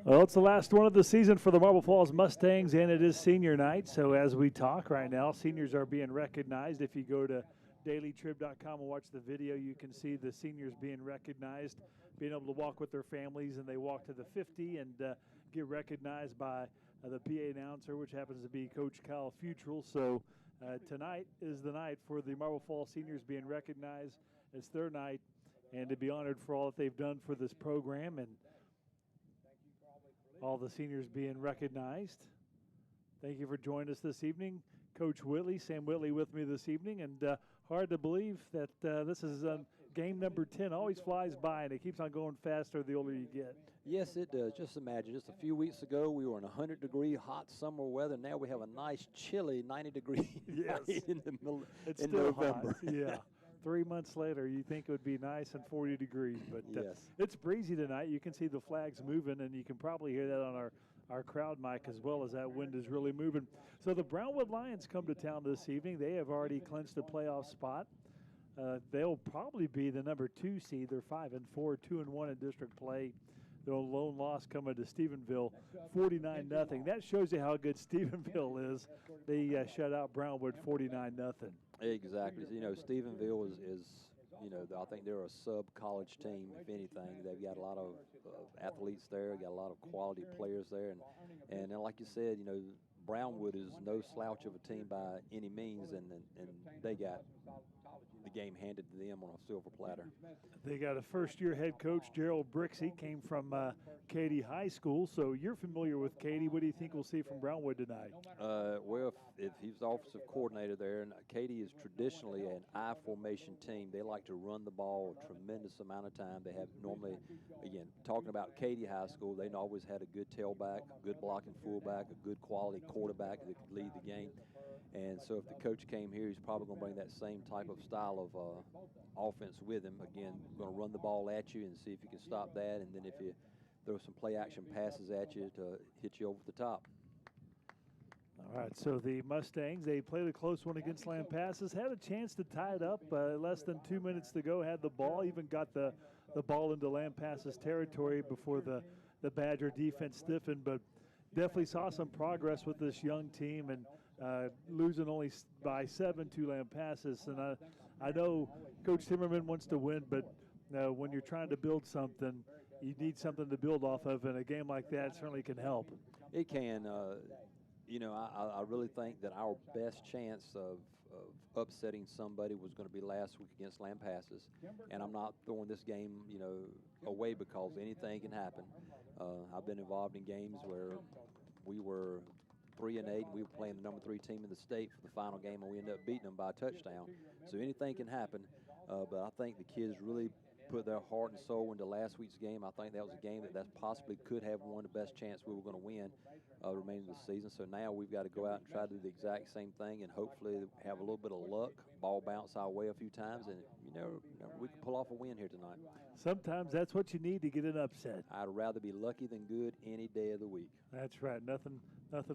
Well, it's the last one of the season for the Marble Falls Mustangs, and it is senior night. So as we talk right now, seniors are being recognized. If you go to dailytrib.com and watch the video, you can see the seniors being recognized, being able to walk with their families, and they walk to the 50 and get recognized by the PA announcer, which happens to be Coach Kyle Futrell. So tonight is the night for the Marble Falls seniors being recognized. It's their night, and to be honored for all that they've done for this program and all the seniors being recognized. Thank you for joining us this evening. Coach Whitley, Sam Whitley with me this evening, and hard to believe that this is game number 10. Always flies by, and it keeps on going faster the older you get. Yes, it does. Just imagine, just a few weeks ago, we were in 100-degree hot summer weather. Now we have a nice, chilly 90-degree yes. in the middle it's in still November. Hot. Yeah. 3 months later, you think it would be nice and 40 degrees, but yes. It's breezy tonight. You can see the flags moving, and you can probably hear that on our crowd mic as well, as that wind is really moving. So the Brownwood Lions come to town this evening. They have already clinched a playoff spot. They'll probably be the number 2 seed. They're 5-4, 2-1 in district play. Their lone loss coming to Stephenville, 49-0. That shows you how good Stephenville is. They shut out Brownwood 49-0. Exactly. You know, Stephenville is you know, I think they're a sub-college team, if anything. They've got a lot of athletes there, got a lot of quality players there. And like you said, you know, Brownwood is no slouch of a team by any means, and they got the game handed to them on a silver platter. They got a first-year head coach, Gerald Bricks. He came from KBEY High School, so you're familiar with KBEY. What do you think we'll see from Brownwood tonight? Well, if he's the offensive coordinator there, and KBEY is traditionally an I formation team. They like to run the ball a tremendous amount of time. They have normally, again, talking about KBEY High School, they always had a good tailback, a good blocking fullback, a good quality quarterback that could lead the game. And so if the coach came here, he's probably going to bring that same type of style of offense with him. Again, going to run the ball at you and see if you can stop that, and then if you throw some play-action passes at you to hit you over the top. All right, so the Mustangs, they played a close one against Lampasas, had a chance to tie it up, less than 2 minutes to go, had the ball, even got the ball into Lampasas territory before the Badger defense stiffened, but definitely saw some progress with this young team, and losing only by 7 to Lampasas. And I know Coach Timmerman wants to win, but when you're trying to build something, you need something to build off of, and a game like that certainly can help. It can. You know, I really think that our best chance of upsetting somebody was going to be last week against Lampasas, and I'm not throwing this game, you know, away because anything can happen. I've been involved in games where we were 3-8, and we were playing the number 3 team in the state for the final game, and we ended up beating them by a touchdown. So anything can happen, but I think the kids really put their heart and soul into last week's game. I think that was a game that possibly could have won the best chance we were going to win remaining of the season. So now we've got to go out and try to do the exact same thing, and hopefully have a little bit of luck, ball bounce our way a few times, and you know we can pull off a win here tonight. Sometimes that's what you need to get an upset. I'd rather be lucky than good any day of the week. That's right. Nothing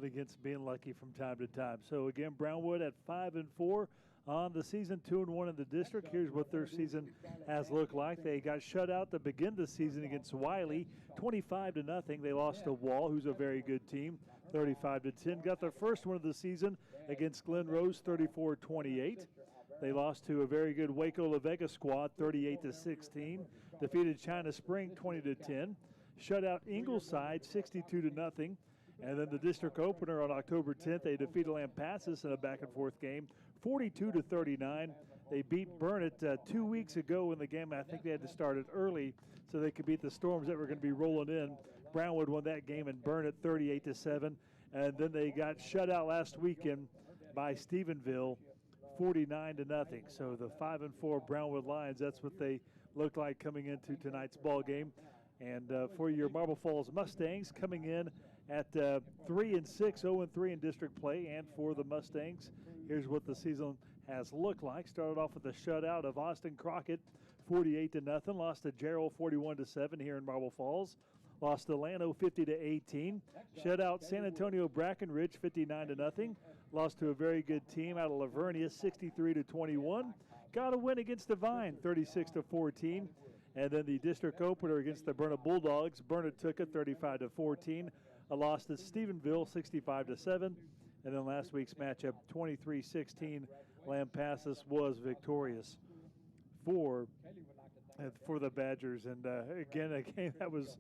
against being lucky from time to time. So again, Brownwood at 5-4 on the season, 2-1 in the district. Here's what their season has looked like. They got shut out to begin the season against Wiley, 25-0. They lost to Wall, who's a very good team, 35-10. Got their first one of the season against Glen Rose, 34-28. They lost to a very good Waco La Vega squad, 38-16. Defeated China Spring, 20-10. Shut out Ingleside, 62-0. And then the district opener on October 10th, they defeated Lampasas in a back-and-forth game, 42-39. They beat Burnett 2 weeks ago in the game. I think they had to start it early so they could beat the Storms that were going to be rolling in. Brownwood won that game in Burnett 38-7. And then they got shut out last weekend by Stephenville, 49-0. So the 5-4 Brownwood Lions, that's what they look like coming into tonight's ball game. And for your Marble Falls Mustangs, coming in at 3-6, 0-3 in district play. And for the Mustangs, here's what the season has looked like. Started off with a shutout of Austin Crockett, 48-0. Lost to Gerald, 41-7 here in Marble Falls. Lost to Llano, 50-18. Shut out San Antonio Brackenridge, 59-0. Lost to a very good team out of Lavernia, 63-21. Got a win against Devine, 36-14. And then the district opener against the Burnett Bulldogs, Burnett took it 35-14. A loss to Stephenville 65-7. And then last week's matchup 23-16. Lampasas was victorious for the Badgers. And again, a game that was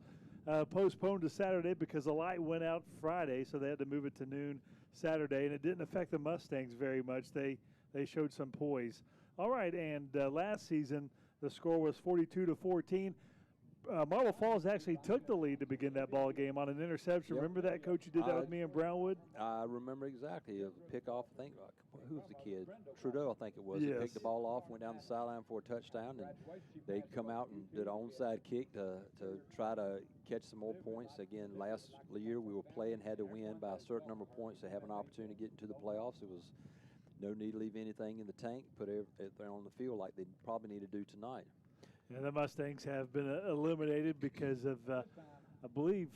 postponed to Saturday because the light went out Friday, so they had to move it to noon Saturday, and it didn't affect the Mustangs very much. They showed some poise. All right, and last season the score was 42-14. Marble Falls actually took the lead to begin that ball game on an interception. Yep. Remember that, Coach? You did that with me in Brownwood? I remember exactly. It was a pickoff. I think, who was the kid? Trudeau, I think it was. Yes. He picked the ball off, went down the sideline for a touchdown, and they come out and did an onside kick to try to catch some more points. Again, last year we were playing, had to win by a certain number of points to have an opportunity to get into the playoffs. It was no need to leave anything in the tank, put everything on the field like they probably need to do tonight. Yeah, the Mustangs have been eliminated because of, I believe,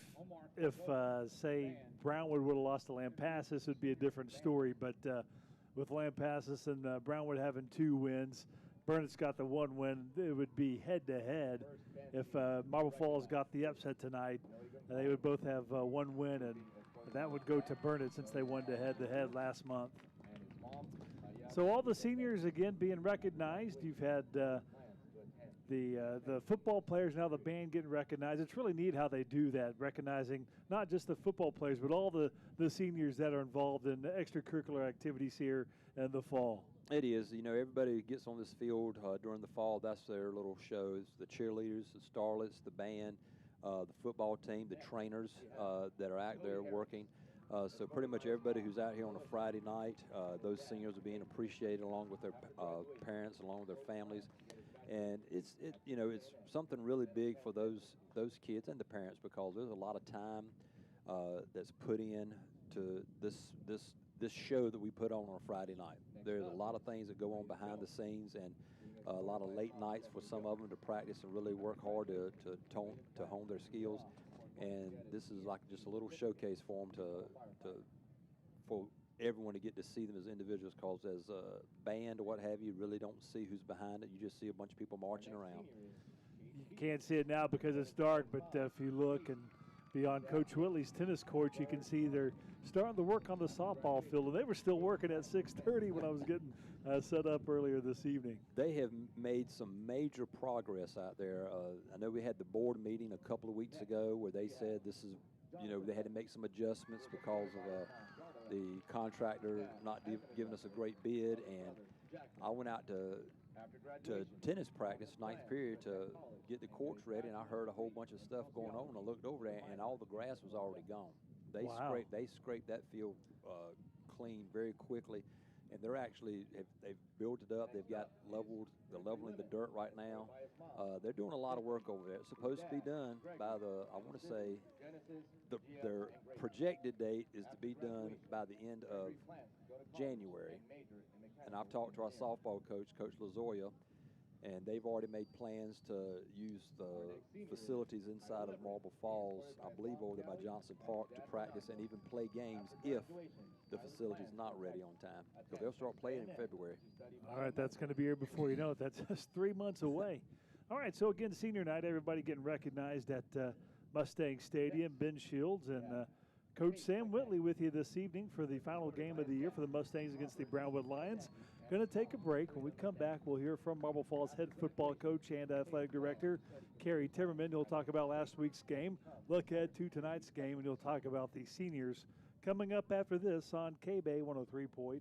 if, say, Brownwood would have lost to Lampasas, it would be a different story. But with Lampasas and Brownwood having 2 wins, Burnett's got the 1 win. It would be head-to-head. If Marble Falls got the upset tonight, they would both have 1 win, and that would go to Burnett since they won to head-to-head last month. So all the seniors, again, being recognized. You've had the football players, now the band getting recognized. It's really neat how they do that, recognizing not just the football players, but all the seniors that are involved in extracurricular activities here in the fall. It is. You know, everybody who gets on this field during the fall, that's their little shows. The cheerleaders, the starlets, the band, the football team, the trainers that are out there working. So pretty much everybody who's out here on a Friday night, those seniors are being appreciated along with their parents, along with their families. And it's something really big for those kids and the parents, because there's a lot of time that's put in to this show that we put on a Friday night. There's a lot of things that go on behind the scenes, and a lot of late nights for some of them to practice and really work hard to hone their skills. And this is like just a little showcase for them for everyone to get to see them as individuals, because as a band or what have you really don't see who's behind it. You just see a bunch of people marching around. You can't see it now because it's dark, but if you look and beyond Coach Whitley's tennis court, you can see they're starting to work on the softball field, and they were still working at 6:30 when I was getting set up earlier this evening. They have made some major progress out there. I know we had the board meeting a couple of weeks ago where they said this is, they had to make some adjustments because of the contractor not giving us a great bid. And I went out to tennis practice, 9th period, to get the courts ready, and I heard a whole bunch of stuff going on. I looked over there, and all the grass was already gone. They scraped that field clean very quickly, and they're actually they've built it up. They've got they're leveling the dirt right now. They're doing a lot of work over there. It's supposed to be done by I want to say, their projected date is to be done by the end of January. And I've talked to our softball coach, Coach LaZoya, and they've already made plans to use the facilities inside of Marble Falls, I believe over there by Johnson Park, to practice and even play games if the facility's not ready on time. So they'll start playing in February. All right, that's going to be here before you know it. That's just 3 months away. All right, so again, senior night, everybody getting recognized at Mustang Stadium. Ben Shields and Coach Sam Whitley with you this evening for the final game of the year for the Mustangs against the Brownwood Lions. Going to take a break. When we come back, we'll hear from Marble Falls head football coach and athletic director, Kerry Timmerman. He'll talk about last week's game, look ahead to tonight's game, and he'll talk about the seniors coming up after this on KBEY 103.9.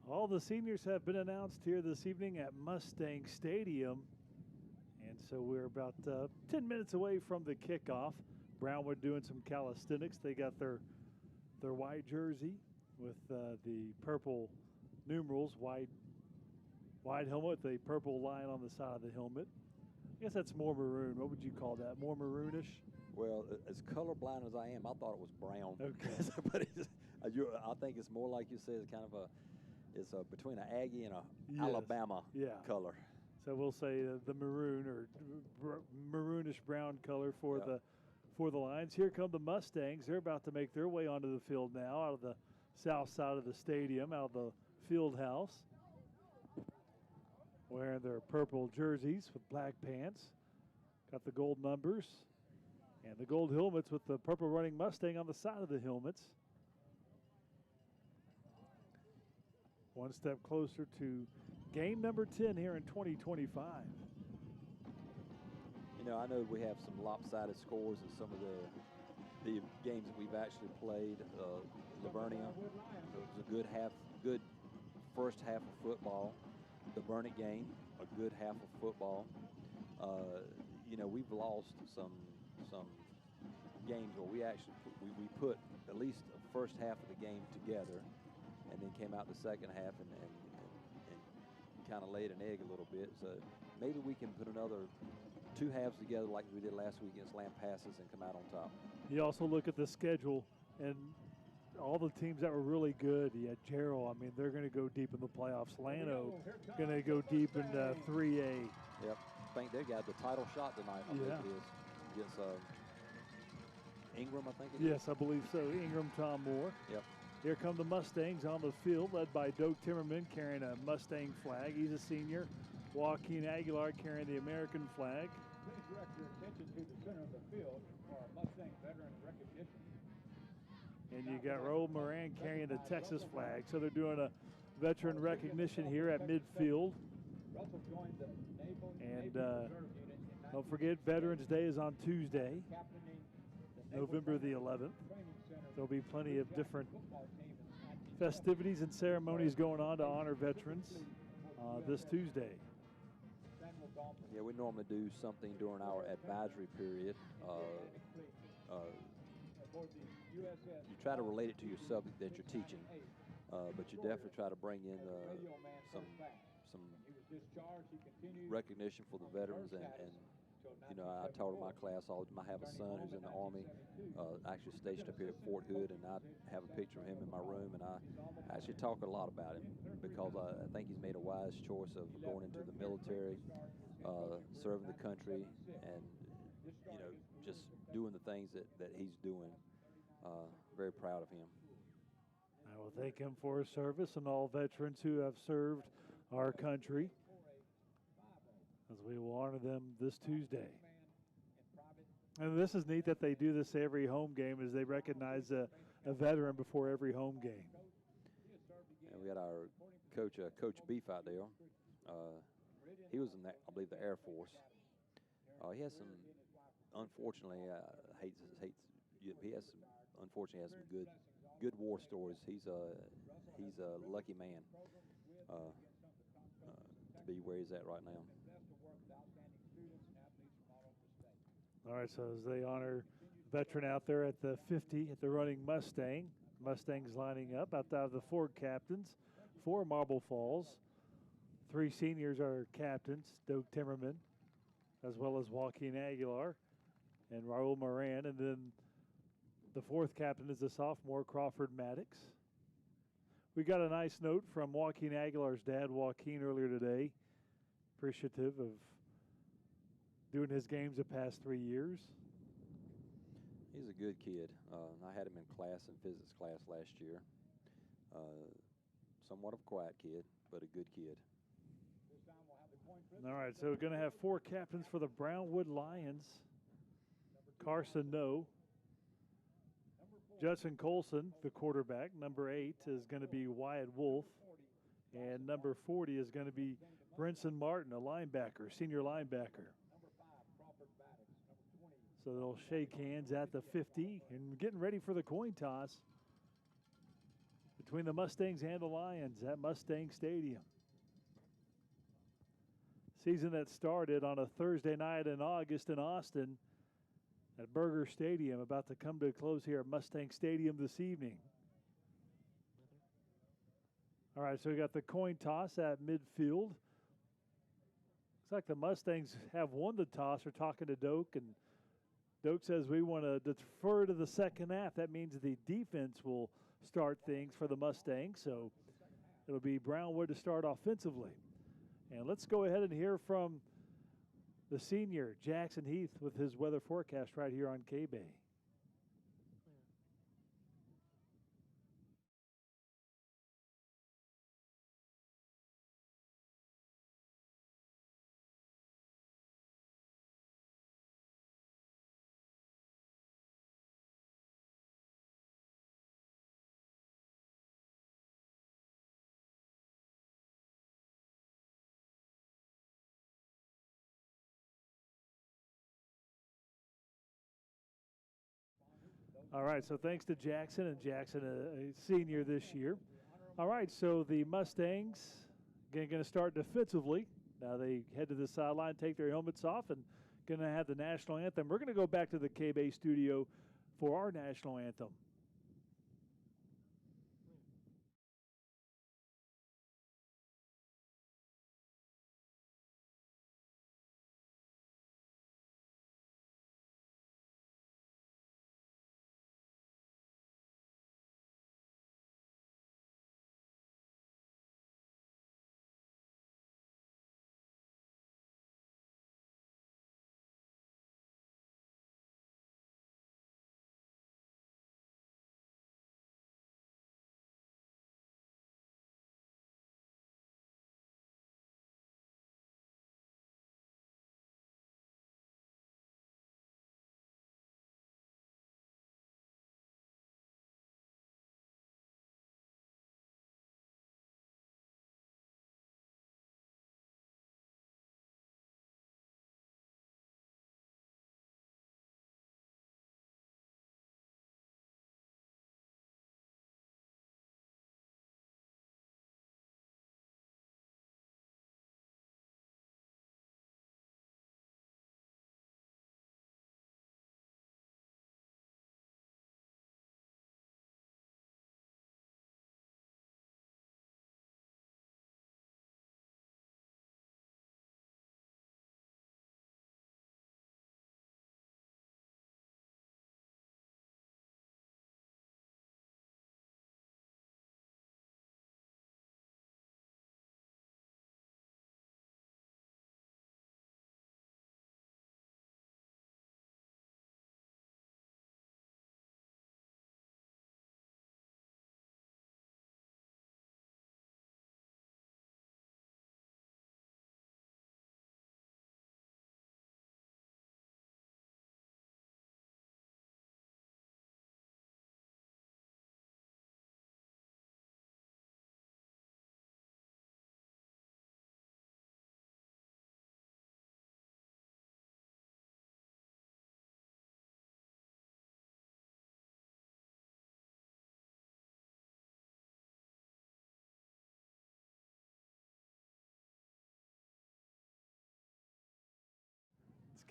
All the seniors have been announced here this evening at Mustang Stadium. And so we're about 10 minutes away from the kickoff. Brownwood doing some calisthenics. They got their white jersey with the purple numerals, white helmet, the purple line on the side of the helmet. I guess that's more maroon. What would you call that? More maroonish? Well, as colorblind as I am, I thought it was brown. Okay. But I think it's more like you said, it's kind of it's between an Aggie and a Alabama color. So we'll say the maroon or maroonish brown color for the Lions. Here come the Mustangs. They're about to make their way onto the field now, out of the south side of the stadium, out of the field house, wearing their purple jerseys with black pants. Got the gold numbers and the gold helmets with the purple running Mustang on the side of the helmets. One step closer to game number 10 here in 2025. You know, I know we have some lopsided scores in some of the games that we've actually played. Livernia, it was a good first half of football. The Burnett game, a good half of football. You know, we've lost some games where we actually we put at least the first half of the game together, and then came out the second half and kind of laid an egg a little bit. So maybe we can put another two halves together like we did last week against Lampasas and come out on top. You also look at the schedule and all the teams that were really good. You had Gerald. I mean, they're going to go deep in the playoffs. Lano going to go deep in 3A. Yep. I think they got the title shot tonight. I think it is against Ingram. I think it is. Yes, I believe so. Ingram, Tom Moore. Yep. Here come the Mustangs on the field, led by Doak Timmerman carrying a Mustang flag. He's a senior. Joaquin Aguilar carrying the American flag. Please direct your attention to the center of the field for our Mustang veteran recognition. And you got Raul Moran carrying the Texas flag. So they're doing a veteran recognition here at midfield. And don't forget, Veterans Day is on Tuesday, November the 11th. There'll be plenty of different festivities and ceremonies going on to honor veterans this Tuesday. Yeah, we normally do something during our advisory period. You try to relate it to your subject that you're teaching, but you definitely try to bring in some recognition for the veterans. And you know, I told my class I have a son who's in the Army, actually stationed up here at Fort Hood, and I have a picture of him in my room, and I actually talk a lot about him because I think he's made a wise choice of going into the military, serving the country, and you know, just doing the things that he's doing. Very proud of him. I will thank him for his service and all veterans who have served our country, as we will honor them this Tuesday. And this is neat that they do this every home game, as they recognize a veteran before every home game. And we got our coach, Coach Beef out there. He was in, I believe, the Air Force. He has some, unfortunately, he has some, unfortunately, has some good war stories. He's a lucky man to be where he's at right now. All right, so as they honor veteran out there at the 50 at the running Mustang, Mustangs lining up out of the 4 captains, 4 Marble Falls. 3 seniors are captains, Doak Timmerman, as well as Joaquin Aguilar and Raul Moran. And then the 4th captain is the sophomore, Crawford Maddox. We got a nice note from Joaquin Aguilar's dad, Joaquin, earlier today. Appreciative of doing his games the past 3 years. He's a good kid. I had him in class, in physics class last year. Somewhat of a quiet kid, but a good kid. All right, so we're going to have 4 captains for the Brownwood Lions. Carson No. Judson Colson, the quarterback. Number 8 is going to be Wyatt Wolf. And number 40 is going to be Brinson Martin, a linebacker, senior linebacker. So they'll shake hands at the 50 and getting ready for the coin toss between the Mustangs and the Lions at Mustang Stadium. Season that started on a Thursday night in August in Austin at Burger Stadium, about to come to a close here at Mustang Stadium this evening. All right, so we got the coin toss at midfield. Looks like the Mustangs have won the toss. We're talking to Doak, and Doak says we want to defer to the second half. That means the defense will start things for the Mustangs, so it'll be Brownwood to start offensively. And let's go ahead and hear from the senior, Jackson Heath, with his weather forecast right here on KBEY. All right, so thanks to Jackson, and Jackson, a senior this year. All right, so the Mustangs, again, going to start defensively. Now they head to the sideline, take their helmets off, and going to have the national anthem. We're going to go back to the KBEY studio for our national anthem.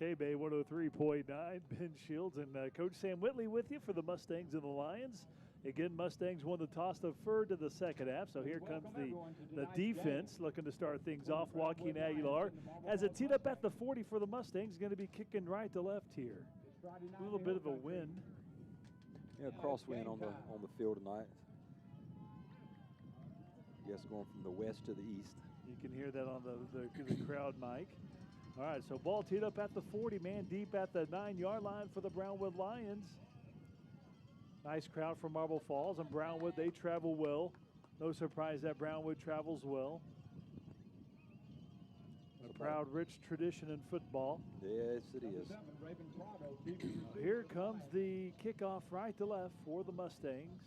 KBEY 103.9. Ben Shields and Coach Sam Whitley with you for the Mustangs and the Lions. Again, Mustangs won the toss, deferred to the second half. So here comes the defense looking to start things off. Joaquin Aguilar has it teed up at the 40 for the Mustangs. Going to be kicking right to left here. A little bit of a wind. Yeah, crosswind on the field tonight. I guess going from the west to the east. You can hear that on the crowd mic. All right, so ball teed up at the 40, man deep at the 9-yard line for the Brownwood Lions. Nice crowd from Marble Falls, and Brownwood, they travel well. No surprise that Brownwood travels well. A proud, rich tradition in football. Yes, it is. Here comes the kickoff right to left for the Mustangs.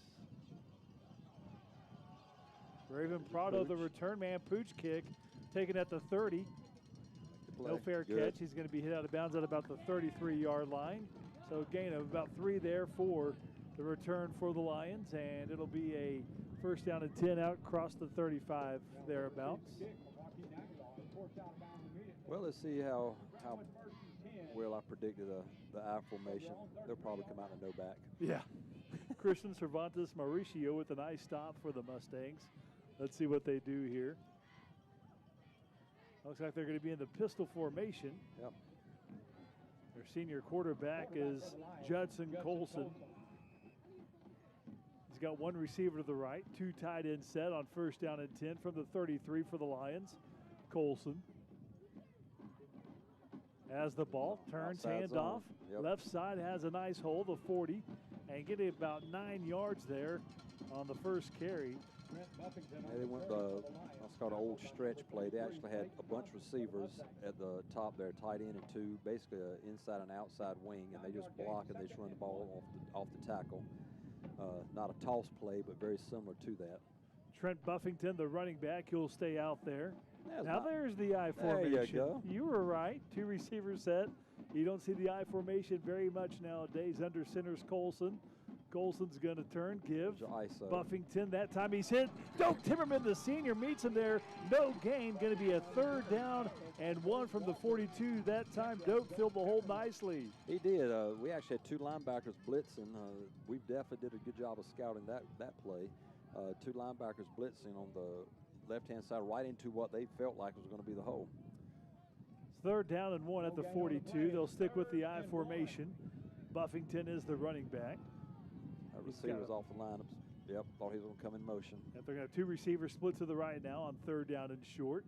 Raven Prado, the return man, pooch kick, taken at the 30. No fair catch. He's going to be hit out of bounds at about the 33-yard line. So gain of about 3 there for the return for the Lions, and it'll be a First down and 10 out across the 35 thereabouts. Well, let's see how well I predicted the I formation. They'll probably come out in a no back. Yeah. Christian Cervantes Mauricio with a nice stop for the Mustangs. Let's see what they do here. Looks like they're going to be in the pistol formation. Yep. Their senior quarterback is Judson Colson. He's got one receiver to the right, two tight end set on first down and 10 from the 33 for the Lions. Colson has the ball, turns, hand off. Yep. Left side has a nice hole, the 40, and getting about 9 yards there on the first carry. Yeah, they went what's called an old stretch play. They actually had a bunch of receivers at the top there, tight end and two, basically an inside and outside wing, and they just block and they just run the ball off the tackle. Not a toss play, but very similar to that. Trent Buffington, the running back, he'll stay out there. There's the I There formation. you go. You were right. Two receivers set. You don't see the I formation very much nowadays. Under center's Colson. Colson's going to turn, give Buffington. That time he's hit. Doak Timmerman, the senior, meets him there. No gain. Going to be a third down and 1 from the 42. That time Doak filled the hole nicely. He did. We actually had two linebackers blitzing. We definitely did a good job of scouting that play. Two linebackers blitzing on the left-hand side right into what they felt like was going to be the hole. Third down and 1 at the 42. They'll stick with the I formation. Buffington is the running back. That receiver was off the line. Yep, thought he was going to come in motion. Yep, they're going to have two receivers split to the right now on third down and short.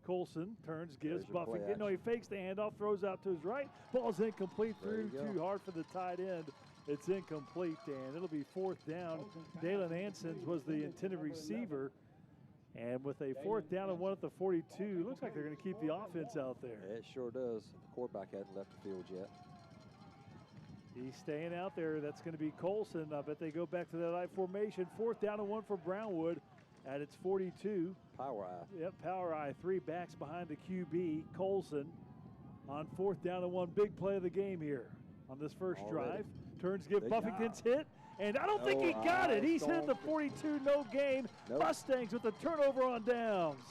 Colson turns, gives Buffington. No, he fakes the handoff, throws out to his right. Ball's incomplete through, too hard for the tight end. It's incomplete, and it'll be fourth down. Dalen Hansons was the intended receiver. And with a fourth down and 1 at the 42, looks like they're going to keep the offense out there. Yeah, it sure does. The quarterback hasn't left the field yet. He's staying out there. That's going to be Colson. I bet they go back to that I formation. Fourth down and 1 for Brownwood at its 42. Power eye. Yep, power eye. 3 backs behind the QB. Colson on fourth down and 1. Big play of the game here on this first drive. Turns, give Buffington's hit. And I don't think he got it. He's hit the 42, no gain. Mustangs with the turnover on downs.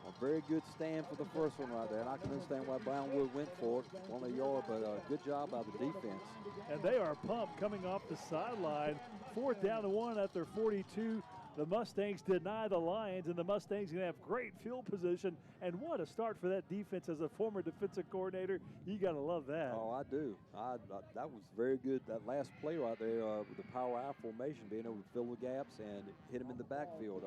A very good stand for the first one right there. And I can understand why Brownwood went for it. 1 yard, but good job by the defense. And they are pumped coming off the sideline. Fourth down and 1 at their 42. The Mustangs deny the Lions, and the Mustangs going to have great field position. And what a start for that defense as a former defensive coordinator. You got to love that. Oh, I do. That was very good. That last play right there with the power I formation, being able to fill the gaps and hit him in the backfield.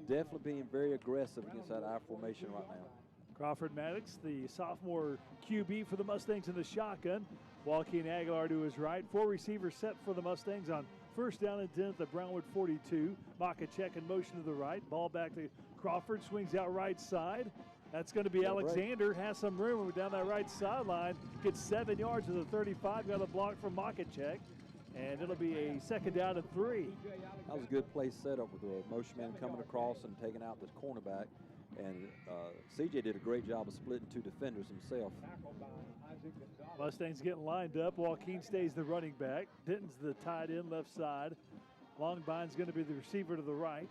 Definitely being very aggressive against that I formation right now. Crawford Maddox, the sophomore QB for the Mustangs in the shotgun. Joaquin Aguilar to his right. 4 receivers set for the Mustangs on first down and 10 at the Brownwood 42. Makachek in motion to the right. Ball back to Crawford. Swings out right side. That's going to be Alexander. Has some room down that right sideline. Gets 7 yards to the 35. Got a block from Makachek. And it'll be a second down and 3. That was a good play set up with the motion man coming across and taking out the cornerback. And CJ did a great job of splitting 2 defenders himself. Mustangs getting lined up. Joaquin stays the running back. Denton's the tight end left side. Longbine's going to be the receiver to the right.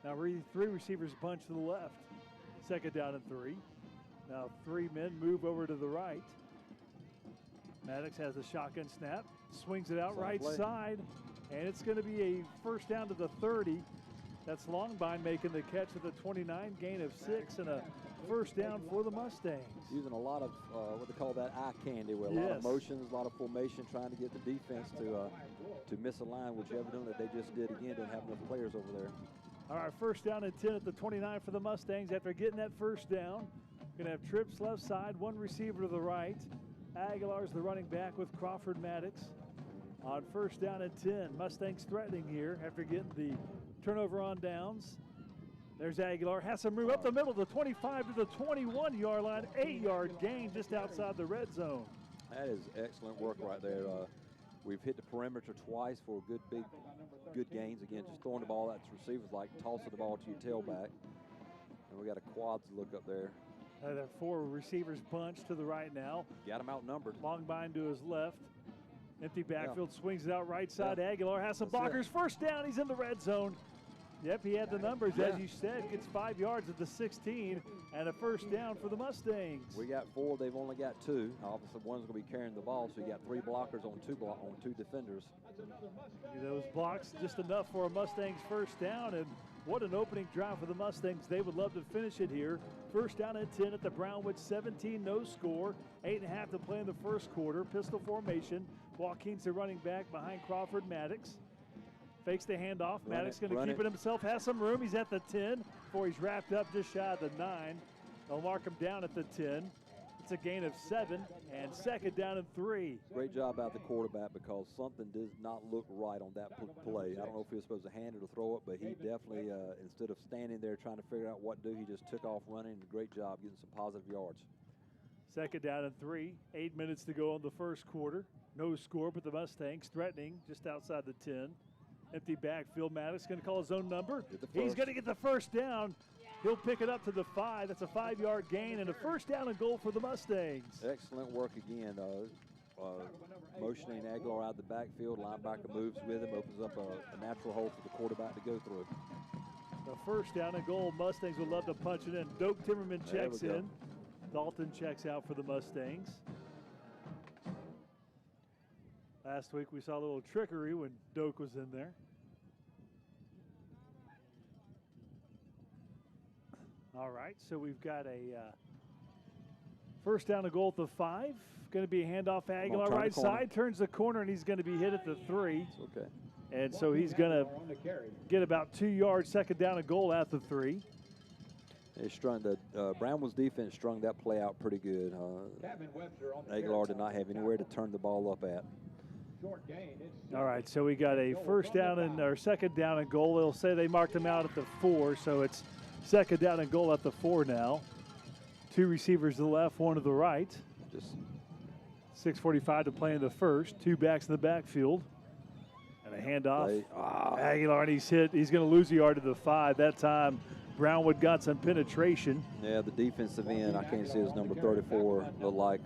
Now 3 receivers bunch to the left. Second down and 3. Now 3 men move over to the right. Maddox has the shotgun snap. Swings it out right side. And it's going to be a first down to the 30. That's Longbine making the catch at the 29, gain of 6, and a first down for the Mustangs. Using a lot of what they call that eye candy, with a lot of motions, a lot of formation, trying to get the defense to misalign, which evidently they just did again. Didn't have enough players over there. All right, first down and 10 at the 29 for the Mustangs. After getting that first down, going to have trips left side, 1 receiver to the right. Aguilar's the running back with Crawford Maddox. On first down and 10, Mustangs threatening here after getting the turnover on downs. There's Aguilar, has some room up the middle, the 25 to the 21-yard line, 8-yard gain just outside the red zone. That is excellent work right there. We've hit the perimeter twice for good gains. Again, just throwing the ball at receivers like tossing the ball to your tailback. And we got a quads look up there. There are 4 receivers bunched to the right now. Got him outnumbered. Longbine to his left. Empty backfield, swings it out right side. Aguilar has some blockers. First down, he's in the red zone. Yep, he had the numbers, Yeah. as you said. Gets 5 yards at the 16 and a first down for the Mustangs. We got 4. They've only got 2. Obviously, one's going to be carrying the ball, so you got 3 blockers on 2 defenders. Those blocks just enough for a Mustangs first down, and what an opening drive for the Mustangs. They would love to finish it here. First down and 10 at the Brownwood 17, no score. 8.5 to play in the first quarter. Pistol formation. Joaquin's the running back behind Crawford Maddox. Fakes the handoff. Maddox going to keep it himself. Has some room. He's at the 10 before he's wrapped up just shy of the 9. They'll mark him down at the 10. It's a gain of 7 and second down and 3. Great job out the quarterback because something does not look right on that play. I don't know if he was supposed to hand it or throw it, but he definitely, instead of standing there trying to figure out what to do, he just took off running. Great job getting some positive yards. Second down and 3. 8 minutes to go in the first quarter. No score, but the Mustangs threatening just outside the 10. Empty backfield. Maddox going to call his own number. He's going to get the first down. He'll pick it up to the 5. That's a 5-yard gain and a first down and goal for the Mustangs. Excellent work again. Motioning Aguilar out of the backfield. Linebacker moves with him, opens up a natural hole for the quarterback to go through. The first down and goal. Mustangs would love to punch it in. Doak Timmerman checks in. Dalton checks out for the Mustangs. Last week we saw a little trickery when Doak was in there. All right, so we've got a first down and goal at the 5. Going to be a handoff. Aguilar right side, turns the corner, and he's going to be hit at the 3. It's okay. And so he's going to get about 2 yards, second down and goal at the 3. They strung Brownwood's defense strung that play out pretty good. Aguilar did not have anywhere to turn the ball up at. All right, so we got a first down and or second down and goal. They'll say they marked him out at the 4, so it's second down and goal at the 4 now. 2 receivers to the left, 1 to the right. Just 6:45 to play in the first. 2 backs in the backfield. And a handoff. Aguilar, and he's hit. He's going to lose a yard to the 5. That time, Brownwood got some penetration. Yeah, the defensive end, I can't see his number 34, looked like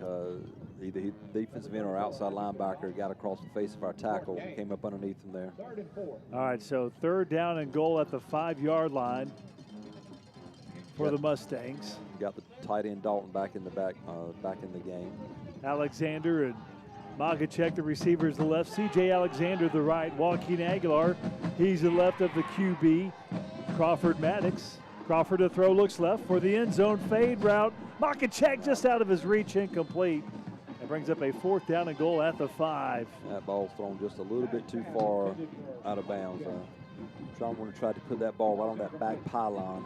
either he, defensive end or outside linebacker got across the face of our tackle and came up underneath him there. All right, so third down and goal at the 5-yard line for the Mustangs. Got the tight end Dalton back in the back in the game. Alexander and Magacek, the receivers, the left. C.J. Alexander, the right. Joaquin Aguilar, he's the left of the QB. Crawford Maddox. Crawford to throw, looks left for the end zone fade route. Magacek just out of his reach, incomplete. That brings up a fourth down and goal at the 5. That ball's thrown just a little bit too far out of bounds. I'm going to try to put that ball right on that back pylon.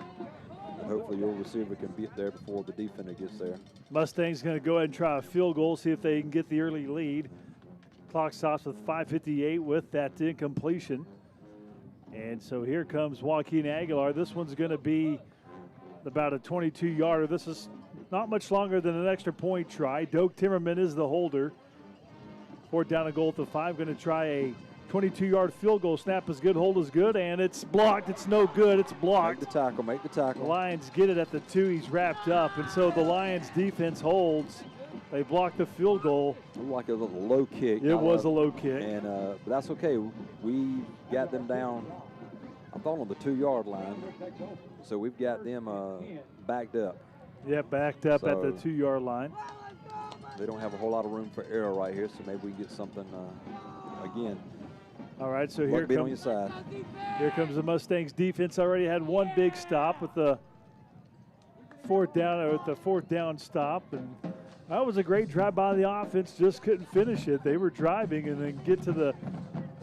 And hopefully your receiver can be there before the defender gets there. Mustangs going to go ahead and try a field goal, see if they can get the early lead. Clock stops with 5:58 with that incompletion. And so here comes Joaquin Aguilar. This one's going to be about a 22-yarder. This is not much longer than an extra point try. Doak Timmerman is the holder. Fourth down and goal at the 5. Going to try a 22-yard field goal. Snap is good, hold is good, and it's blocked. It's no good. It's blocked. Make the tackle, make the tackle. The Lions get it at the 2. He's wrapped up, and so the Lions defense holds. They blocked the field goal. It looked like it was a low kick. It was a low kick. And but that's okay. We got them down, I thought, on the 2-yard line. So we've got them backed up. Yeah, backed up at the 2-yard line. They don't have a whole lot of room for error right here, so maybe we can get something again. All right, so here comes, on your side. Here comes the Mustangs defense. Already had one big stop with the fourth down stop, and that was a great drive by the offense. Just couldn't finish it. They were driving and then get to the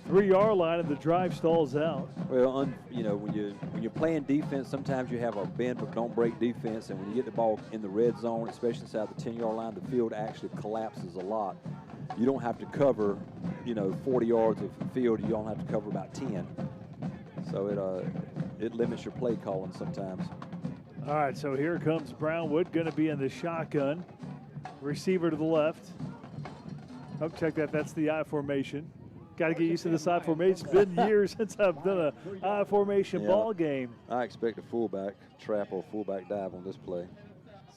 3-yard line, and the drive stalls out. Well, you know, when you're playing defense, sometimes you have a bend but don't break defense, and when you get the ball in the red zone, especially inside the 10-yard line, the field actually collapses a lot. You don't have to cover, 40 yards of field. You don't have to cover about 10. So it limits your play calling sometimes. All right, so here comes Brownwood, going to be in the shotgun. Receiver to the left. Oh, check that. That's the I formation. Got to get used to this I formation. It's been years since I've done a I formation ball game. I expect a fullback trap or fullback dive on this play.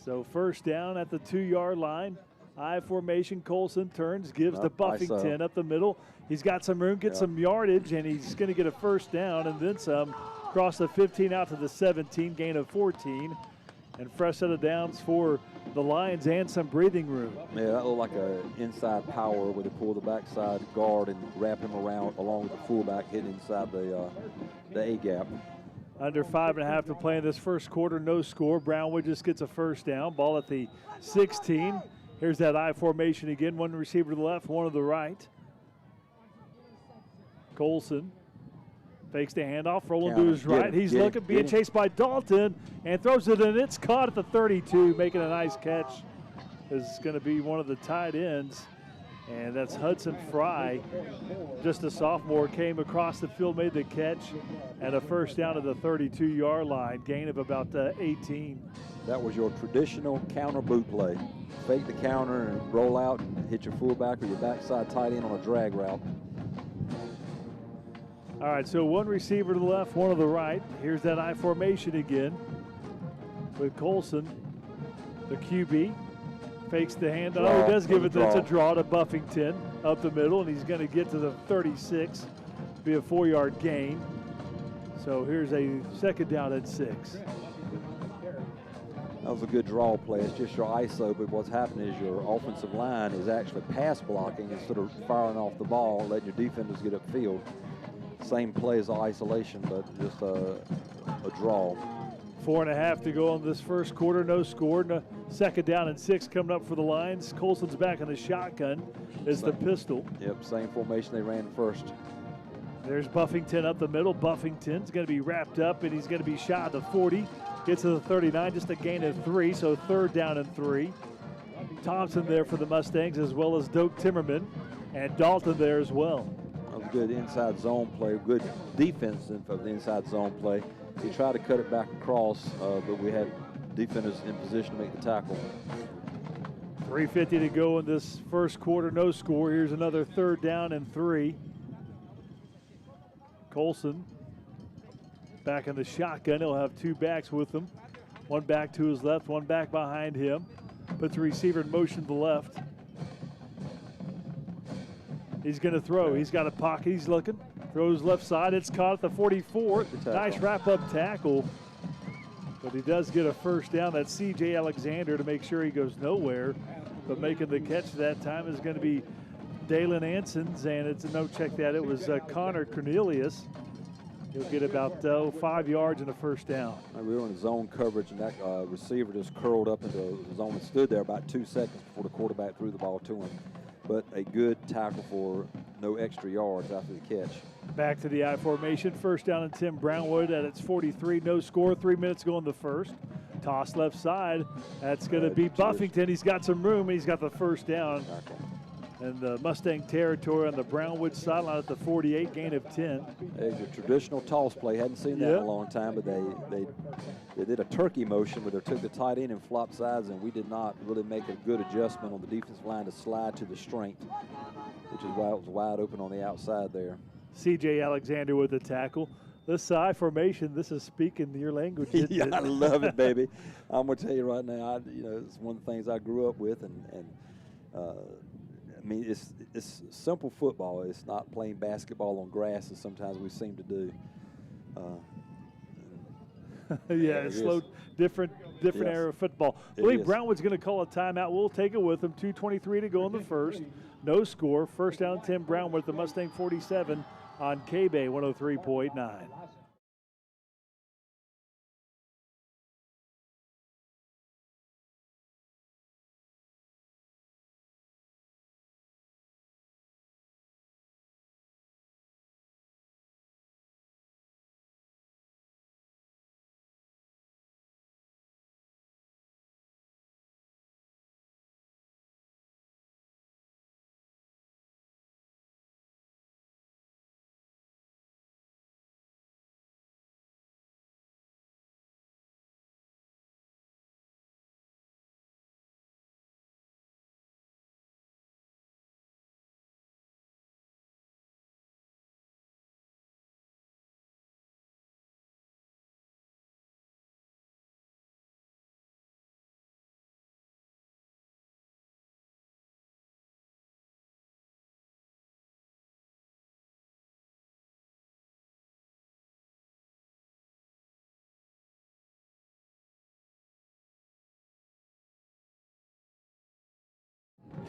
So first down at the 2-yard line. I formation. Colson turns, gives to Buffington up the middle. He's got some room, gets some yardage, and he's going to get a first down and then some across the 15 out to the 17, gain of 14. And fresh set of downs for the Lions and some breathing room. Yeah, that looked like an inside power where they pull the backside guard and wrap him around along with the fullback hitting inside the A-gap. Under 5.5 to play in this first quarter, no score. Brownwood just gets a first down. Ball at the 16. Here's that I formation again. One receiver to the left, one to the right. Colson fakes the handoff, rolling to his right. He's looking, being chased by Dalton, and throws it, and it's caught at the 32, making a nice catch. This is going to be one of the tight ends, and that's Hudson Fry. Just a sophomore, came across the field, made the catch, and a first down to the 32-yard line, gain of about 18. That was your traditional counter boot play. Fake the counter and roll out and hit your fullback or your backside tight end on a drag route. All right, so one receiver to the left, one to the right. Here's that I formation again with Colson, the QB. Fakes the hand. Oh, he does give it. That's a draw to Buffington up the middle, and he's going to get to the 36. Be a 4-yard gain. So here's a second down at 6. That was a good draw play. It's just your ISO, but what's happening is your offensive line is actually pass blocking instead of firing off the ball and letting your defenders get upfield. Same play as the isolation, but just a draw. 4.5 to go on this first quarter, no score. No, second down and 6 coming up for the Lions. Colson's back in the shotgun is the pistol. Yep, same formation they ran first. There's Buffington up the middle. Buffington's going to be wrapped up, and he's going to be shot at the 40. Gets to the 39, just a gain of 3, so third down and 3. Thompson there for the Mustangs, as well as Doak Timmerman, and Dalton there as well. That was good inside zone play, good defense of the inside zone play. He tried to cut it back across, but we had defenders in position to make the tackle. 3:50 to go in this first quarter, no score. Here's another third down and 3. Colson back in the shotgun. He'll have 2 backs with him. One back to his left, one back behind him. Puts the receiver in motion to the left. He's going to throw. He's got a pocket. He's looking. Throws left side. It's caught at the 44. Nice wrap-up tackle. But he does get a first down. That's C.J. Alexander to make sure he goes nowhere. But making the catch that time is going to be Dalen Ansons, and it's a no check that. It was Connor Cornelius. He'll get about 5 yards and a first down. We were in zone coverage, and that receiver just curled up into the zone and stood there about 2 seconds before the quarterback threw the ball to him. But a good tackle for no extra yards after the catch. Back to the I formation. First down and 10. Brownwood at its 43. No score. 3 minutes go in the first. Toss left side. That's going to be Buffington. He's got some room. He's got the first down. And the Mustang territory on the Brownwood sideline at the 48, gain of 10. It's a traditional toss play. Hadn't seen that in a long time, but they did a turkey motion where they took the tight end and flopped sides, and we did not really make a good adjustment on the defensive line to slide to the strength, which is why it was wide open on the outside there. C.J. Alexander with the tackle. This I formation, this is speaking your language. Yeah, I love it, baby. I'm going to tell you right now, it's one of the things I grew up with, and I mean, it's simple football. It's not playing basketball on grass as sometimes we seem to do. Yeah, it's slow, different era of football. I believe Brownwood's going to call a timeout. We'll take it with them. 2:23 to go in the first. No score. First down, 10. Brownwood, the Mustang 47 on KBEY 103.9.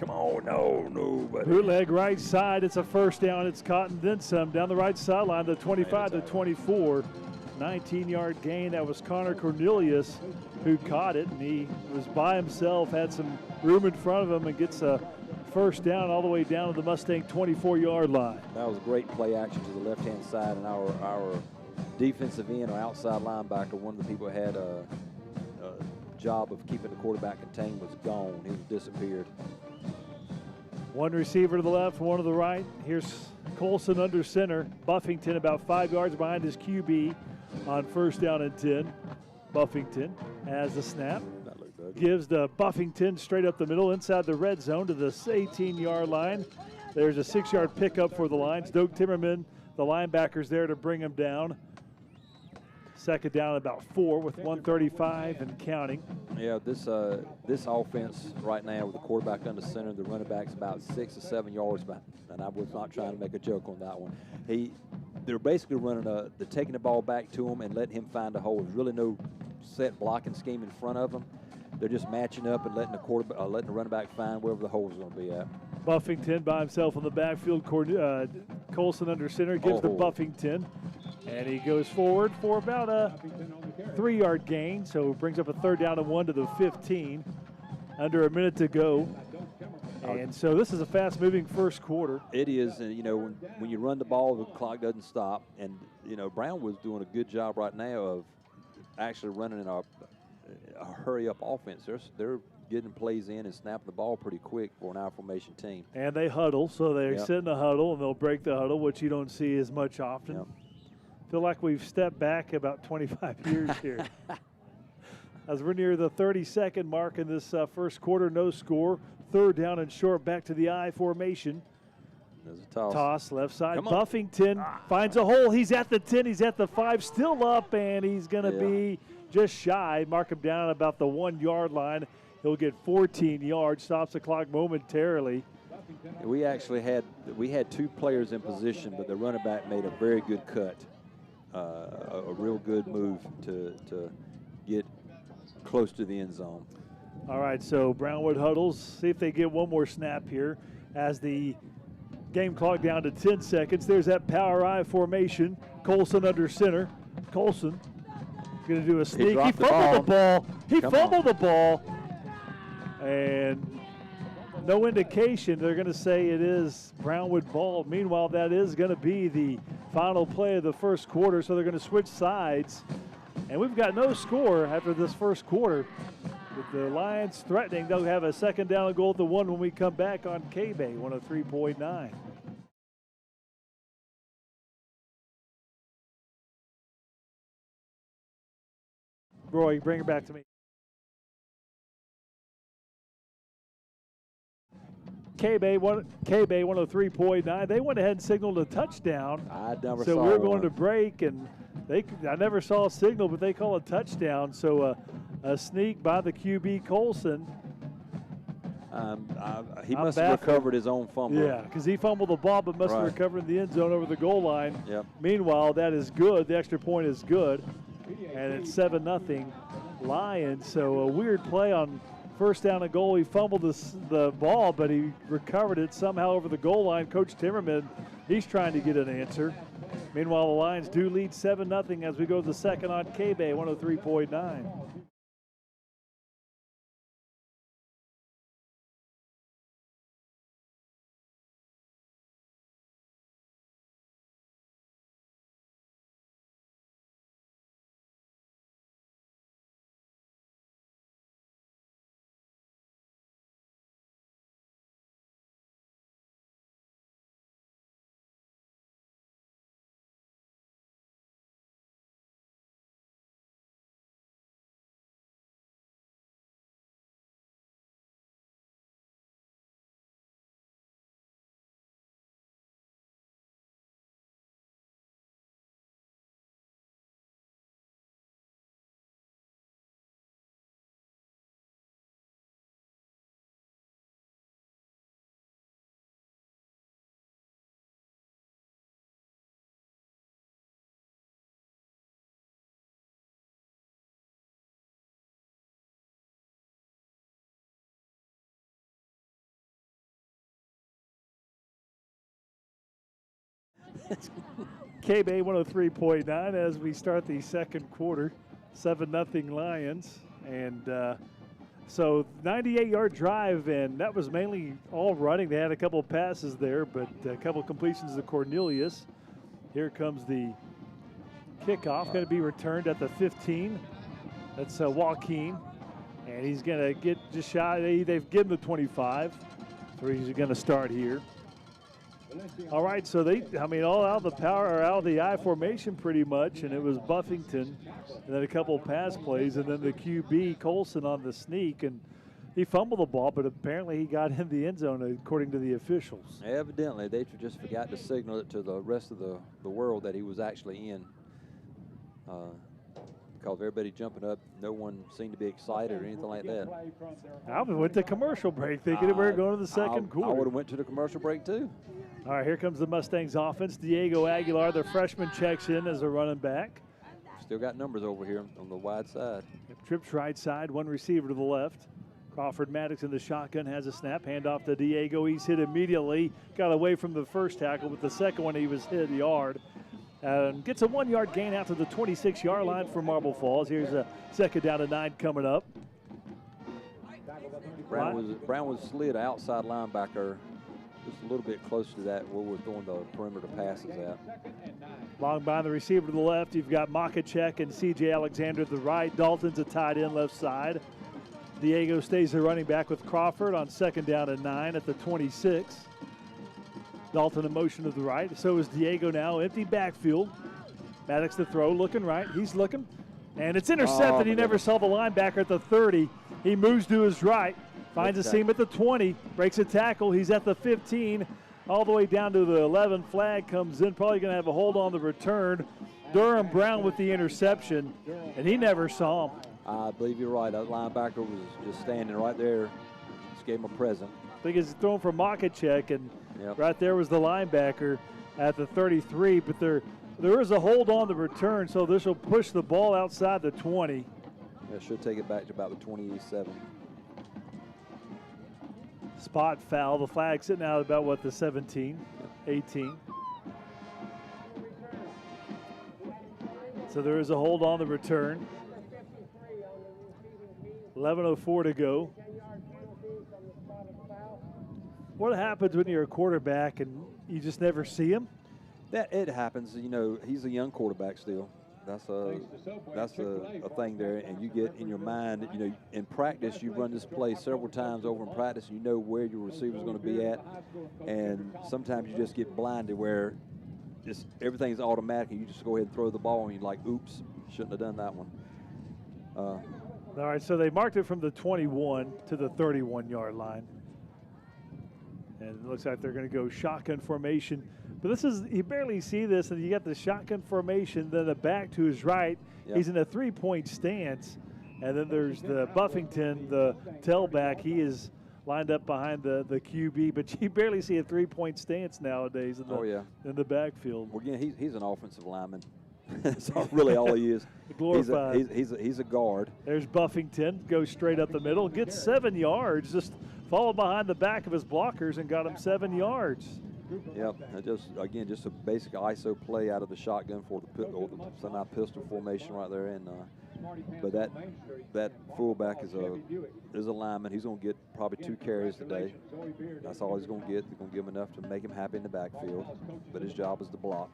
Come on, no, nobody. Bootleg right side. It's a first down. It's caught and then some down the right sideline, the 25 to 24. 19-yard gain. That was Connor Cornelius who caught it, and he was by himself, had some room in front of him, and gets a first down all the way down to the Mustang 24-yard line. That was great play action to the left-hand side, and our defensive end or outside linebacker, one of the people had a job of keeping the quarterback contained, was gone. He was disappeared. One receiver to the left, one to the right. Here's Colson under center. Buffington about 5 yards behind his QB on first down and 10. Buffington has the snap. That looked good. Gives the Buffington straight up the middle inside the red zone to the 18-yard line. There's a 6-yard pickup for the Lions. Doak Timmerman, the linebacker's there to bring him down. Second down about 4 with 1:35 and counting. Yeah, this offense right now with the quarterback under center, the running back's about 6 or 7 yards back, and I was not trying to make a joke on that one. They're basically running they're taking the ball back to him and letting him find a hole. There's really no set blocking scheme in front of them. They're just matching up and letting the running back find wherever the hole is going to be at. Buffington by himself on the backfield. Colson under center gives to Buffington. And he goes forward for about a 3-yard gain, so brings up a third down and 1 to the 15. Under a minute to go. And so this is a fast-moving first quarter. It is, and when you run the ball, the clock doesn't stop. And Brownwood's doing a good job right now of actually running in a hurry-up offense. They're getting plays in and snapping the ball pretty quick for an I-formation team. And they huddle, so they sit in the huddle, and they'll break the huddle, which you don't see as much often. Yep. Feel like we've stepped back about 25 years here. As we're near the 30-second mark in this first quarter, no score. Third down and short, back to the I formation. There's a toss. Toss left side. Buffington finds a hole. He's at the 10. He's at the 5. Still up, and he's going to be just shy. Mark him down at about the 1-yard line. He'll get 14 yards. Stops the clock momentarily. We actually had 2 players in position, but the running back made a very good cut. A real good move to get close to the end zone. All right, so Brownwood huddles. See if they get one more snap here as the game clock down to 10 seconds. There's that power I formation. Colson under center. Colson going to do a sneak. He fumbled the ball. He fumbled the ball. And no indication. They're going to say it is Brownwood ball. Meanwhile, that is going to be the final play of the first quarter, so they're going to switch sides. And we've got no score after this first quarter. With the Lions threatening, they'll have a second down and goal at the 1 when we come back on KBEY 103.9. Roy, bring it back to me. KBEY 103.9. They went ahead and signaled a touchdown. I never saw So we're one. going to break, and I never saw a signal, but they call a touchdown. So a sneak by the QB Colson. He must have recovered his own fumble. Yeah, because he fumbled the ball, but must have recovered in the end zone over the goal line. Yep. Meanwhile, that is good. The extra point is good, and it's 7-0 Lions. So a weird play on first down and goal. He fumbled the ball, but he recovered it somehow over the goal line. Coach Timmerman, he's trying to get an answer. Meanwhile, the Lions do lead 7-0 as we go to the second on KBEY 103.9. KBEY 103.9 as we start the second quarter. 7-0 Lions. And so 98-yard drive, and that was mainly all running. They had a couple of passes there, but a couple of completions to Cornelius. Here comes the kickoff, going to be returned at the 15. That's Joaquin, and he's going to get just shy. They've given the 25, so he's going to start here. All right, so all out of the power, or out of the I formation pretty much, and it was Buffington, and then a couple of pass plays, and then the QB, Colson, on the sneak, and he fumbled the ball, but apparently he got in the end zone, according to the officials. Evidently, they just forgot to signal it to the rest of the world that he was actually in. Because everybody jumping up, no one seemed to be excited or anything like that. I went to commercial break thinking we were going to the second quarter. I would have went to the commercial break too. All right, here comes the Mustangs offense. Diego Aguilar, the freshman, checks in as a running back. Still got numbers over here on the wide side. Trips right side, one receiver to the left. Crawford Maddox in the shotgun, has a snap, handoff to Diego. He's hit immediately, got away from the first tackle, but the second one he was hit yard. Gets a 1-yard gain out to the 26-yard line for Marble Falls. Here's a second down and 9 coming up. Brownwood slid outside linebacker just a little bit closer to that where we're throwing the perimeter passes at. Long behind the receiver to the left, you've got Makachek and C.J. Alexander to the right. Dalton's a tight end left side. Diego stays the running back with Crawford on second down and 9 at the 26. Dalton in motion to the right. So is Diego now. Empty backfield. Maddox to throw, looking right. He's looking. And it's intercepted. He never saw the linebacker at the 30. He moves to his right. Finds a seam at the 20. Breaks a tackle. He's at the 15. All the way down to the 11. Flag comes in. Probably going to have a hold on the return. Durham Brown with the interception. And he never saw him. I believe you're right. That linebacker was just standing right there. Just gave him a present. I think it's thrown for Makachek, and right there was the linebacker at the 33. But there is a hold on the return, so this will push the ball outside the 20. It should take it back to about the 27. Spot foul. The flag sitting out about, what, the 17, 18. So there is a hold on the return. 11:04 to go. What happens when you're a quarterback and you just never see him? That it happens. You know, he's a young quarterback still. That's a thing there, and you get in your mind. You know, in practice, you run this play several times over in practice. You know where your receiver's going to be at, and sometimes you just get blinded where just everything's automatic, and you just go ahead and throw the ball, and you're like, "Oops, shouldn't have done that one." All right, so they marked it from the 21 to the 31-yard line. And it looks like they're going to go shotgun formation. But this is, you barely see this, and you got the shotgun formation, then the back to his right. Yep. He's in a three-point stance. And then there's the Buffington, the tailback. He is lined up behind the QB, but you barely see a three-point stance nowadays in the backfield. Well, again, he's an offensive lineman. That's really all he is. Glorified. He's a guard. There's Buffington, goes straight up the middle, gets 7 yards, just followed behind the back of his blockers and got him 7 yards. Yep, just a basic ISO play out of the shotgun for the semi-pistol formation right there, and but that fullback is a lineman. He's going to get probably 2 carries today. That's all he's going to get. They're going to give him enough to make him happy in the backfield, but his job is to block.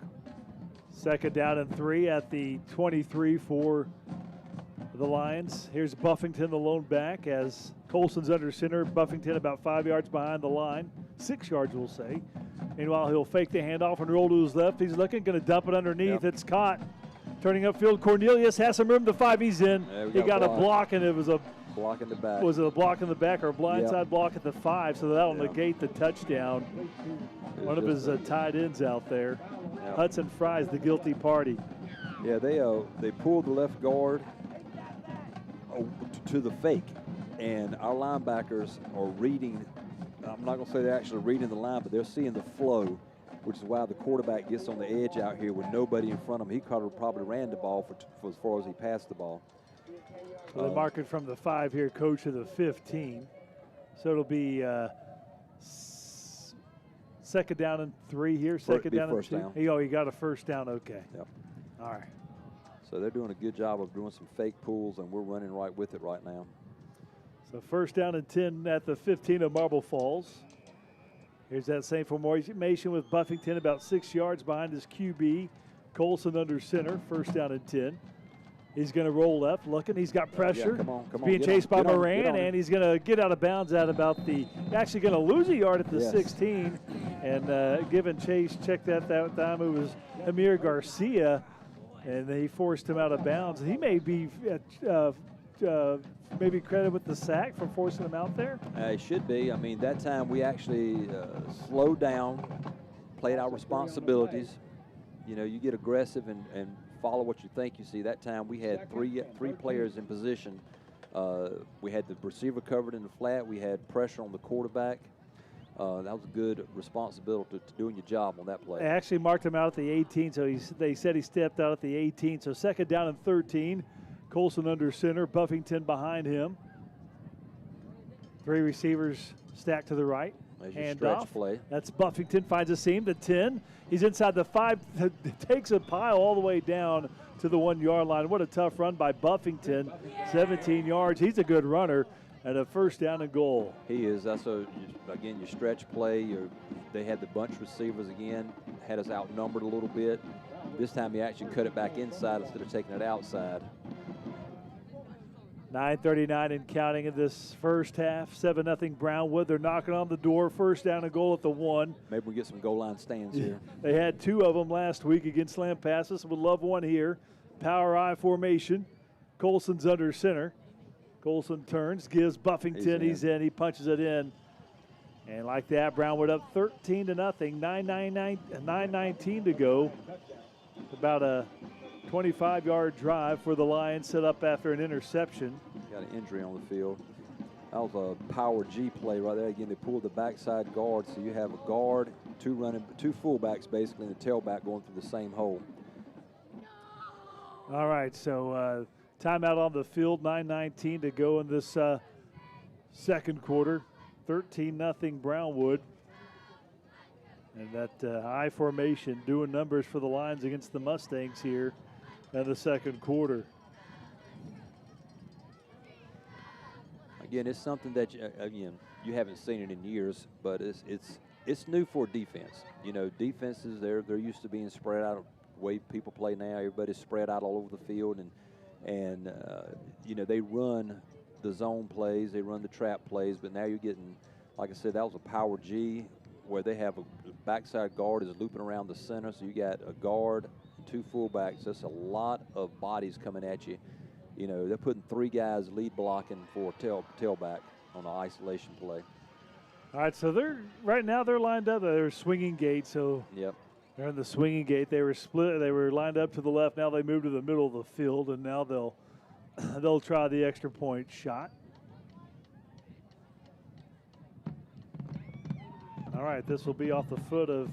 Second down and 3 at the 23 for the Lions. Here's Buffington, the lone back, as Colson's under center. Buffington about 5 yards behind the line, 6 yards, we'll say. Meanwhile, he'll fake the handoff and roll to his left. He's looking, going to dump it underneath. Yep. It's caught. Turning upfield, Cornelius has some room to 5. He's in. He got a block, and it was a block in the back. Was it a block in the back or a blindside block at the 5? So that will negate the touchdown. One of his tight ends out there. Yep. Hudson Fry's the guilty party. Yeah, they pulled the left guard to the fake, and our linebackers are reading. I'm not going to say they're actually reading the line, but they're seeing the flow, which is why the quarterback gets on the edge out here with nobody in front of him. He probably ran the ball for as far as he passed the ball. So they mark it from the 5 here, coach, to the 15. So it'll be second down and 3 here. It'd Second be down and first 2. down. Oh, you got a first down. Okay. Yep. All right. So they're doing a good job of doing some fake pulls, and we're running right with it right now. So first down and 10 at the 15 of Marble Falls. Here's that same formation with Buffington about 6 yards behind his QB. Colson under center, first down and 10. He's going to roll left, looking. He's got pressure. Yeah, come on, He's being chased by Moran, and he's going to get out of bounds at about the – actually going to lose a yard at the 16. And giving chase, check that time, it was Amir Garcia, and he forced him out of bounds. He may be maybe credited with the sack for forcing him out there. It should be. I mean, that time we actually slowed down, played our responsibilities. You know, you get aggressive and follow what you think you see. That time we had three players in position. We had the receiver covered in the flat. We had pressure on the quarterback. That was a good responsibility to doing your job on that play. They actually marked him out at the 18, so they said he stepped out at the 18. So second down and 13. Colson under center, Buffington behind him. 3 receivers stacked to the right. As your Hand stretch off. play. That's Buffington, finds a seam, the 10. He's inside the 5, takes a pile all the way down to the 1 yard line. What a tough run by Buffington, 17 yards. He's a good runner, and a first down and goal. He is. That's again, your stretch play. They had the bunch receivers again, had us outnumbered a little bit. This time he actually cut it back inside instead of taking it outside. 9:39 and counting in this first half. 7-0 Brownwood. They're knocking on the door. First down and goal at the 1. Maybe we get some goal line stands here. They had 2 of them last week against Lampasas. Would love one here. Power I formation. Colson's under center. Colson turns, gives Buffington. He's in. He punches it in. And like that, Brownwood up 13-0. 9:19 to go. About a 25-yard drive for the Lions, set up after an interception. Got an injury on the field. That was a power G play right there. Again, they pulled the backside guard, so you have a guard, 2 fullbacks basically, and a tailback going through the same hole. All right, so timeout on the field, 9:19 to go in this second quarter. 13-0 Brownwood. And that I formation doing numbers for the Lions against the Mustangs here in the second quarter. Again, it's something that you haven't seen it in years, but it's new for defense. You know, defenses they're used to being spread out the way people play now. Everybody's spread out all over the field, and you know, they run the zone plays, they run the trap plays, but now you're getting, like I said, that was a power G where they have a backside guard is looping around the center, so you got a guard, 2 fullbacks. That's a lot of bodies coming at you. You know, they're putting 3 guys lead blocking for tailback on an isolation play. All right, so right now they're lined up. They're swinging gate, so yep. They're in the swinging gate. They were split. They were lined up to the left. Now they move to the middle of the field, and now they'll try the extra point shot. All right, this will be off the foot of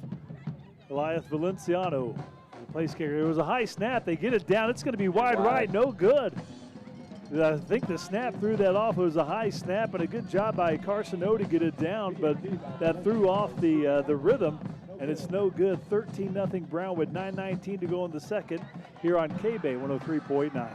Elias Valenciano, the place kicker. It was a high snap. They get it down. It's going to be wide right. No good. I think the snap threw that off. It was a high snap, and a good job by Carsono to get it down, but that threw off the rhythm, and it's no good. 13-0 Brownwood, 9:19 to go in the second here on KBEY 103.9.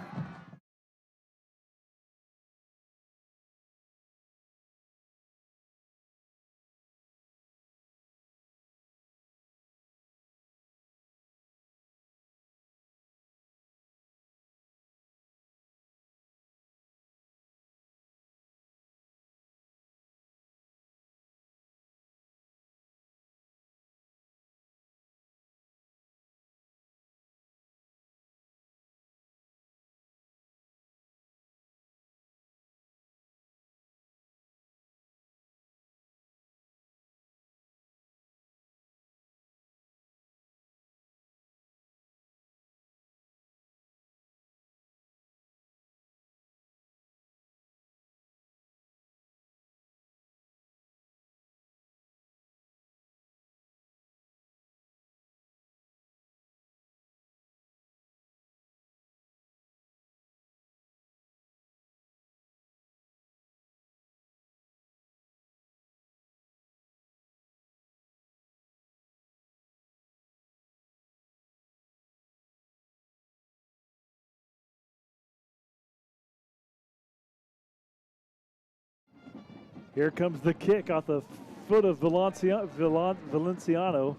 Here comes the kick off the foot of Valenciano.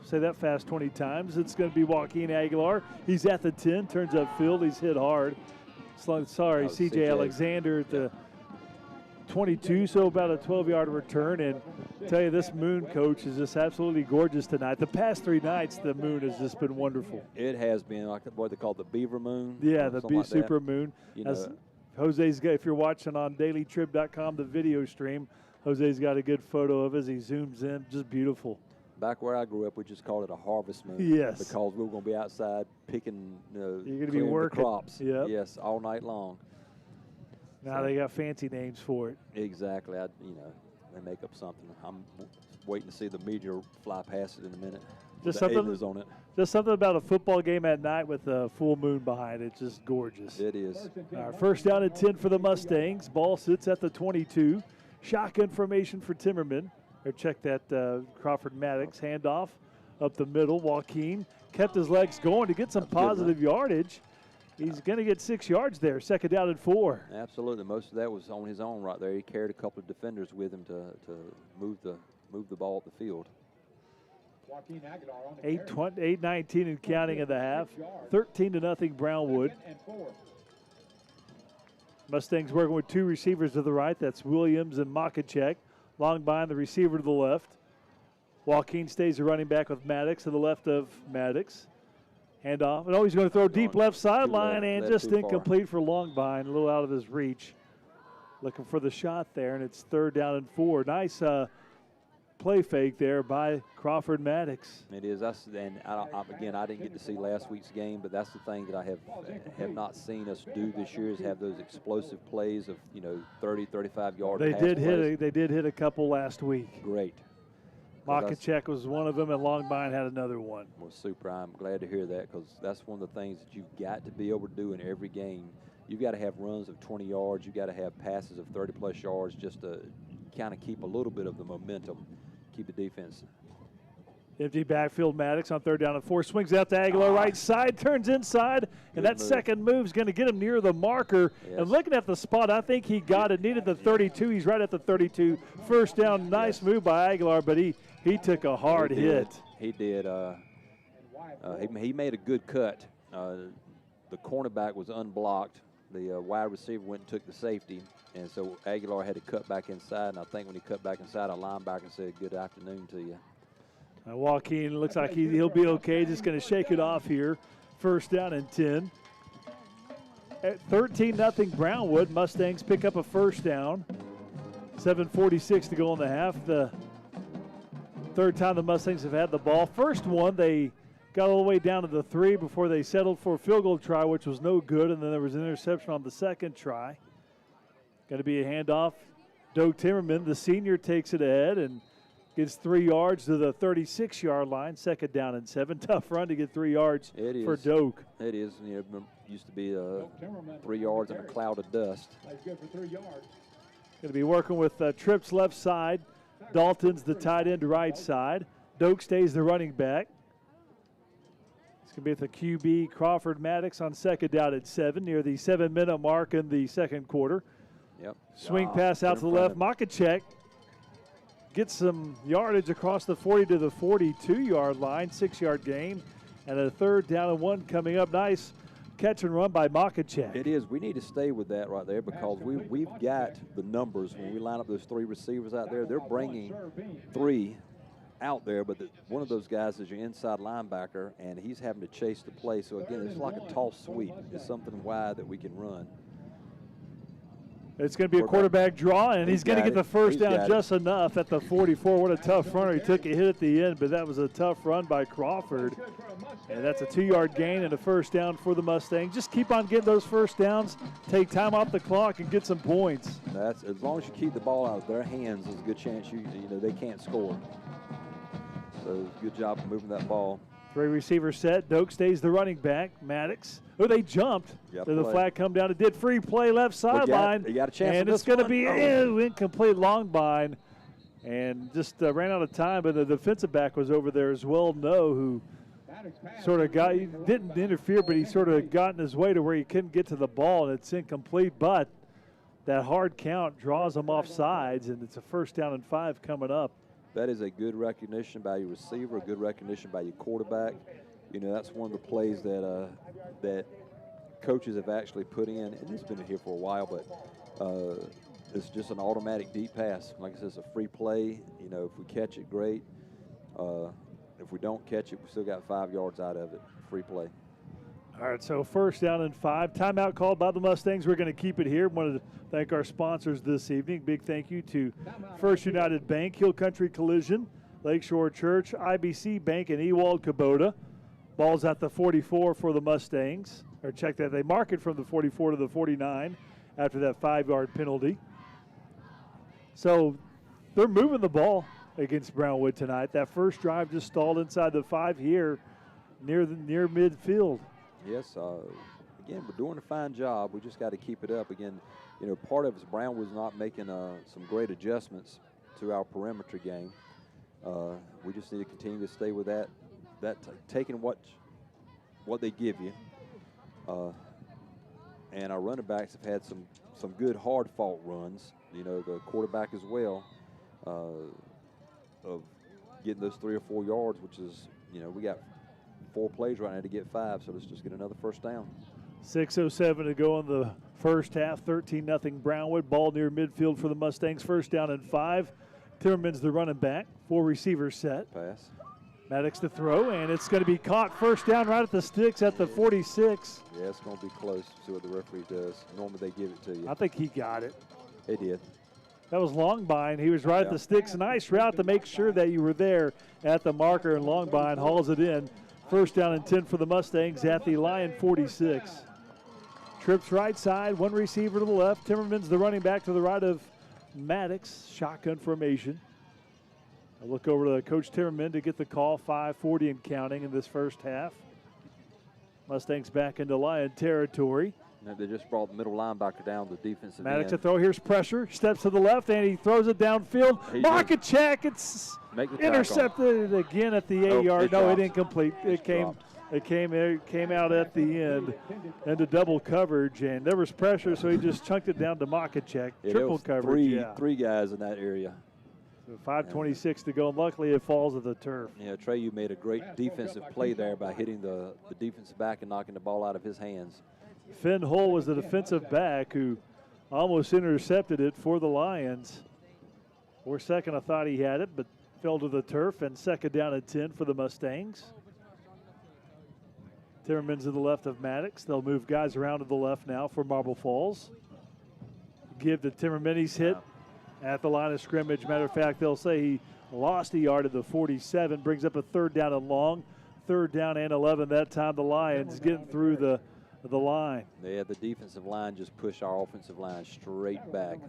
Say that fast 20 times. It's going to be Joaquin Aguilar. He's at the 10, turns upfield. He's hit hard. Sorry, C.J. Alexander at the 22, so about a 12-yard return. And I tell you, this moon, Coach, is just absolutely gorgeous tonight. The past 3 nights, the moon has just been wonderful. It has been like what they call the beaver moon. Yeah, the like super moon. You As know, Jose's got, if you're watching on dailytrib.com, the video stream, Jose's got a good photo of as he zooms in. Just beautiful. back where I grew up, we just called it a harvest moon. Yes. Because we were going to be outside picking, You're going to be working. the crops. Yep. Yes, all night long. Now they got fancy names for it. Exactly. They make up something. I'm waiting to see the meteor fly past it in a minute. Just the something aliens on it. Just something about a football game at night with a full moon behind it. It's just gorgeous. It is. First down and 10 for the Mustangs. Ball sits at the 22. Shotgun formation for Timmerman. Or check that Crawford Maddox handoff up the middle. Joaquin kept his legs going to get some positive yardage. He's going to get 6 yards there. Second down and 4. Absolutely. Most of that was on his own right there. He carried a couple of defenders with him to move the ball up the field. 8:19 and counting in the half. 13-0 Brownwood. Mustangs working with 2 receivers to the right. That's Williams and Makachek. Long behind the receiver to the left. Joaquin stays the running back with Maddox to the left of Maddox. Handoff. And he's going to throw deep left sideline and just incomplete for Longbein. A little out of his reach. Looking for the shot there, and it's 3rd down and 4. Nice play fake there by Crawford Maddox. It is. I didn't get to see last week's game, but that's the thing that I have not seen us do this year is have those explosive plays of 30, 35 yard. They did hit a couple last week. Great. Makachek was one of them, and Longbein had another one. Well, super. I'm glad to hear that because that's one of the things that you've got to be able to do in every game. You've got to have runs of 20 yards. You've got to have passes of 30-plus yards just to kind of keep a little bit of the momentum, keep the defense. Empty backfield, Maddox on 3rd down and 4. Swings out to Aguilar, right side, turns inside, and that second move is going to get him near the marker. Yes. And looking at the spot, I think he got it. Needed the 32. He's right at the 32. First down, nice move by Aguilar, but he took a hard hit. He did. He made a good cut. The cornerback was unblocked. The wide receiver went and took the safety, and so Aguilar had to cut back inside. And I think when he cut back inside, a linebacker said, "Good afternoon to you." Joaquin looks like he'll be okay. Just going to shake it off here. First down and 10. At 13-0 Brownwood, Mustangs pick up a first down. 7:46 to go in the half. The 3rd time the Mustangs have had the ball. First one, they got all the way down to the 3 before they settled for a field goal try, which was no good, and then there was an interception on the second try. Going to be a handoff. Doak Timmerman, the senior, takes it ahead and gets 3 yards to the 36-yard line. 2nd down and 7. Tough run to get 3 yards for Doak. It is. Used to be 3 yards in a cloud of dust. Good for 3 yards. Going to be working with Trips left side. Dalton's the tight end right side. Doak stays the running back. It's going to be at the QB Crawford Maddox on 2nd down and 7 near the 7-minute mark in the second quarter. Yep. Swing pass out to the left. Makachek gets some yardage across the 40 to the 42-yard line. 6-yard gain. And a 3rd down and 1 coming up. Nice catch and run by Makachek. It is. We need to stay with that right there because we've got the numbers. When we line up those 3 receivers out there, they're bringing 3 out there, but one of those guys is your inside linebacker, and he's having to chase the play. So, again, it's like a toss sweep. It's something wide that we can run. It's going to be a quarterback draw, and he's going to get the first down just enough at the 44. What a tough runner. He took a hit at the end, but that was a tough run by Crawford. And that's a 2-yard gain and a first down for the Mustangs. Just keep on getting those first downs, take time off the clock, and get some points. That's as long as you keep the ball out of their hands, there's a good chance they can't score. So good job of moving that ball. 3 receivers set. Doak stays the running back. Maddox. Oh, they jumped. Did the flag come down? It did. Free play left sideline. You got a chance. And it's going to be incomplete. Longbein. And just ran out of time. But the defensive back was over there as well. Who sort of he didn't interfere, but he sort of got in his way to where he couldn't get to the ball. And it's incomplete. But that hard count draws them off sides, and it's a 1st down and 5 coming up. That is a good recognition by your receiver, a good recognition by your quarterback. You know, that's one of the plays that that coaches have actually put in, and it's been here for a while, but it's just an automatic deep pass. Like I said, it's a free play. You know, if we catch it, great. If we don't catch it, we still got 5 yards out of it. Free play. All right, so 1st down and 5. Timeout called by the Mustangs. We're going to keep it here. Wanted to thank our sponsors this evening. Big thank you to First United Bank, Hill Country Collision, Lakeshore Church, IBC Bank, and Ewald Kubota. Ball's at the 44 for the Mustangs. Or check that. They mark it from the 44 to the 49 after that 5-yard penalty. So they're moving the ball against Brownwood tonight. That first drive just stalled inside the 5 here near midfield. Yes, again, we're doing a fine job. We just got to keep it up. Again, you know, part of it is Brownwood's not making some great adjustments to our perimeter game. We just need to continue to stay with that taking what they give you. And our running backs have had some good hard-fought runs. You know, the quarterback as well, of getting those 3 or 4 yards, which is, you know, we got 4 plays right now to get 5, so let's just get another 1st down. 6:07 to go in the first half. 13-0 Brownwood. Ball near midfield for the Mustangs. 1st down and 5. Timmerman's the running back. 4 receivers set. Pass. Maddox to throw, and it's going to be caught 1st down right at the sticks at the 46. Yeah, it's going to be close. See what the referee does. Normally they give it to you. I think he got it. They did. That was Longbine. He was right at the sticks. Nice route to make sure that you were there at the marker, and Longbine hauls it in. 1st down and 10 for the Mustangs at the Lion 46. Trips right side, 1 receiver to the left. Timmerman's the running back to the right of Maddox. Shotgun formation. I'll look over to Coach Timmerman to get the call. 5:40 and counting in this first half. Mustangs back into Lion territory. They just brought the middle linebacker down the defensive Maddox to end. throw. Here's pressure. Steps to the left, and he throws it downfield. Makachek, it's intercepted again at the 8-yard. No, it didn't complete. It came out at the end into double coverage, and there was pressure, so he just chunked it down to Makachek. Triple coverage. Three guys in that area. So 5:26 to go, and luckily it falls at the turf. Yeah, Trey, you made a great defensive play there by hitting the defensive back and knocking the ball out of his hands. Finn Hull was the defensive back who almost intercepted it for the Lions. For a second, I thought he had it, but fell to the turf, and 2nd down and 10 for the Mustangs. Timmerman's to the left of Maddox. They'll move guys around to the left now for Marble Falls. Give to Timmerman. He's hit at the line of scrimmage. Matter of fact, they'll say he lost a yard at the 47, brings up a 3rd down and long. 3rd down and 11 that time. The Lions getting through the line. Yeah, the defensive line just pushed our offensive line straight back.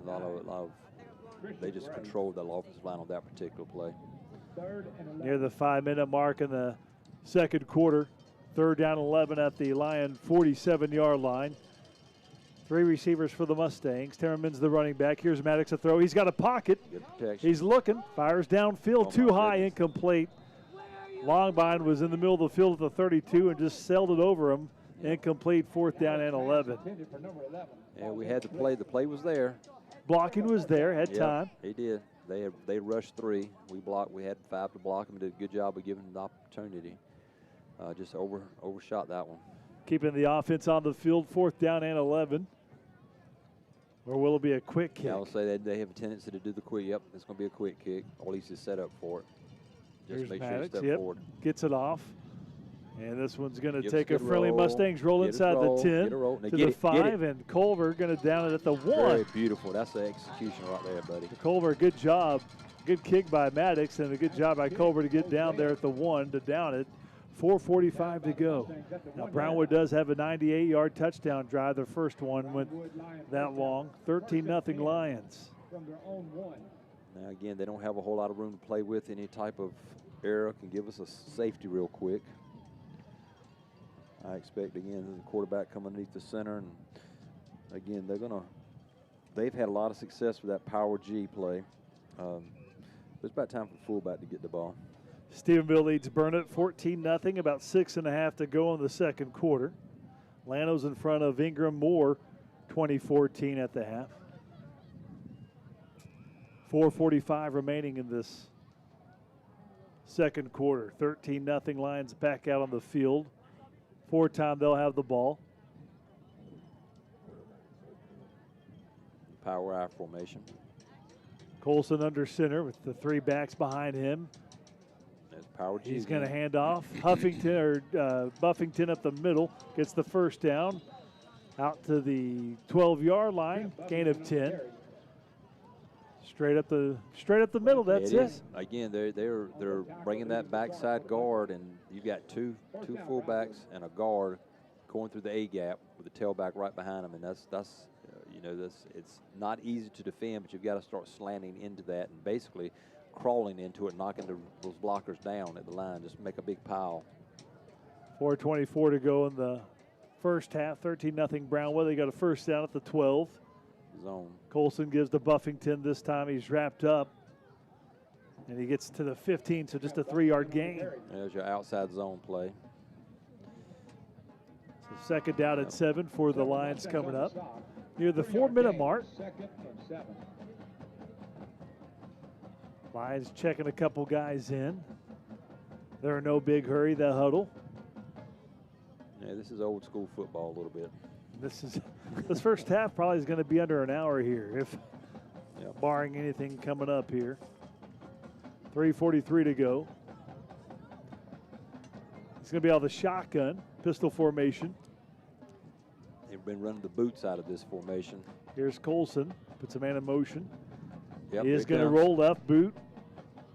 They just controlled the offensive line on that particular play. Near the 5-minute mark in the 2nd quarter. 3rd down 11 at the Lion 47-yard line. 3 receivers for the Mustangs. Timmerman's the running back. Here's Maddox to throw. He's got a pocket. Good protection. He's looking. Fires downfield. Too high. Incomplete. Longbine was in the middle of the field at the 32 and just sailed it over him. Incomplete. 4th down and 11. Yeah, we had the play. The play was there. Blocking was there. Had time. He did. They rushed 3. We blocked. We had 5 to block him. Did a good job of giving him the opportunity. Just overshot that one. Keeping the offense on the field. 4th down and 11. Or will it be a quick kick? Yeah, I'll say that they have a tendency to do the quick. Yep, it's going to be a quick kick. At least it's set up for it. Just Here's make Maddox, sure you step forward. Gets it off. And this one's going to Gives take a friendly roll. Mustangs roll inside the 10 to the 5, and Culver going to down it at the 1. Very beautiful. That's the execution right there, buddy. Culver, good job. Good kick by Maddox, and a good job by Culver to get down there at the 1 to down it. 4:45 to go. Now Brownwood does have a 98-yard touchdown drive. Their first one went that long. 13-0 Lions. Now again, they don't have a whole lot of room to play with. Any type of error can give us a safety real quick. I expect again the quarterback coming underneath the center, and again they've had a lot of success with that power G play. It's about time for the fullback to get the ball. Stephenville leads Burnett 14-0, about 6.5 to go in the 2nd quarter. Llanos in front of Ingram Moore, 20-14 at the half. 4:45 remaining in this second quarter. 13-0 Lions back out on the field. Fourth time they'll have the ball. Power I formation. Colson under center with the three backs behind him. There's power G. He's going to hand off. Buffington up the middle gets the first down. Out to the 12-yard line, gain of 10. Straight up the middle. That's it. Again, they're bringing that backside guard, and you've got two fullbacks and a guard going through the A gap with the tailback right behind them, and that's it's not easy to defend, but you've got to start slanting into that and basically crawling into it, knocking those blockers down at the line, just make a big pile. 4:24 to go in the first half. 13-0 Brownwood. They got a first down at the 12. Zone. Colson gives to Buffington. This time he's wrapped up, and he gets to the 15, so just a 3-yard gain. There's your outside zone play. So second down at 7 for the Lions coming up. Near the 4-minute mark. Lions checking a couple guys in. They're in no big hurry, the huddle. Yeah, this is old school football a little bit. This first half probably is going to be under an hour here, if barring anything coming up here. 3:43 to go. It's going to be all the shotgun, pistol formation. They've been running the boots out of this formation. Here's Colson, puts a man in motion. Yep, He is going to roll left, boot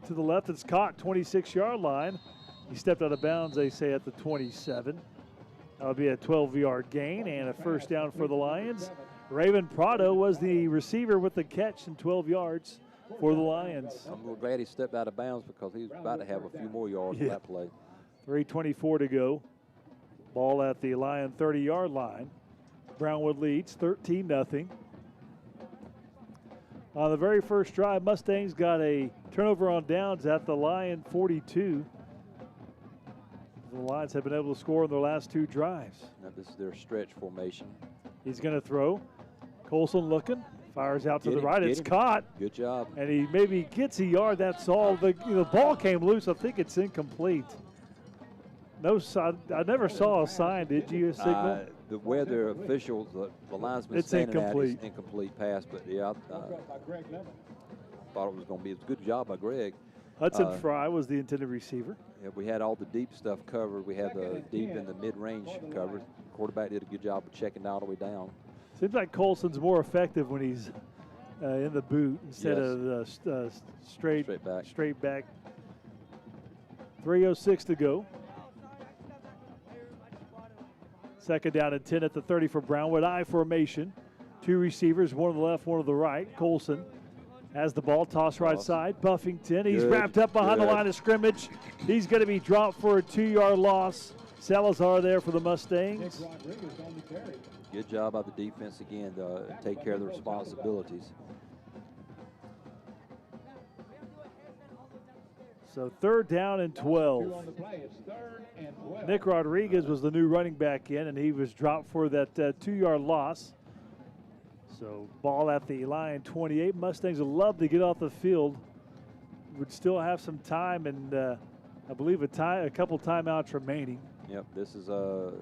to the left. It's caught, 26-yard line. He stepped out of bounds, they say, at the 27. That'll be a 12-yard gain and a first down for the Lions. Raven Prado was the receiver with the catch and 12 yards for the Lions. I'm glad he stepped out of bounds because he was about to have a few more yards on that play. 3:24 to go. Ball at the Lion 30-yard line. Brownwood leads 13-0. On the very first drive, Mustangs got a turnover on downs at the Lion 42. The Lions have been able to score in their last 2 drives. Now this is their stretch formation. He's going to throw. Colson looking, fires out to the right. It's caught. Good job. And he maybe gets a yard. That's all. The ball came loose. I think it's incomplete. No sign. I never saw a sign. Did you? A signal? The weather officials, the linesman standing incomplete. at is incomplete pass, but yeah, thought it was going to be. It's a good job by Greg. Hudson Fry was the intended receiver. Yeah, we had all the deep stuff covered. We had the deep and the mid-range covered. Quarterback did a good job of checking all the way down. Seems like Colson's more effective when he's in the boot instead of straight back. 3:06 to go. Second down and 10 at the 30 for Brownwood. I formation. 2 receivers, one on the left, one on the right. Colson has the ball, toss right side. Buffington, he's wrapped up behind the line of scrimmage. He's going to be dropped for a 2-yard loss. Salazar there for the Mustangs. Good job by the defense again to take care of the responsibilities. So third down and 12. Nick Rodriguez was the new running back in, and he was dropped for that 2-yard loss. So ball at the Lion 28. Mustangs would love to get off the field. Would still have some time, and I believe a couple timeouts remaining. Yep, this is the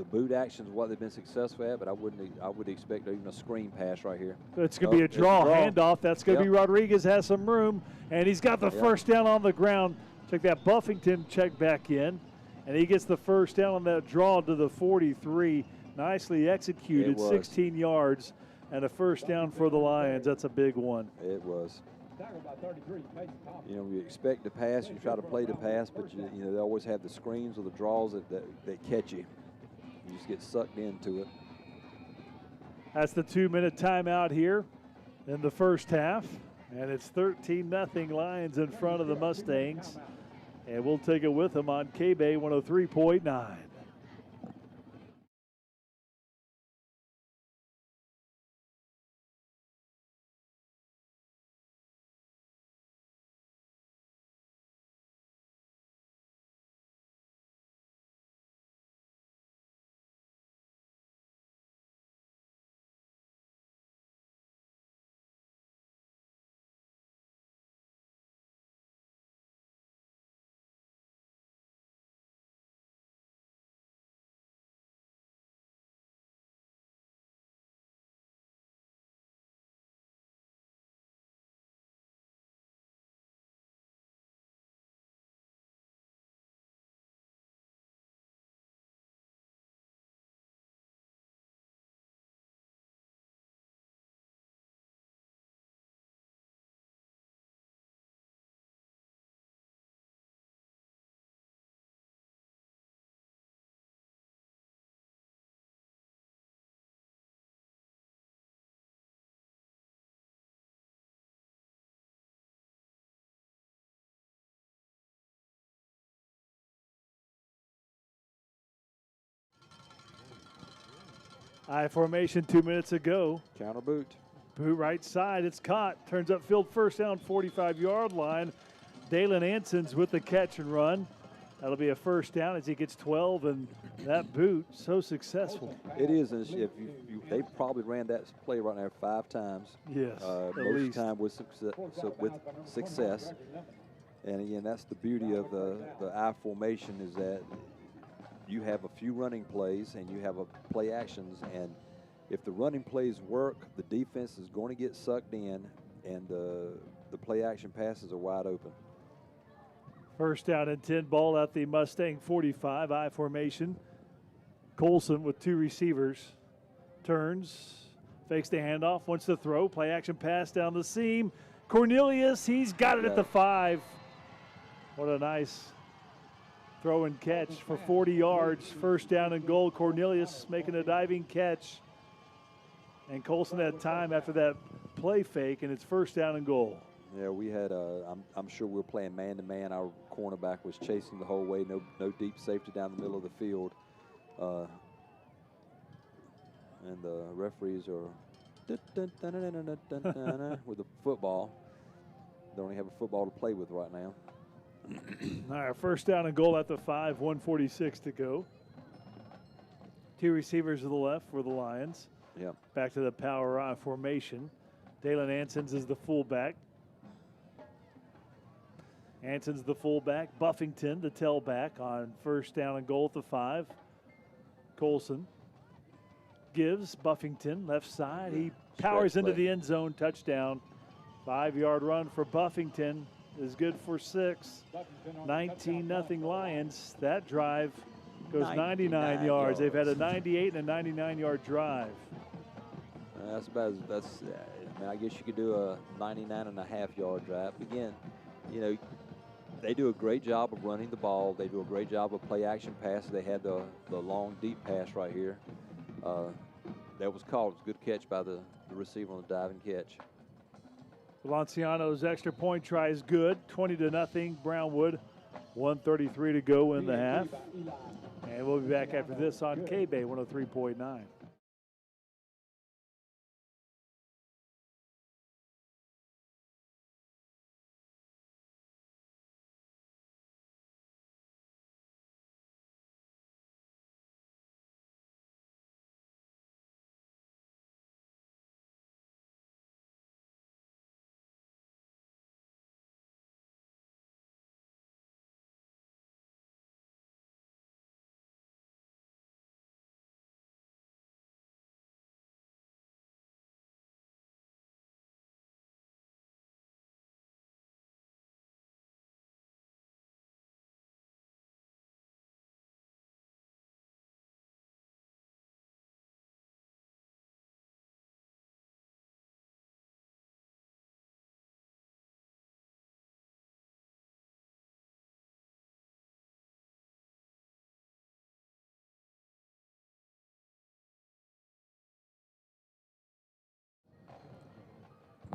boot action is what they've been successful at, but I would expect even a screen pass right here. It's going to be a draw handoff. That's going to be Rodriguez has some room, and he's got the first down on the ground. Check that. Buffington check back in, and he gets the first down on that draw to the 43. Nicely executed, 16 yards, and a first down for the Lions. That's a big one. It was. You expect to pass, you try to play the pass, but they always have the screens or the draws that catch you. You just get sucked into it. That's the 2-minute timeout here in the first half, and it's 13-0 Lions in front of the Mustangs. And we'll take it with them on KBEY 103.9. I formation 2 minutes ago. Counter boot. Boot right side. It's caught. Turns upfield, first down, 45-yard line. Dalen Anson's with the catch and run. That'll be a first down as he gets 12, and that boot so successful. It is, and if they probably ran that play right there 5 times. Yes, most at of least. the time with success. And again, that's the beauty of the I formation, is that you have a few running plays and you have a play actions, and if the running plays work, the defense is going to get sucked in, and the play action passes are wide open. First down and 10, ball at the Mustang 45, I formation. Colson with 2 receivers. Turns, fakes the handoff, wants to throw. Play action pass down the seam. Cornelius, he's got it at the 5. What a nice throw and catch for 40 yards. First down and goal. Cornelius making a diving catch. And Colson had time after that play fake, and it's first down and goal. Yeah, we had, I'm sure we were playing man-to-man. Our cornerback was chasing the whole way, no deep safety down the middle of the field. And the referees are with the football. They only have a football to play with right now. All right, first down and goal at the 5, 1:46 to go. 2 receivers to the left for the Lions. Yeah. Back to the power I formation. Dalen Anson's is the fullback. Anson's the fullback. Buffington, the tailback, on first down and goal at the 5. Colson gives Buffington left side. He powers into the end zone. Touchdown. 5-yard run for Buffington is good for 6. 19-0 Lions. That drive goes 99 yards. They've had a 98 and a 99-yard drive. That's about as, I mean, I guess you could do a 99.5-yard drive. Again, you know, they do a great job of running the ball. They do a great job of play action passes. They had the long deep pass right here. That was called. It was a good catch by the receiver on the diving catch. Valenciano's extra point try is good. 20-0 Brownwood. 1:33 to go in the half. And we'll be back after this on KBEY 103.9.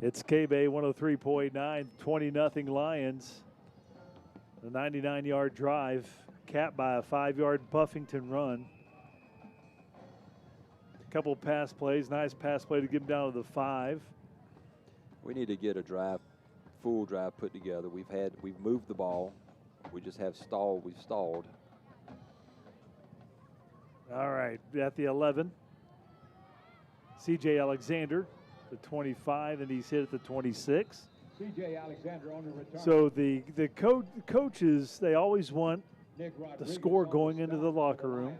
It's KBEY 103.9, 20-0 Lions. A 99-yard drive, capped by a 5-yard Buffington run. A couple of pass plays, nice pass play to get him down to the 5. We need to get a drive, full drive put together. We've moved the ball. We just have stalled. We've stalled. All right, at the 11. C.J. Alexander, the 25, and he's hit at the 26. C.J. Alexander on the return. So the coaches, they always want the score going into the locker room.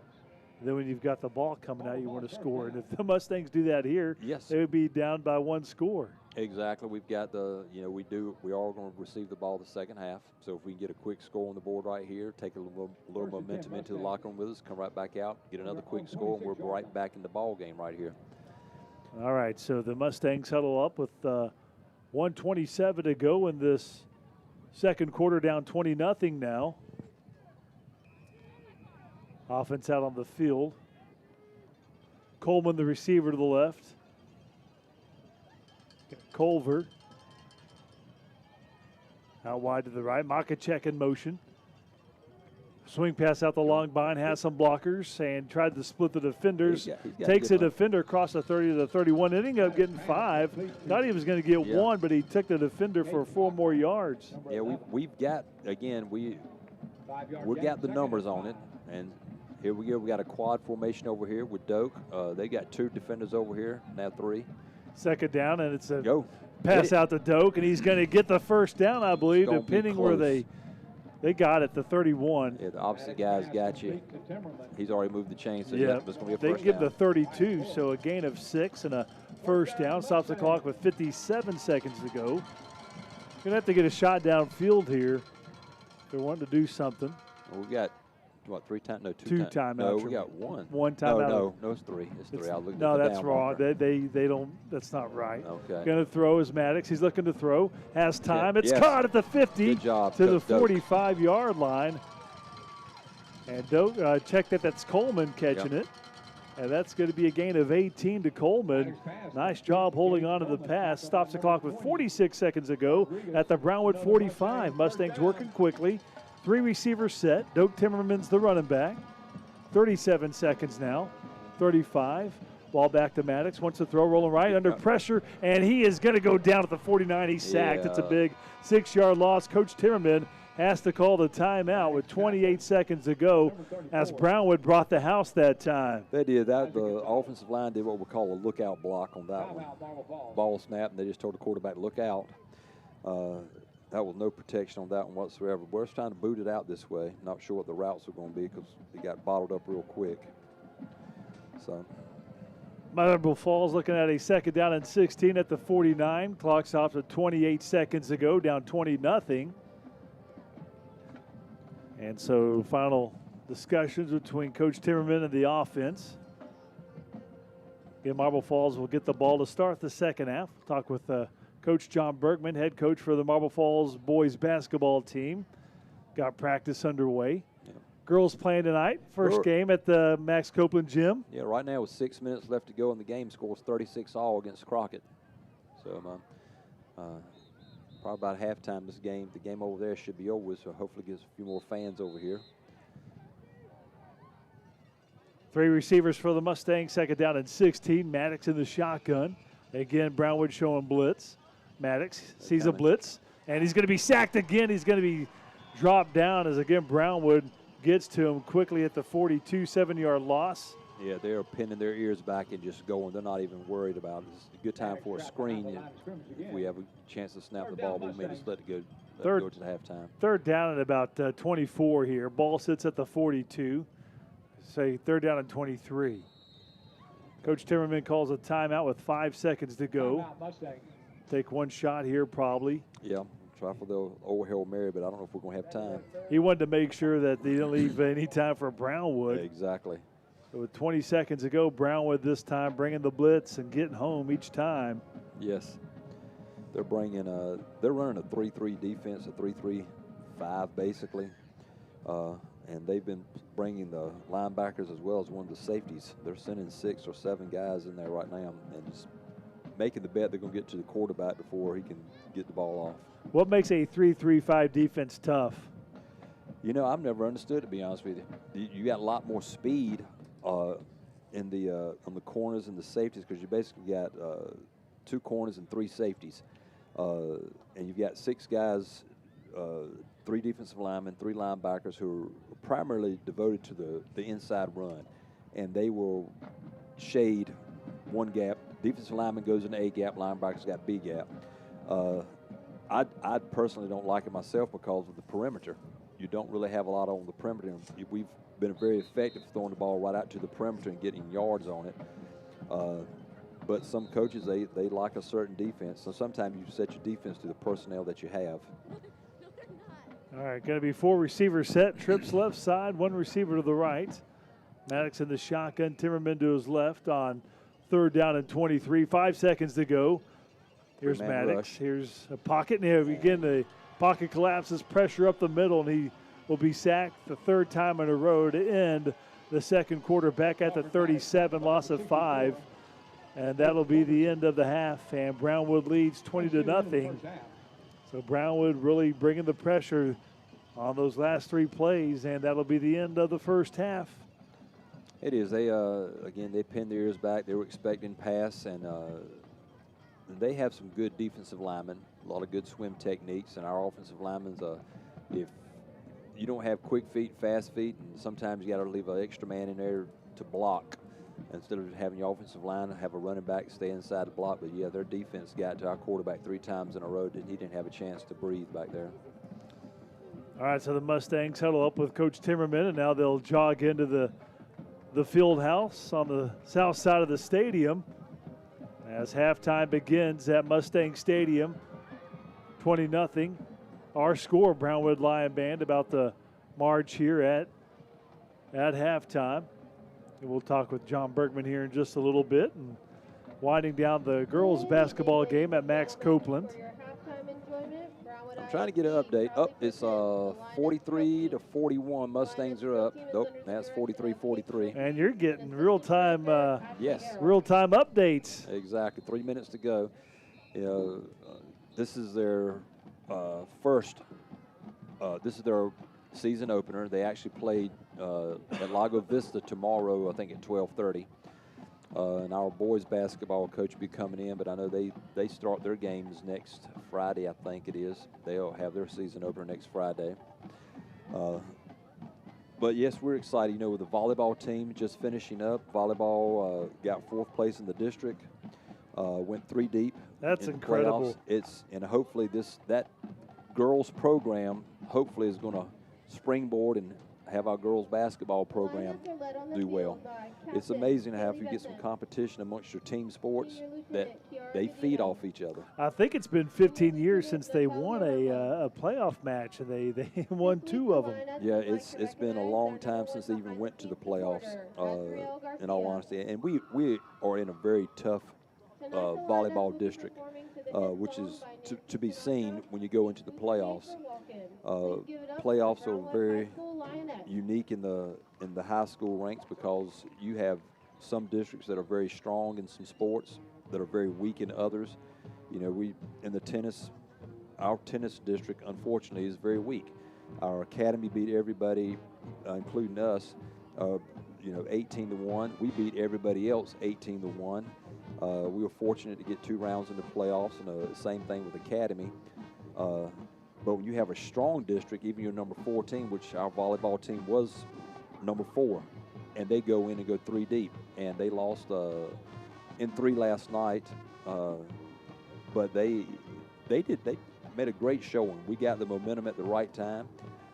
Then when you've got the ball coming out, you want to score. And if the Mustangs do that here, yes, they would be down by 1 score. Exactly. We've got we are going to receive the ball the second half. So if we can get a quick score on the board right here, take a little momentum into the locker room with us, come right back out, get another quick score, and we're right back in the ball game right here. All right, so the Mustangs huddle up with 1:27 to go in this second quarter, down 20-0 now. Offense out on the field. Coleman, the receiver, to the left. Culver out wide to the right. Makacek in motion. Swing pass out the long bind, has some blockers, and tried to split the defenders. He's got Takes a good one. defender across the 30 to the 31, ending up getting 5. Thought he was going to get 1, but he took the defender for 4 more yards. Yeah, we've got, again, we got the numbers on it. And here we go. We got a quad formation over here with Doak. They got 2 defenders over here, now 3. Second down, and it's a Go. pass out to Doak, and he's going to get the first down, I believe, gonna be depending where close. they got it, the 31. Yeah, the opposite guy's got you. He's already moved the chain, so Yeah, it's going to be a they first give down. the 32, so a gain of 6 and a first down. Stops the clock with 57 seconds to go. Going to have to get a shot downfield here if they want to do something. Well, we've got, what, 3 times? No, 2 times. timeouts. No, we got 1. 1 timeout. No, it's 3. It's 3. I looked at No, the that's down wrong. marker. They don't. That's not right. Okay. Going to throw is Maddox. He's looking to throw. Has time. It's yes. caught at the 50 Good job, to the Doak. 45-yard line. And Doak, check that. That's Coleman catching it. And that's going to be a gain of 18 to Coleman. Nice job holding on to the pass. Stops the clock with 46 seconds to go at the Brownwood 45. Mustangs working quickly. 3 receivers set. Doak Timmerman's the running back. 37 seconds now. 35. Ball back to Maddox. Wants to throw, rolling right, under pressure, and he is going to go down at the 49. He's sacked. It's a big 6-yard loss. Coach Timmerman has to call the timeout with 28 seconds to go as Brownwood brought the house that time. They did that. The offensive line did what we call a lookout block on that one. Ball snap, and they just told the quarterback, look out. That was no protection on that one whatsoever. We're just trying to boot it out this way. Not sure what the routes are going to be because it got bottled up real quick. So Marble Falls looking at a second down and 16 at the 49. Clock stops at 28 seconds to go, down 20-0. And so final discussions between Coach Timmerman and the offense. Again, Marble Falls will get the ball to start the second half. Talk with Coach John Bergman, head coach for the Marble Falls boys basketball team. Got practice underway. Yeah. Girls playing tonight. First game at the Max Copeland Gym. Yeah, right now with 6 minutes left to go in the game, scores 36-all against Crockett. So probably about halftime this game. The game over there should be over with, so hopefully gives a few more fans over here. 3 receivers for the Mustangs, second down and 16. Maddox in the shotgun. Again, Brownwood showing blitz. Maddox sees a blitz, and he's going to be sacked again. He's going to be dropped down as, again, Brownwood gets to him quickly at the 42, 7-yard loss. Yeah, they're pinning their ears back and just going. They're not even worried about it. It's a good time for a screen. If we have a chance to snap the ball, we may just let it go, go to the halftime. Third down at about 24 here. Ball sits at the 42. Say third down and 23. Coach Timmerman calls a timeout with 5 seconds to go. Take one shot here probably. Yeah, try for the old Hail Mary, but I don't know if we're going to have time. He wanted to make sure that they didn't leave any time for Brownwood. Yeah, exactly. So with 20 seconds to go, Brownwood this time bringing the blitz and getting home each time. Yes. They're bringing they're running a 3-3 defense, a 3-3-5 basically. And they've been bringing the linebackers as well as one of the safeties. They're sending 6 or 7 guys in there right now and just making the bet they're going to get to the quarterback before he can get the ball off. What makes a 3-3-5 defense tough? You know, I've never understood, to be honest with you. You got a lot more speed in the on the corners and the safeties because you basically got 2 corners and 3 safeties. And you've got 6 guys, 3 defensive linemen, 3 linebackers who are primarily devoted to the inside run. And they will shade one gap. Defensive lineman goes in A gap, linebackers got B gap. I personally don't like it myself because of the perimeter. You don't really have a lot on the perimeter. We've been very effective throwing the ball right out to the perimeter and getting yards on it. But some coaches, they like a certain defense. So sometimes you set your defense to the personnel that you have. All right, going to be 4 receivers set. Trips left side, 1 receiver to the right. Maddox in the shotgun, Timmerman to his left on third down and 23. 5 seconds to go. Here's Maddox. Rush. Here's a pocket. And again, the pocket collapses, pressure up the middle, and he will be sacked the 3rd time in a row to end the second quarter. Back at the 37, loss of 5. And that'll be the end of the half. And Brownwood leads 20-0. So Brownwood really bringing the pressure on those last 3 plays, and that'll be the end of the first half. It is. They again, they pinned their ears back. They were expecting pass, and they have some good defensive linemen, a lot of good swim techniques, and our offensive linemen, if you don't have quick feet, fast feet, and sometimes you got to leave an extra man in there to block instead of having your offensive line have a running back stay inside the block. But, yeah, their defense got to our quarterback 3 times in a row. He didn't have a chance to breathe back there. All right, so the Mustangs huddle up with Coach Timmerman, and now they'll jog into the field house on the south side of the stadium as halftime begins at Mustang Stadium. 20-0. Our score, Brownwood Lion Band, about the march here at halftime. And we'll talk with John Bergman here in just a little bit, and winding down the girls basketball game at Max Copeland. I'm trying to get an update. It's 43-41. Mustangs are up. Nope, that's 43-43. And you're getting real-time yes, real-time updates. Exactly. 3 minutes to go. This is their this is their season opener. They actually played at Lago Vista tomorrow, I think at 12:30. And our boys basketball coach will be coming in, but I know they start their games next Friday, I think it is. They'll have their season opener next Friday. But yes, we're excited. You know, with the volleyball team just finishing up, volleyball got 4th place in the district, went 3 deep. That's in incredible. And hopefully that girls program hopefully is going to springboard and have our girls basketball program do well. It's amazing how if you get some competition amongst your team sports that they feed off each other. I think it's been 15 years since they won a playoff match, and they won 2 of them. Yeah, it's been a long time since they even went to the playoffs, in all honesty. And we are in a very tough volleyball district, which is to be seen when you go into the playoffs. Playoffs are very unique in the high school ranks because you have some districts that are very strong in some sports that are very weak in others. You know, our tennis district, unfortunately, is very weak. Our academy beat everybody, including us, 18-1. We beat everybody else 18-1. We were fortunate to get 2 rounds in the playoffs, and the same thing with academy. But when you have a strong district, even your number 4 team, which our volleyball team was number 4, and they go in and go 3 deep, and they lost in 3 last night. But they made a great showing. We got the momentum at the right time.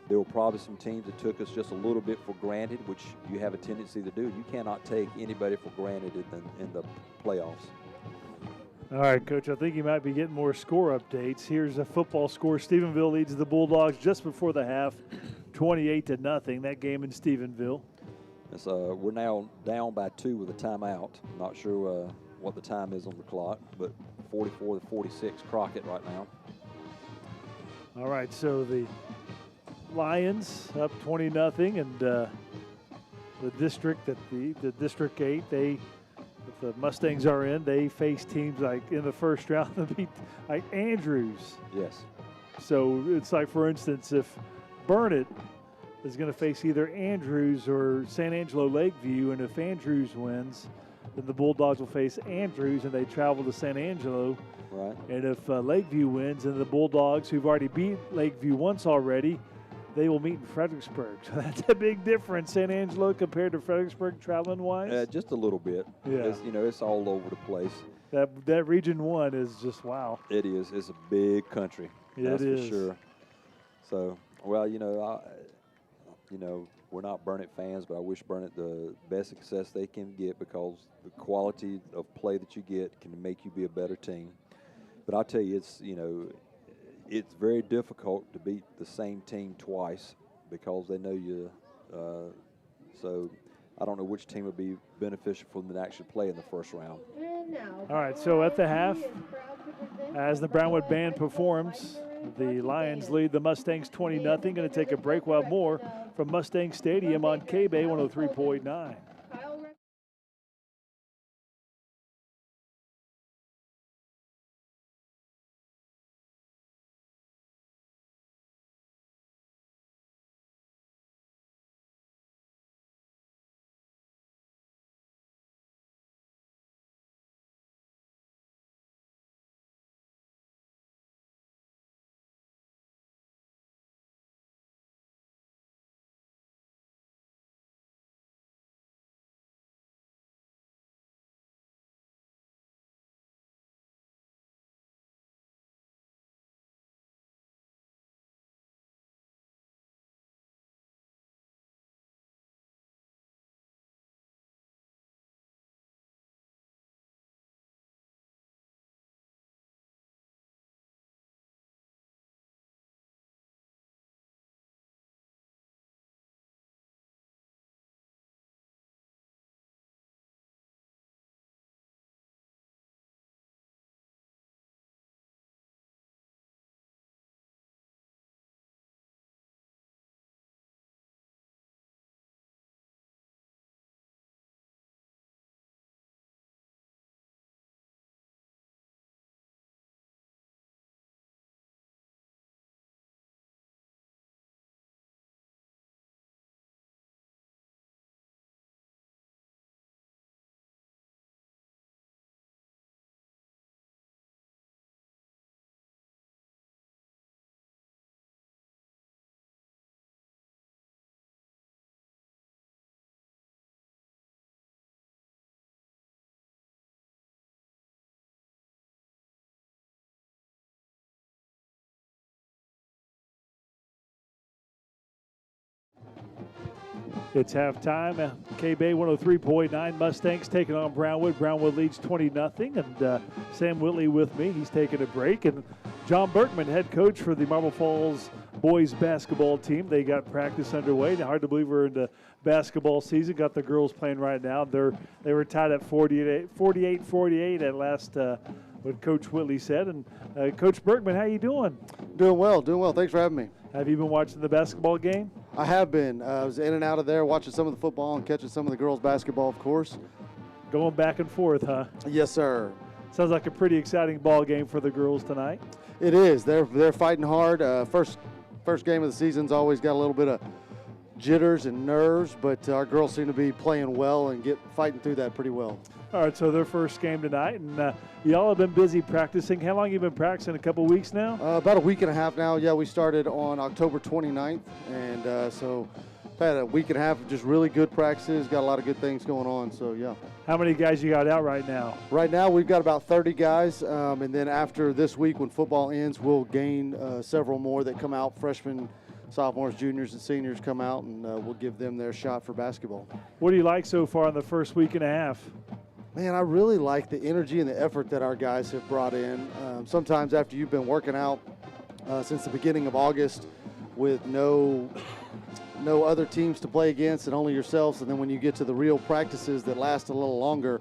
There were probably some teams that took us just a little bit for granted, which you have a tendency to do. You cannot take anybody for granted in the playoffs. All right, Coach, I think you might be getting more score updates. Here's a football score. Stephenville leads the Bulldogs just before the half, 28-0, that game in Stephenville. We're now down by 2 with a timeout. Not sure what the time is on the clock, but 44-46 Crockett right now. All right, so the Lions up 20-0, and the district at the District 8, if the Mustangs are in, they face teams like in the first round that beat like Andrews. Yes. So it's like, for instance, if Burnett is going to face either Andrews or San Angelo Lakeview, and if Andrews wins, then the Bulldogs will face Andrews, and they travel to San Angelo. Right. And if Lakeview wins, then the Bulldogs, who've already beat Lakeview once already, they will meet in Fredericksburg. So that's a big difference, San Angelo compared to Fredericksburg traveling-wise. Just a little bit. Yeah. It's all over the place. That Region 1 is just wow. It is. It's a big country. That's for sure. So, well, we're not Burnett fans, but I wish Burnett the best success they can get, because the quality of play that you get can make you be a better team. But I'll tell you, it's very difficult to beat the same team twice because they know you. So I don't know which team would be beneficial for them to actually play in the first round. All right, so at the half, as the Brownwood Band performs, the Lions lead the Mustangs 20-0. Going to take a break. We'll have more from Mustang Stadium on KBEY 103.9. It's halftime. KBEY 103.9 Mustangs taking on Brownwood. Brownwood leads 20-0, and Sam Whitley with me. He's taking a break. And John Berkman, head coach for the Marble Falls boys basketball team. They got practice underway. Hard to believe we're in the basketball season. Got the girls playing right now. They were tied at 48-48 at last, what Coach Whitley said. And Coach Berkman, how you doing? Doing well. Thanks for having me. Have you been watching the basketball game? I have been. I was in and out of there watching some of the football and catching some of the girls' basketball, of course. Going back and forth, huh? Yes, sir. Sounds like a pretty exciting ball game for the girls tonight. It is. They're fighting hard. First game of the season's always got a little bit of jitters and nerves, but our girls seem to be playing well and fighting through that pretty well. All right, so their first game tonight, and y'all have been busy practicing. How long have you been practicing? A couple weeks now? About a week and a half now. Yeah, we started on October 29th, and so had a week and a half of just really good practices. Got a lot of good things going on, so yeah. How many guys you got out right now? Right now we've got about 30 guys, and then after this week when football ends, we'll gain several more that come out. Freshmen, sophomores, juniors, and seniors come out, and we'll give them their shot for basketball. What do you like so far in the first week and a half? Man, I really like the energy and the effort that our guys have brought in. Sometimes after you've been working out since the beginning of August with no other teams to play against and only yourselves, and then when you get to the real practices that last a little longer,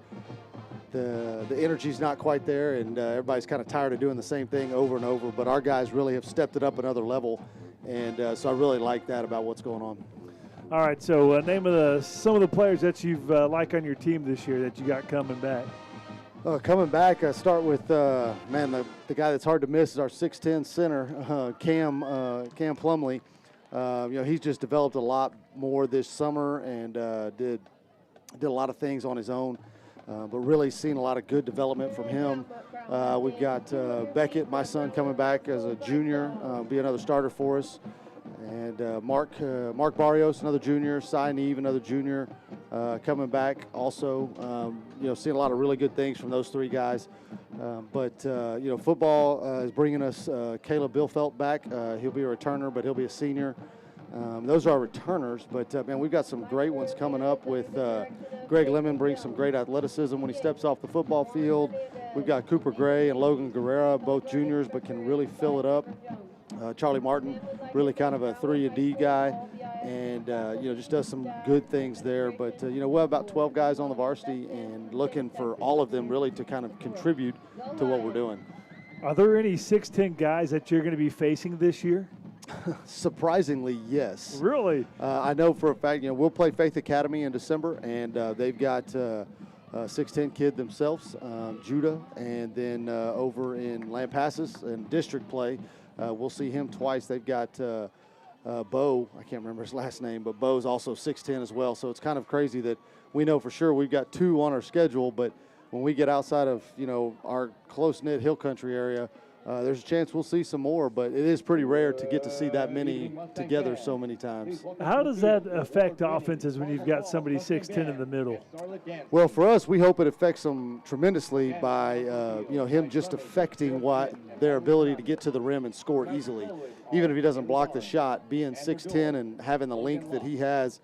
the energy's not quite there, and everybody's kind of tired of doing the same thing over and over. But our guys really have stepped it up another level, and so I really like that about what's going on. All right, so name of some of the players that you've like on your team this year that you got coming back. Coming back, I start with the guy that's hard to miss is our 6'10" center, Cam Plumley. He's just developed a lot more this summer and did a lot of things on his own, but really seen a lot of good development from him. We've got Beckett, my son, coming back as a junior, be another starter for us. And Mark Barrios, another junior. Cy Neve, another junior, coming back also. Seeing a lot of really good things from those three guys. But football is bringing us Caleb Billfelt back. He'll be a returner, but he'll be a senior. Those are our returners. But, we've got some great ones coming up with Greg Lemon brings some great athleticism when he steps off the football field. We've got Cooper Gray and Logan Guerrera, both juniors, but can really fill it up. Charlie Martin, really kind of a 3-and-D guy, and just does some good things there. But we have about 12 guys on the varsity, and looking for all of them really to kind of contribute to what we're doing. Are there any 6'10" guys that you're going to be facing this year? Surprisingly, yes. Really? I know for a fact. We'll play Faith Academy in December, and they've got a 6'10" kid themselves, Judah, and then over in Lampasas in district play. We'll see him twice. They've got Bo, I can't remember his last name, but Bo's also 6'10" as well. So it's kind of crazy that we know for sure we've got two on our schedule, but when we get outside of, our close-knit hill country area, there's a chance we'll see some more, but it is pretty rare to get to see that many together so many times. How does that affect offenses when you've got somebody 6'10" in the middle? Well, for us, we hope it affects them tremendously by, him just affecting their ability to get to the rim and score easily. Even if he doesn't block the shot, being 6'10" and having the length that he has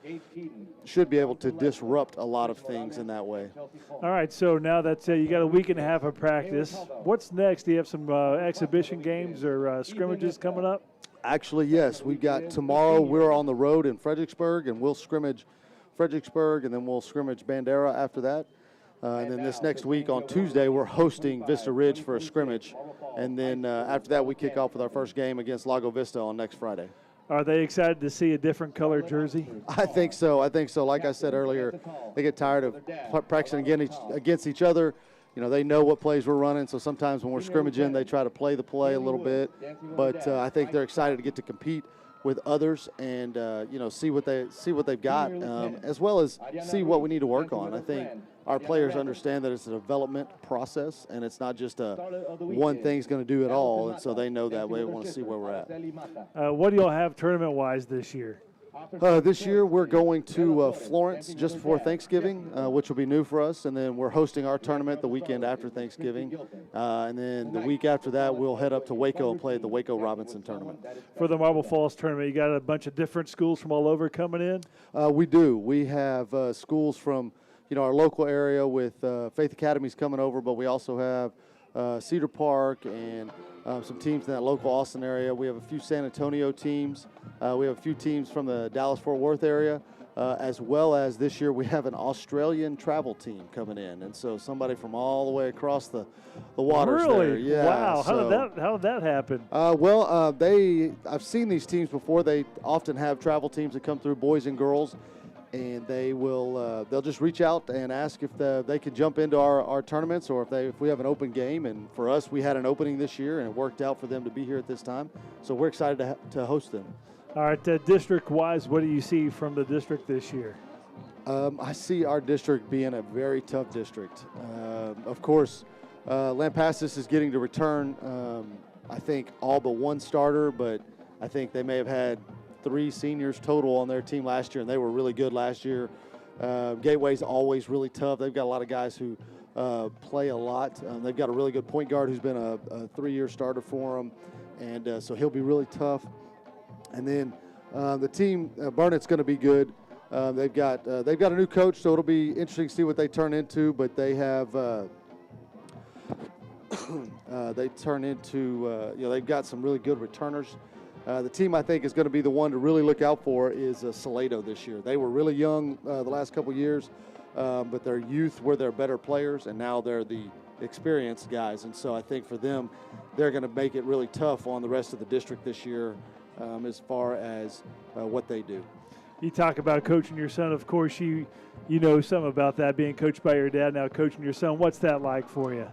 should be able to disrupt a lot of things in that way. All right, so now that you got a week and a half of practice, what's next? Do you have some exhibition games or scrimmages coming up? Actually, yes. We've got tomorrow, we're on the road in Fredericksburg, and we'll scrimmage Fredericksburg, and then we'll scrimmage Bandera after that. And then this next week on Tuesday, we're hosting Vista Ridge for a scrimmage. And then after that, we kick off with our first game against Lago Vista on next Friday. Are they excited to see a different color jersey? I think so. Like I said earlier, they get tired of practicing against each other. They know what plays we're running, so sometimes when we're scrimmaging, they try to play the play a little bit. But I think they're excited to get to compete with others and see what they've got, as well as see what we need to work on. I think our players understand that it's a development process and it's not just one thing's going to do it all, and so they know that. We want to see where we're at. What do y'all have tournament-wise this year? This year we're going to Florence just before Thanksgiving, which will be new for us, and then we're hosting our tournament the weekend after Thanksgiving, and then the week after that we'll head up to Waco and play at the Waco Robinson tournament. For the Marble Falls tournament, you got a bunch of different schools from all over coming in? We do. We have schools from our local area with Faith Academies coming over, but we also have Cedar Park and some teams in that local Austin area. We have a few San Antonio teams. We have a few teams from the Dallas-Fort Worth area, as well as this year we have an Australian travel team coming in, and so somebody from all the way across the waters there. Really? Yeah. Wow. How did that happen? I've seen these teams before. They often have travel teams that come through, boys and girls, and they'll just reach out and ask if they can jump into our tournaments, or if we have an open game. And for us, we had an opening this year, and it worked out for them to be here at this time. So we're excited to host them. All right, district-wise, what do you see from the district this year? I see our district being a very tough district. Of course, Lampasas is getting to return, I think, all but one starter, but I think they may have had 3 seniors total on their team last year, and they were really good last year. Gateway's always really tough. They've got a lot of guys who play a lot. They've got a really good point guard who's been a 3-year starter for them, and so he'll be really tough. And then the team, Burnett's going to be good. They've got a new coach, so it'll be interesting to see what they turn into. But they have they've got some really good returners. The team I think is going to be the one to really look out for is Salado this year. They were really young the last couple years, but their youth were their better players, and now they're the experienced guys. And so I think for them, they're going to make it really tough on the rest of the district this year as far as what they do. You talk about coaching your son. Of course, you know some about that, being coached by your dad, now coaching your son. What's that like for you?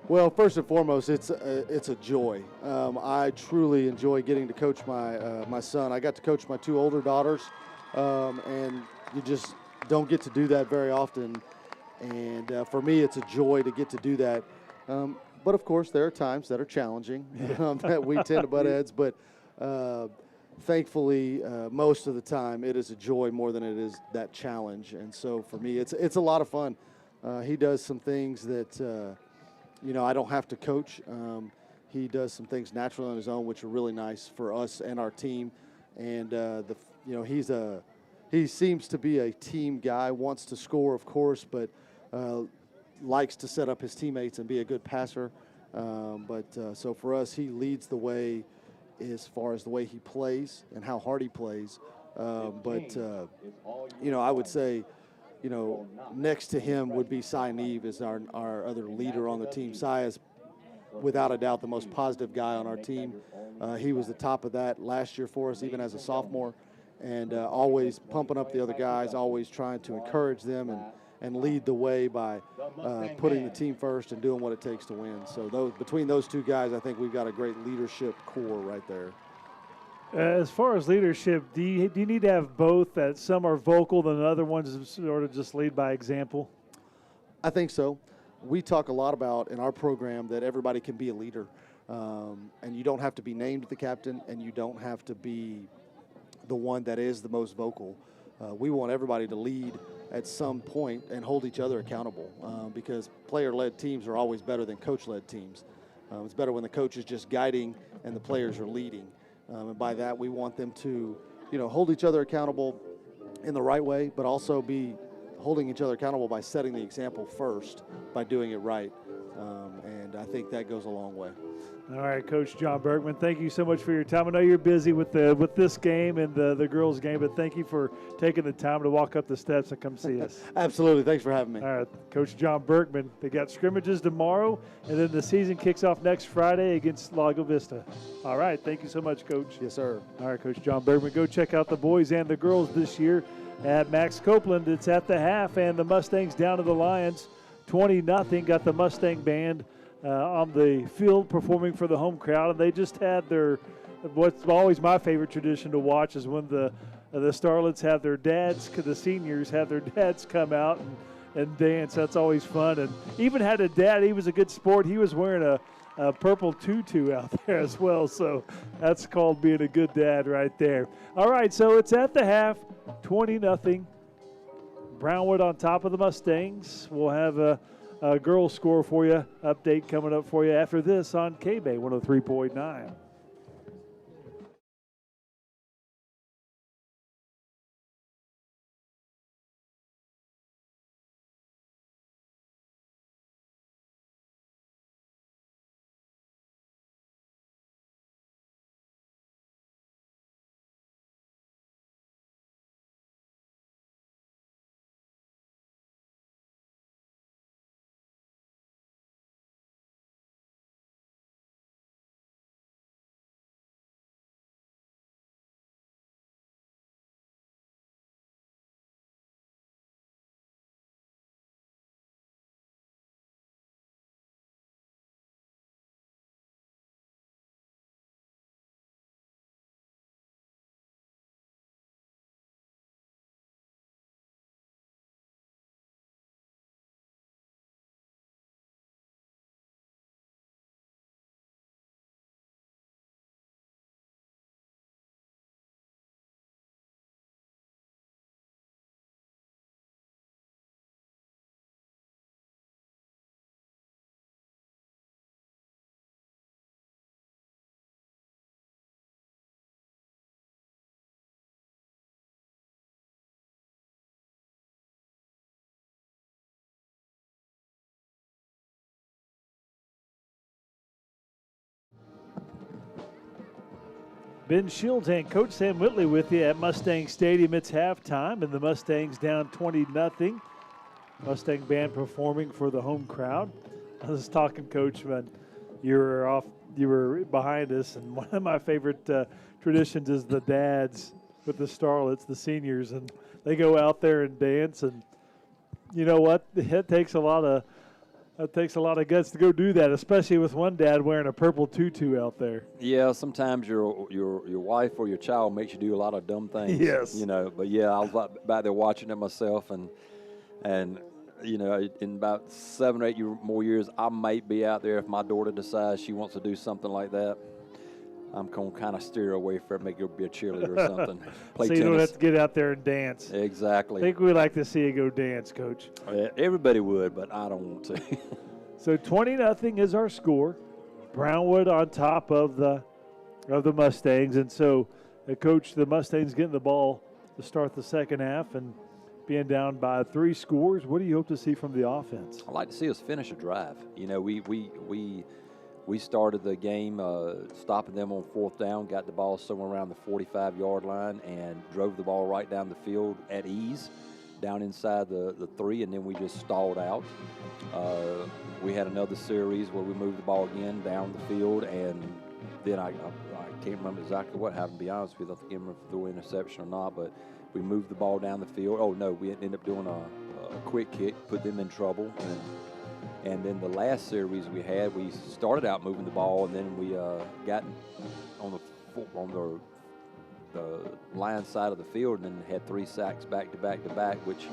Well, first and foremost, it's a joy. I truly enjoy getting to coach my son. I got to coach my 2 older daughters, and you just don't get to do that very often. And for me, it's a joy to get to do that. But, of course, there are times that are challenging that we tend to butt heads. But thankfully, most of the time, it is a joy more than it is that challenge. And so for me, it's a lot of fun. He does some things that I don't have to coach. He does some things naturally on his own, which are really nice for us and our team. And he seems to be a team guy. Wants to score, of course, but likes to set up his teammates and be a good passer. So for us, he leads the way as far as the way he plays and how hard he plays. I would say, next to him would be Cy Neve as our other leader on the team. Cy is, without a doubt, the most positive guy on our team. He was the top of that last year for us, even as a sophomore, and always pumping up the other guys, always trying to encourage them and lead the way by putting the team first and doing what it takes to win. So between those 2 guys, I think we've got a great leadership core right there. As far as leadership, do you need to have both, that some are vocal than other ones sort of just lead by example? I think so. We talk a lot about in our program that everybody can be a leader, and you don't have to be named the captain, and you don't have to be the one that is the most vocal. We want everybody to lead at some point and hold each other accountable, because player-led teams are always better than coach-led teams. It's better when the coach is just guiding and the players are leading. And by that, we want them to, hold each other accountable in the right way, but also be holding each other accountable by setting the example first, by doing it right. And I think that goes a long way. All right, Coach John Bergman, thank you so much for your time. I know you're busy with this game and the girls' game, but thank you for taking the time to walk up the steps and come see us. Absolutely. Thanks for having me. All right, Coach John Bergman. They got scrimmages tomorrow, and then the season kicks off next Friday against Lago Vista. All right, thank you so much, Coach. Yes, sir. All right, Coach John Bergman. Go check out the boys and the girls this year at Max Copeland. It's at the half, and the Mustangs down to the Lions, 20-0. Got the Mustang band on the field performing for the home crowd, and they just had what's always my favorite tradition to watch is when the Starlets have their dads, the seniors have their dads come out and dance. That's always fun. And even had a dad, he was a good sport. He was wearing a purple tutu out there as well. So that's called being a good dad right there. All right, so it's at the half, 20-0. Brownwood on top of the Mustangs. We'll have a girls score for you, update coming up for you after this on KBEY 103.9. Ben Shields and Coach Sam Whitley with you at Mustang Stadium. It's halftime, and the Mustangs down 20-0. Mustang band performing for the home crowd. I was talking, Coach, when you were behind us, and one of my favorite traditions is the dads with the starlets, the seniors, and they go out there and dance. And you know what? It takes a lot of guts to go do that, especially with one dad wearing a purple tutu out there. Yeah, sometimes your wife or your child makes you do a lot of dumb things. Yes. You know, but yeah, I was back there watching it myself, and you know, in about 7 or 8 more years, I might be out there if my daughter decides she wants to do something like that. I'm going to kind of steer away from it, make her be a cheerleader or something. Play so you tennis. don't have to get out there and dance. Exactly. I think we'd like to see you go dance, Coach. Everybody would, but I don't want to. So 20-0 is our score. Brownwood on top of the Mustangs, and so, Coach, the Mustangs getting the ball to start the second half and being down by 3 scores. What do you hope to see from the offense? I'd like to see us finish a drive. You know, we started the game stopping them on 4th down, got the ball somewhere around the 45-yard line, and drove the ball right down the field at ease, down inside the 3, and then we just stalled out. We had another series where we moved the ball again down the field, and then I can't remember exactly what happened, to be honest with you. I can't remember if it threw an interception or not, but we moved the ball down the field. Oh, no, we ended up doing a quick kick, put them in trouble. And then the last series we had, we started out moving the ball, and then we got on the line side of the field and then had 3 sacks back to back, which,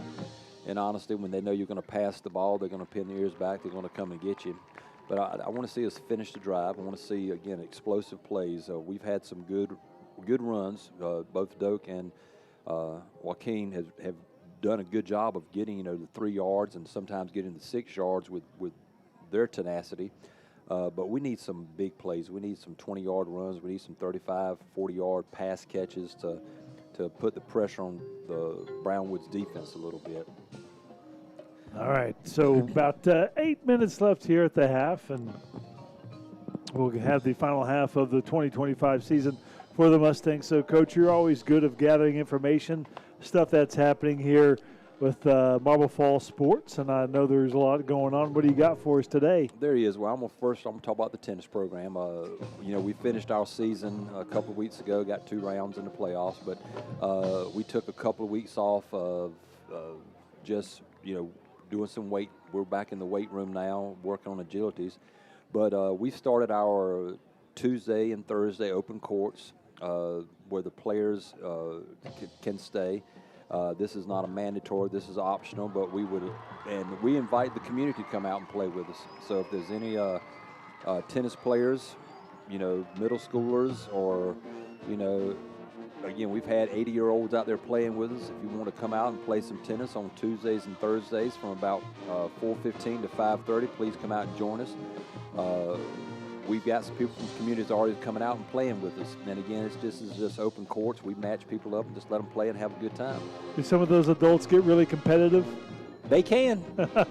in honesty, when they know you're going to pass the ball, they're going to pin their ears back. They're going to come and get you. But I want to see us finish the drive. I want to see, again, explosive plays. We've had some good runs. Both Doak and Joaquin have done a good job of getting, the 3 yards and sometimes getting the 6 yards with their tenacity. But we need some big plays. We need some 20-yard runs. We need some 35, 40-yard pass catches to put the pressure on the Brownwood's defense a little bit. All right, so about 8 minutes left here at the half, and we'll have the final half of the 2025 season for the Mustangs. So, Coach, you're always good of gathering information, stuff that's happening here with Marble Falls Sports, and I know there's a lot going on. What do you got for us today? There he is. Well, I'm going to talk about the tennis program. We finished our season a couple of weeks ago, got 2 rounds in the playoffs, but we took a couple of weeks off of just, doing some weight. We're back in the weight room now, working on agilities. But we started our Tuesday and Thursday open courts where the players can stay. This is not a mandatory, this is optional, but we invite the community to come out and play with us. So if there's any tennis players, middle schoolers, or, again, we've had 80-year-olds out there playing with us. If you want to come out and play some tennis on Tuesdays and Thursdays from about 4:15 to 5:30, please come out and join us. We've got some people from the communities already coming out and playing with us. And again, it's just open courts. We match people up and just let them play and have a good time. Do some of those adults get really competitive? They can.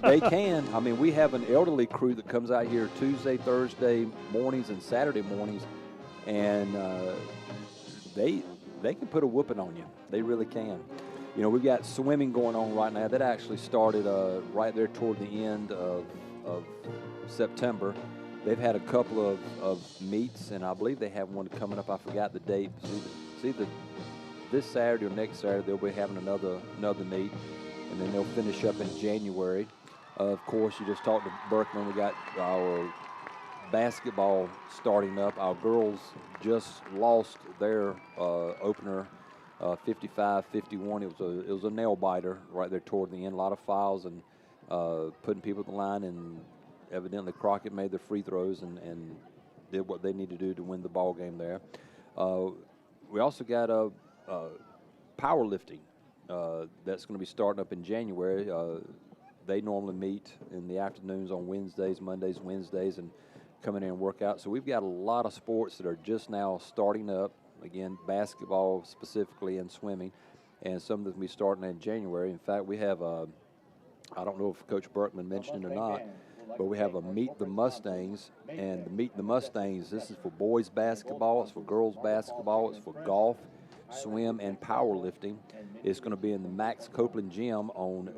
They can. I mean, we have an elderly crew that comes out here Tuesday, Thursday mornings, and Saturday mornings, and they can put a whooping on you. They really can. We've got swimming going on right now. That actually started right there toward the end of September. They've had a couple of meets, and I believe they have one coming up. I forgot the date. It's either this Saturday or next Saturday they'll be having another meet, and then they'll finish up in January. Of course, you just talked to Berkman. We got our basketball starting up. Our girls just lost their opener, 55-51. It was a nail biter right there toward the end. A lot of fouls and putting people at the line, and evidently Crockett made their free throws and did what they need to do to win the ball game there. We also got powerlifting that's going to be starting up in January. They normally meet in the afternoons on Wednesdays, Mondays, Wednesdays, and come in and work out. So we've got a lot of sports that are just now starting up. Again, basketball specifically and swimming, and some of them will be starting in January. In fact, we have I don't know if Coach Berkman mentioned it or not, but we have a Meet the Mustangs, and the Meet the Mustangs, this is for boys basketball, it's for girls basketball, it's for golf, swim, and powerlifting. It's going to be in the Max Copeland Gym on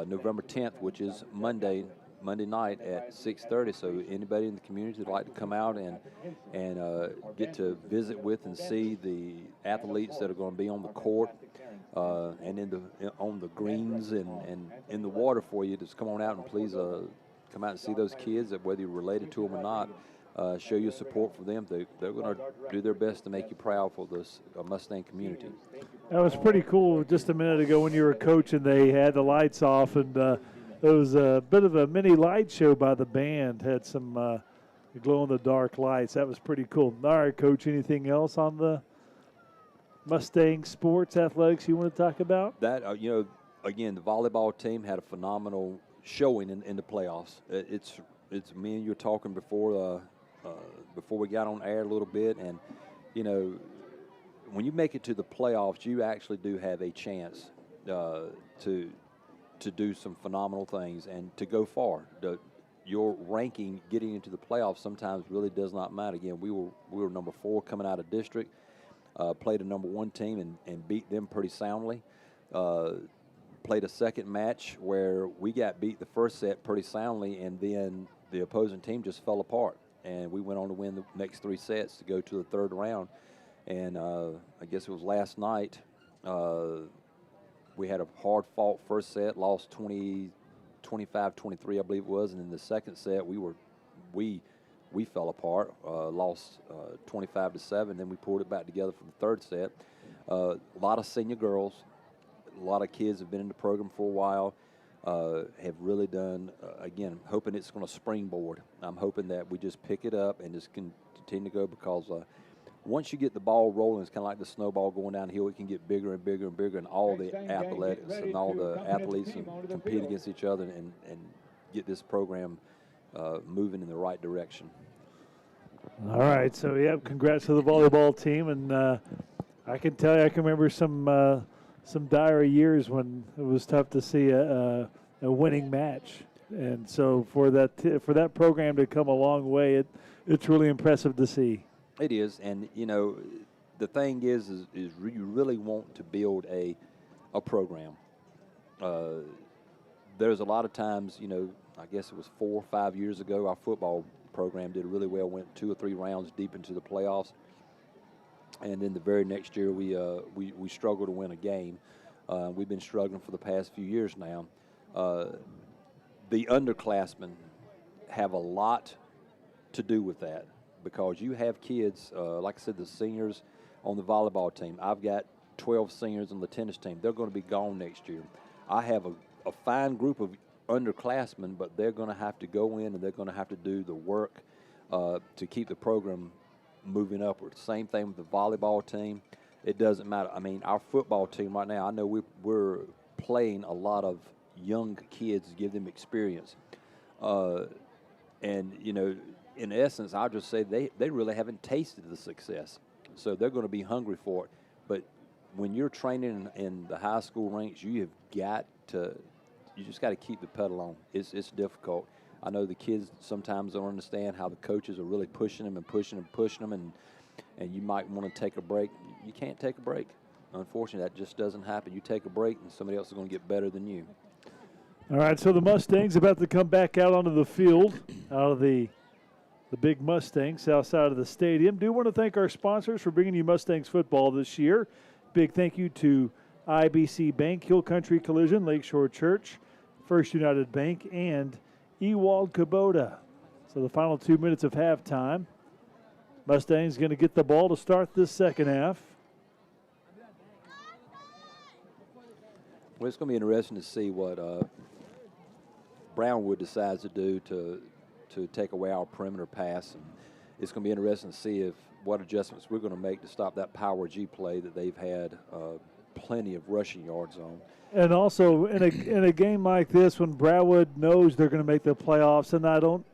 November 10th, which is Monday night at 6:30. So anybody in the community would like to come out and get to visit with and see the athletes that are going to be on the court and on the greens and in the water for you, just come on out and please come out and see those kids, that whether you're related to them or not. Show your support for them. They're going to do their best to make you proud for this Mustang community. That was pretty cool just a minute ago when you were coaching. They had the lights off, and it was a bit of a mini light show by the band. Had some glow-in-the-dark lights. That was pretty cool. All right, Coach, anything else on the Mustang sports athletics you want to talk about? That, again, the volleyball team had a phenomenal showing in the playoffs. It's me and you were talking before we got on air a little bit, and when you make it to the playoffs, you actually do have a chance to do some phenomenal things and to go far. Your ranking getting into the playoffs sometimes really does not matter. Again, we were number 4 coming out of district, played a number 1 team and beat them pretty soundly. Played a second match where we got beat the first set pretty soundly, and then the opposing team just fell apart, and we went on to win the next 3 sets to go to the third round. And I guess it was last night, we had a hard-fought first set, lost 25-23, I believe it was, and in the second set we fell apart, lost 25-7. Then we pulled it back together for the third set. A lot of senior girls, a lot of kids have been in the program for a while. Have really done, again, hoping it's going to springboard. I'm hoping that we just pick it up and just continue to go, because once you get the ball rolling, it's kind of like the snowball going downhill. It can get bigger and bigger and bigger, and all the athletics and all the athletes can compete against each other and get this program moving in the right direction. All right, so, congrats to the volleyball team, and I can tell you, I can remember some dire years when it was tough to see a winning match, and so for that program to come a long way, it's really impressive to see. It is, and the thing is you really want to build a program. There's a lot of times, I guess it was 4 or 5 years ago, our football program did really well, went 2 or 3 rounds deep into the playoffs. And then the very next year, we struggled to win a game. We've been struggling for the past few years now. The underclassmen have a lot to do with that, because you have kids, like I said, the seniors on the volleyball team. I've got 12 seniors on the tennis team. They're going to be gone next year. I have a fine group of underclassmen, but they're going to have to go in and they're going to have to do the work to keep the program moving upward. Same thing with the volleyball team. It doesn't matter. I mean, our football team right now, I know we're playing a lot of young kids to give them experience. And, you know, in essence, I'll just say they really haven't tasted the success. So they're going to be hungry for it. But when you're training in the high school ranks, you just got to keep the pedal on. It's difficult. I know the kids sometimes don't understand how the coaches are really pushing them and pushing them and pushing them, and you might want to take a break. You can't take a break. Unfortunately, that just doesn't happen. You take a break, and somebody else is going to get better than you. All right, so the Mustangs about to come back out onto the field, out of the big Mustang south side of the stadium. Do want to thank our sponsors for bringing you Mustangs football this year. Big thank you to IBC Bank, Hill Country Collision, Lakeshore Church, First United Bank, and Ewald Kubota. So the final 2 minutes of halftime. Mustangs going to get the ball to start this second half. Well, it's going to be interesting to see what Brownwood decides to do to take away our perimeter pass. And it's going to be interesting to see what adjustments we're going to make to stop that power G play that they've had plenty of rushing yards on. And also in a game like this, when Brownwood knows they're going to make the playoffs, and I don't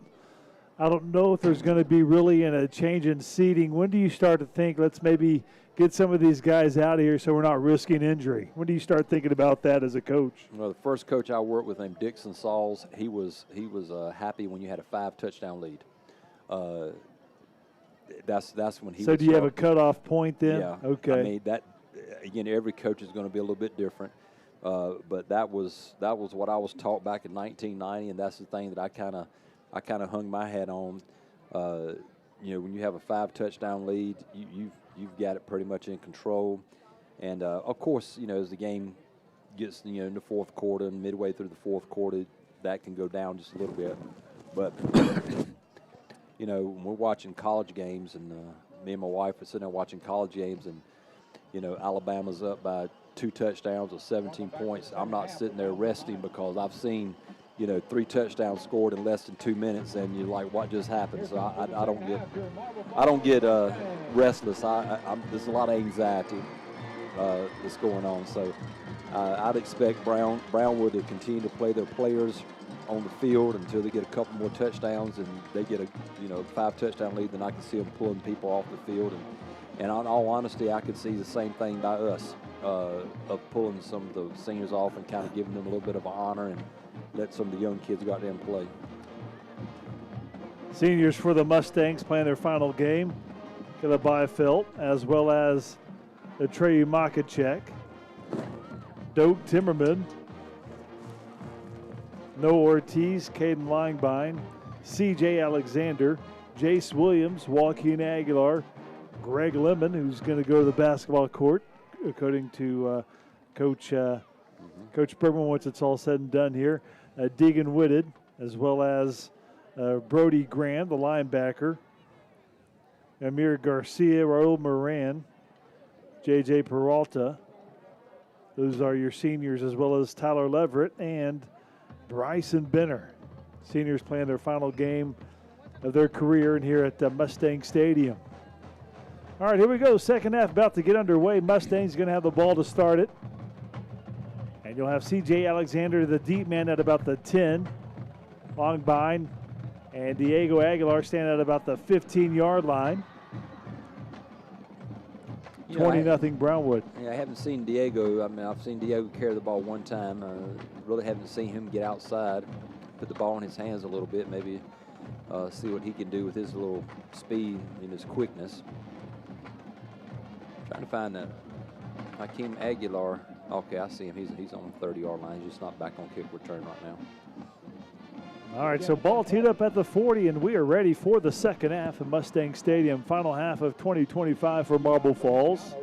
know if there's going to be really a change in seeding. When do you start to think, let's maybe get some of these guys out of here so we're not risking injury? When do you start thinking about that as a coach? Well, the first coach I worked with named Dixon Sauls, he was happy when you had a 5-touchdown lead. That's when he. So do you have a cutoff point then? Yeah. Okay. I mean that. Again, every coach is going to be a little bit different, but that was what I was taught back in 1990, and that's the thing that I kind of hung my hat on. You know, when you have a 5-touchdown lead, you've got it pretty much in control. And of course, you know, as the game gets in the fourth quarter and midway through the fourth quarter, that can go down just a little bit. But you know, when we're watching college games, and me and my wife are sitting there watching college games, and you know, Alabama's up by 2 touchdowns or 17 points. I'm not sitting there resting because I've seen, 3 touchdowns scored in less than 2 minutes, and you're like, what just happened? So I don't get restless. There's a lot of anxiety that's going on. So I'd expect Brownwood to continue to play their players on the field until they get a couple more touchdowns and they get a 5-touchdown lead. Then I can see them pulling people off the field. And in all honesty, I could see the same thing by us, of pulling some of the seniors off and kind of giving them a little bit of an honor and let some of the young kids go out there and play. Seniors for the Mustangs playing their final game. Caleb Felt, as well as Atreyu Makachek, Doak Timmerman, Noah Ortiz, Caden Langbine, C.J. Alexander, Jace Williams, Joaquin Aguilar, Greg Lemon, who's going to go to the basketball court, according to Coach Bergman once it's all said and done here. Deegan Whitted, as well as Brody Graham, the linebacker, Amir Garcia, Raul Moran, J.J. Peralta. Those are your seniors, as well as Tyler Leverett and Bryson Benner. Seniors playing their final game of their career in here at Mustang Stadium. All right, here we go. Second half about to get underway. Mustangs going to have the ball to start it. And you'll have C.J. Alexander, the deep man, at about the 10. Longbine and Diego Aguilar stand at about the 15-yard line. 20-0 Brownwood. Yeah, I haven't seen Diego. I mean, I've seen Diego carry the ball one time. Really haven't seen him get outside, put the ball in his hands a little bit, maybe see what he can do with his little speed and his quickness. Trying to find that Hakeem Aguilar. Okay, I see him. He's on the 30-yard line. He's just not back on kick return right now. All right, so ball teed up at the 40, and we are ready for the second half of Mustang Stadium. Final half of 2025 for Marble Falls.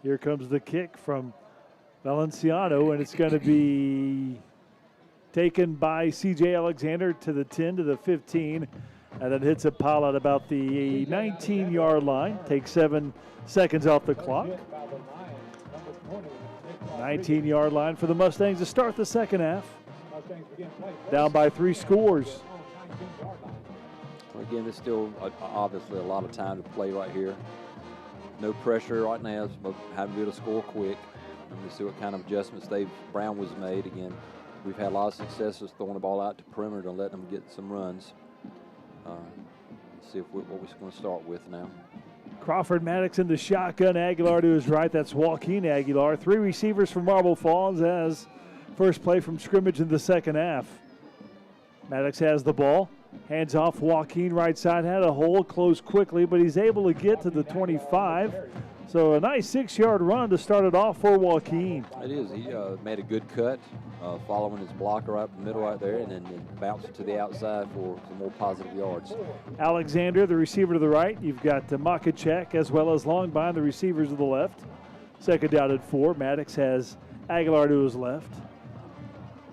Here comes the kick from Valenciano, and it's going to be taken by C.J. Alexander to the 10, to the 15, and then hits a pile at about the 19-yard line. Takes 7 seconds off the clock. 19-yard line for the Mustangs to start the second half. Mustangs begin play. Down by 3 scores. 19-yard line. Again, there's still obviously a lot of time to play right here. No pressure right now, so having to be able to score quick. And we see what kind of adjustments Brownwood's made. Again, we've had a lot of successes throwing the ball out to perimeter and letting them get some runs. Let's see what we're going to start with now. Crawford Maddox in the shotgun. Aguilar to his right. That's Joaquin Aguilar. 3 receivers from Marble Falls as first play from scrimmage in the second half. Maddox has the ball. Hands off Joaquin right side. Had a hole, closed quickly, but he's able to get to the 25. So a nice 6-yard run to start it off for Joaquin. It is. He made a good cut, following his blocker right in the middle right there, and then bounced it to the outside for some more positive yards. Alexander, the receiver to the right. You've got Makachek as well as Longbine, the receivers to the left. Second down at 4. Maddox has Aguilar to his left.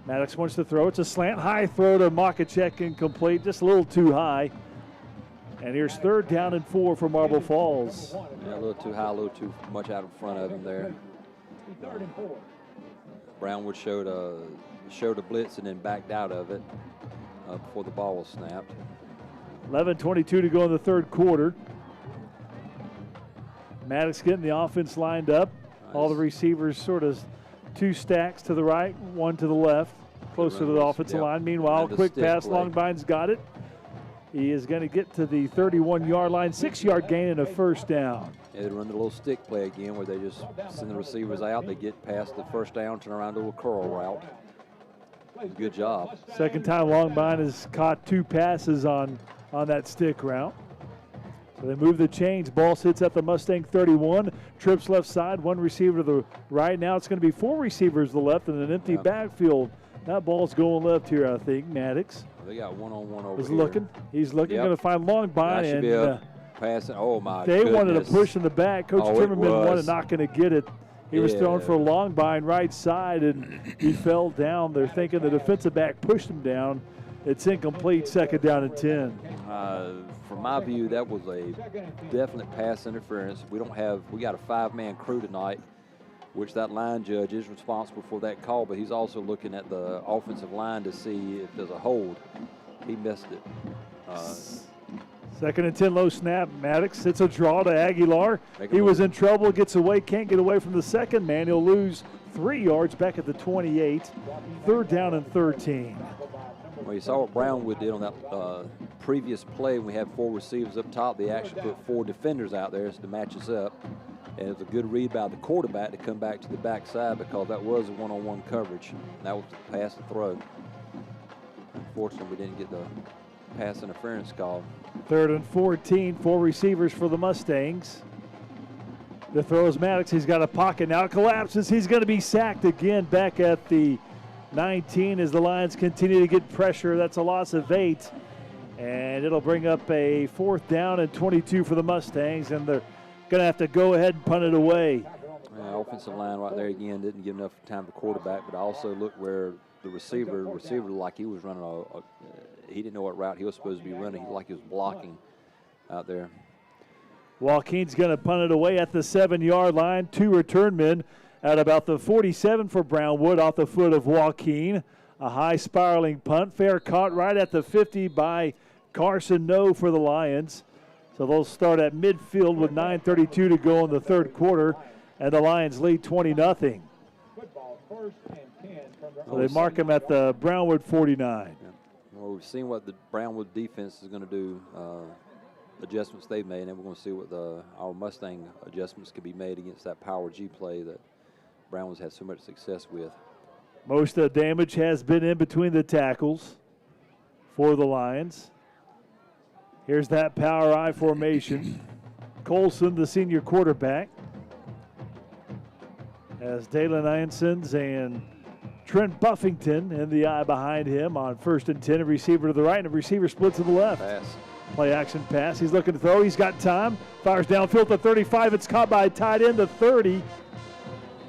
Maddox wants to throw. It's a slant high throw to Makachek, incomplete, just a little too high. And here's third down and 4 for Marble Falls. Yeah, a little too high, a little too much out in front of him there. Brownwood showed a blitz and then backed out of it before the ball was snapped. 11:22 to go in the third quarter. Maddox getting the offense lined up. Nice. All the receivers sort of 2 stacks to the right, 1 to the left, closer to the offensive line. Meanwhile, quick pass, Longbine's got it. He is going to get to the 31-yard line, 6-yard gain and a first down. Yeah, they run the little stick play again where they just send the receivers out. They get past the first down, turn around to a curl route. Good job. Second time Longbine has caught 2 passes on that stick route. So they move the chains. Ball sits at the Mustang 31. Trips left side, 1 receiver to the right. Now it's going to be 4 receivers to the left and an empty backfield. That ball's going left here, I think. Maddox. They got one-on-one over He's here. He's looking. Going to find Longbine. And passing. Oh, my They goodness. wanted to push in the back. Coach Timmerman wanted not going to get it. He was throwing for Longbine right side, and he fell down. They're thinking the defensive back pushed him down. It's incomplete, second down and 10. From my view, that was a definite pass interference. We got a 5-man crew tonight, which that line judge is responsible for that call, but he's also looking at the offensive line to see if there's a hold. He missed it. Second and 10, low snap. Maddox hits a draw to Aguilar. He was in trouble, gets away, can't get away from the second man. He'll lose 3 yards back at the 28. Third down and 13. Well, you saw what Brownwood did on that previous play. We had 4 receivers up top. They actually put 4 defenders out there to match us up. And it was a good read by the quarterback to come back to the backside because that was a one-on-one coverage. That was the pass and throw. Unfortunately, we didn't get the pass interference call. Third and 14, 4 receivers for the Mustangs. The throw is Maddox. He's got a pocket. Now it collapses. He's going to be sacked again back at the 19 as the Lions continue to get pressure. That's a loss of 8. And it'll bring up a 4th down and 22 for the Mustangs. And they're going to have to go ahead and punt it away. Offensive line right there again didn't give enough time for quarterback, but also look where the receiver like he was running he didn't know what route he was supposed to be running. Like he was blocking out there. Joaquin's going to punt it away at the 7-yard line. 2 return men at about the 47 for Brownwood off the foot of Joaquin. A high spiraling punt. Fair caught right at the 50 by Carson No for the Lions. So they'll start at midfield with 9:32 to go in the third quarter, and the Lions lead 20-0. So they mark him at the Brownwood 49. Yeah. Well, we've seen what the Brownwood defense is going to do, adjustments they've made, and we're going to see what our Mustang adjustments could be made against that power G play that Brownwood's had so much success with. Most of the damage has been in between the tackles for the Lions. Here's that power I formation. Colson, the senior quarterback, as Dalen Ansons and Trent Buffington in the eye behind him on 1st and 10. A receiver to the right and a receiver split to the left. Pass. Play action pass. He's looking to throw. He's got time. Fires downfield to 35. It's caught by a tight end to 30.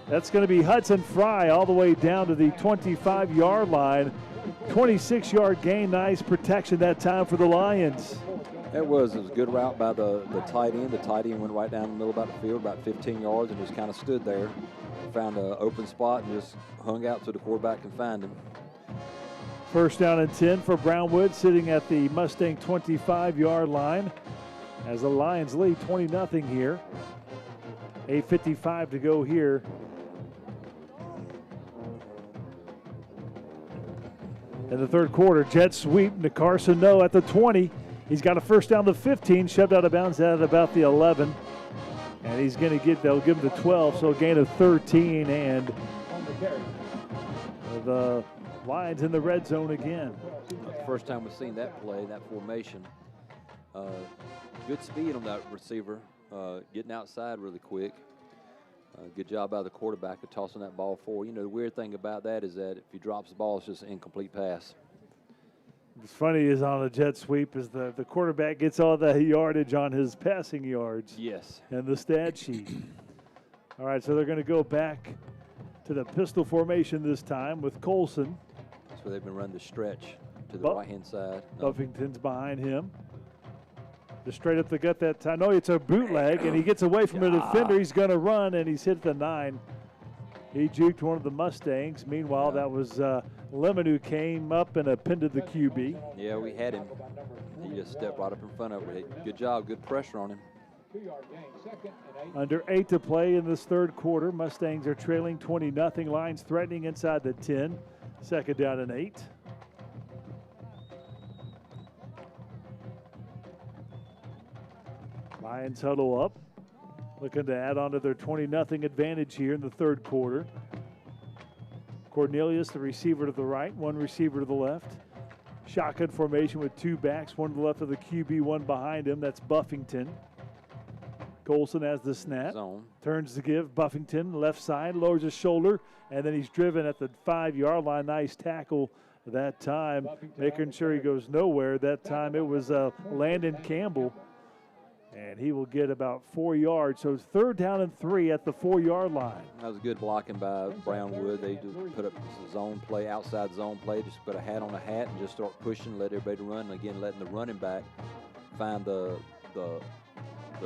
That's going to be Hudson Fry all the way down to the 25-yard line. 26-yard gain. Nice protection that time for the Lions. It was a good route by the tight end. The tight end went right down the middle of the field, about 15 yards, and just kind of stood there. found an open spot and just hung out so the quarterback can find him. First down and 10 for Brownwood, sitting at the Mustang 25-yard line as the Lions lead 20-0 here. 8:55 to go here. In the third quarter, jet sweep to Carson No at the 20. He's got a first down to 15, shoved out of bounds at about the 11. And he's going to they'll give him the 12, so a gain of 13. And the Lions in the red zone again. The first time we've seen that play, that formation. Good speed on that receiver, getting outside really quick. Good job by the quarterback of tossing that ball forward. You know, the weird thing about that is that if he drops the ball, it's just an incomplete pass. What's funny is on a jet sweep is the quarterback gets all the yardage on his passing yards. Yes. And the stat sheet. All right, so they're going to go back to the pistol formation this time with Colson. That's where they've been running the stretch to the right-hand side. Buffington's behind him. Just straight up the gut that time. No, it's a bootleg, and he gets away from a defender. He's going to run, and he's hit the 9. He juked one of the Mustangs. Meanwhile, that was Lemon who came up and appended the QB. Yeah, we had him. He just stepped right up in front of it. Good job, good pressure on him. Under 8 to play in this third quarter. Mustangs are trailing 20-0. Lions threatening inside the 10. Second down and 8. Lions huddle up, looking to add on to their 20-0 advantage here in the third quarter. Cornelius, the receiver to the right, one receiver to the left. Shotgun formation with 2 backs, one to the left of the QB, one behind him. That's Buffington. Colson has the snap, turns to give. Buffington, left side, lowers his shoulder, and then he's driven at the 5-yard line. Nice tackle that time, making sure he goes nowhere. That time it was Landon Campbell. And he will get about 4 yards. So it's third down and 3 at the 4-yard line. That was good blocking by Brownwood. They just put up zone play, outside zone play, just put a hat on a hat and just start pushing, let everybody run. And again, letting the running back find the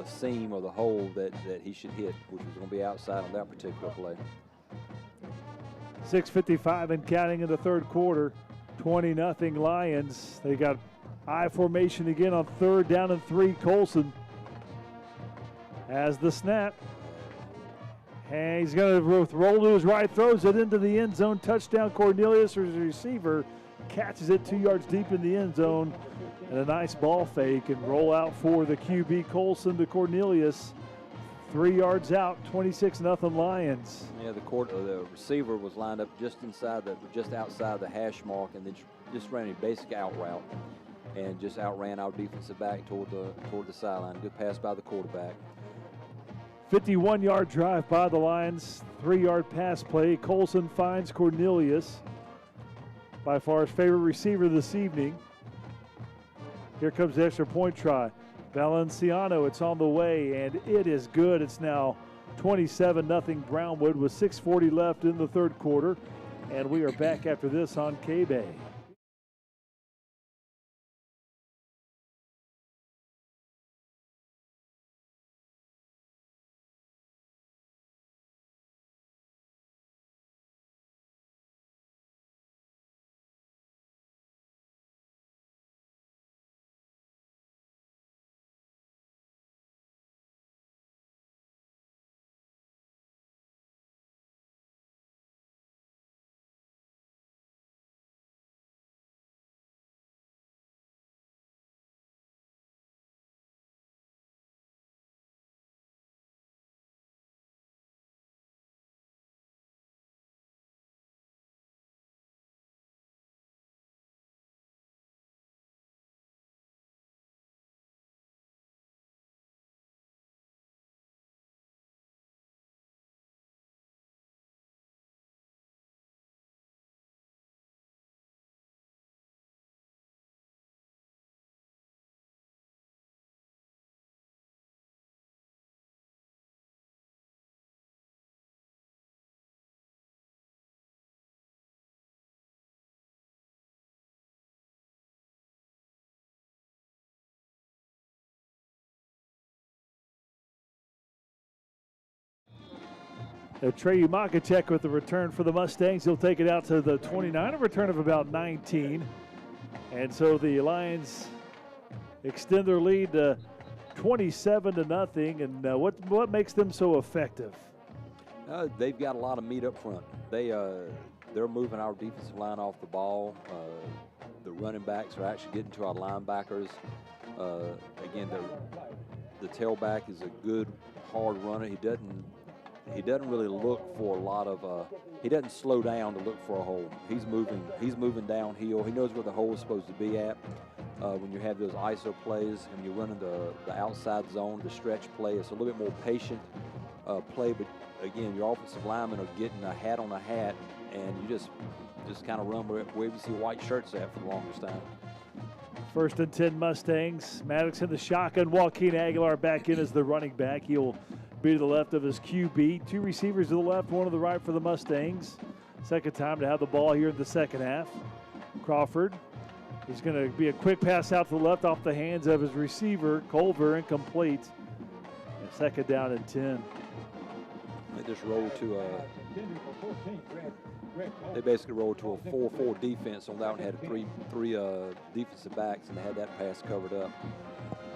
seam or the hole that he should hit, which was going to be outside on that particular play. 6:55 and counting in the third quarter. 20-0 Lions. They got I formation again on third down and 3. Colson has the snap. And he's going to roll to his right, throws it into the end zone. Touchdown, Cornelius, his receiver, catches it 2 yards deep in the end zone. And a nice ball fake and roll out for the QB, Colson to Cornelius. 3 yards out, 26-0 Lions. Yeah, the receiver was lined up just outside the hash mark, and then just ran a basic out route and just outran our defensive back toward the sideline. Good pass by the quarterback. 51-yard drive by the Lions, 3-yard pass play. Colson finds Cornelius, by far his favorite receiver this evening. Here comes the extra point try. Valenciano, it's on the way, and it is good. It's now 27-0 Brownwood with 6:40 left in the third quarter, and we are back after this on KBEY. Trey Umakachek with the return for the Mustangs. He'll take it out to the 29, a return of about 19. And so the Lions extend their lead to 27-0. And what makes them so effective? They've got a lot of meat up front. They're moving our defensive line off the ball. The running backs are actually getting to our linebackers. Again, the tailback is a good, hard runner. He doesn't really look for a lot of. He doesn't slow down to look for a hole. He's moving downhill. He knows where the hole is supposed to be at. When you have those ISO plays and you're running the outside zone, the stretch play, it's a little bit more patient play. But again, your offensive linemen are getting a hat on a hat, and you just kind of run where you see white shirts at for the longest time. 1st and 10 Mustangs. Maddox in the shotgun. Joaquin Aguilar back in as the running back. He'll be to the left of his QB. 2 receivers to the left, 1 to the right for the Mustangs. Second time to have the ball here in the second half. Crawford is going to be a quick pass out to the left off the hands of his receiver. Culver incomplete. And second down and 10. They just rolled to they basically rolled to a 4-4 defense on that one. Had three defensive backs, and they had that pass covered up.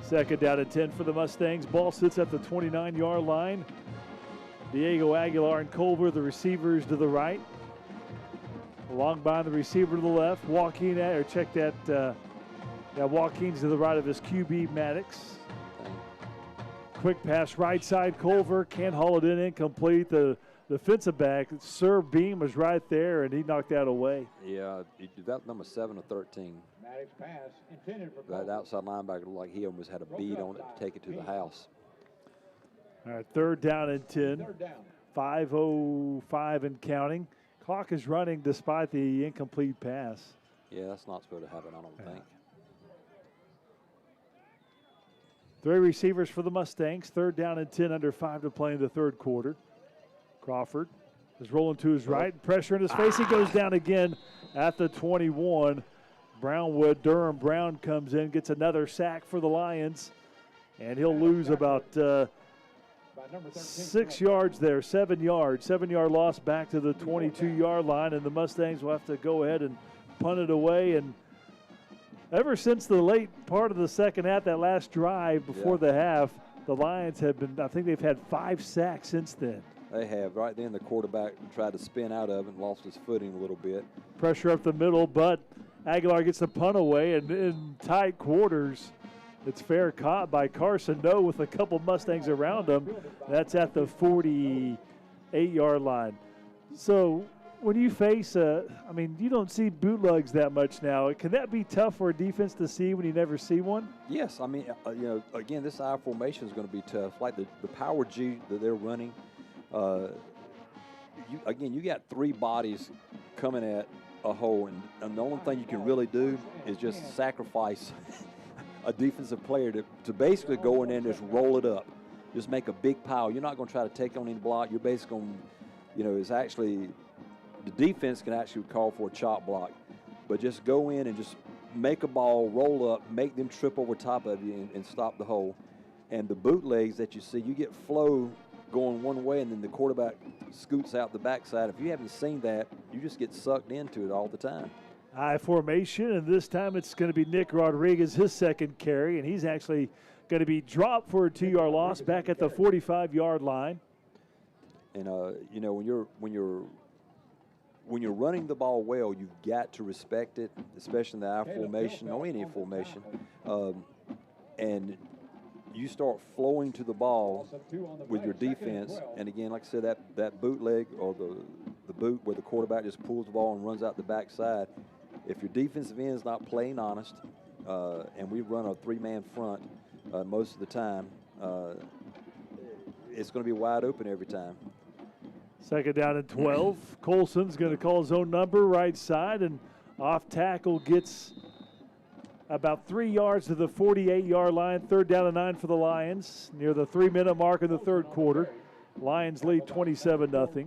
Second down and 10 for the Mustangs. Ball sits at the 29-yard line. Diego Aguilar and Culver, the receivers to the right. Along by the receiver to the left. Joaquin's to the right of his QB, Maddox. Quick pass right side. Culver can't haul it in, incomplete. The defensive back, Sir Beam, was right there, and he knocked that away. Yeah, that number 7 or 13. That outside linebacker looked like he almost had a bead on it to take it to the house. All right, 3rd down and 10. 5:05 and counting. Clock is running despite the incomplete pass. Yeah, that's not supposed to happen, I don't think. 3 receivers for the Mustangs. 3rd down and 10, under 5 to play in the 3rd quarter. Crawford is rolling to his right. Pressure in his face. He goes down again at the 21. Brownwood, Durham Brown comes in, gets another sack for the Lions. And he'll lose about 6 yards there, 7 yards. 7-yard loss back to the 22-yard line. And the Mustangs will have to go ahead and punt it away. And ever since the late part of the second half, that last drive before the half, the Lions have been, I think they've had 5 sacks since then. They have. Right then, the quarterback tried to spin out of it and lost his footing a little bit. Pressure up the middle, but Aguilar gets the punt away, and in tight quarters, it's fair caught by Carson No with a couple Mustangs around him. That's at the 48-yard line. So when you face you don't see bootlegs that much now. Can that be tough for a defense to see when you never see one? Yes. I mean, again, this I formation is going to be tough. Like the power G that they're running, you got 3 bodies coming at a hole, and the only thing you can really do is just sacrifice a defensive player to basically go in there and just roll it up. Just make a big pile. You're not going to try to take on any block. You're basically going to, it's actually, the defense can actually call for a chop block. But just go in and just make a ball, roll up, make them trip over top of you and stop the hole. And the bootlegs that you see, you get flow going one way, and then the quarterback scoots out the backside. If you haven't seen that, you just get sucked into it all the time. I formation, and this time it's going to be Nick Rodriguez, his second carry, and he's actually going to be dropped for a 2-yard loss back at the 45-yard line. And when you're running the ball well, you've got to respect it, especially in the I formation or any formation. And you start flowing to the ball with your defense, and again, like I said, that bootleg or the boot where the quarterback just pulls the ball and runs out the backside. If your defensive end is not playing honest, and we run a 3-man front most of the time, it's going to be wide open every time. Second down and 12. Colson's going to call his own number right side, and off tackle gets about 3 yards to the 48-yard line. 3rd down and 9 for the Lions, near the 3-minute mark in the 3rd quarter. Lions lead 27-0.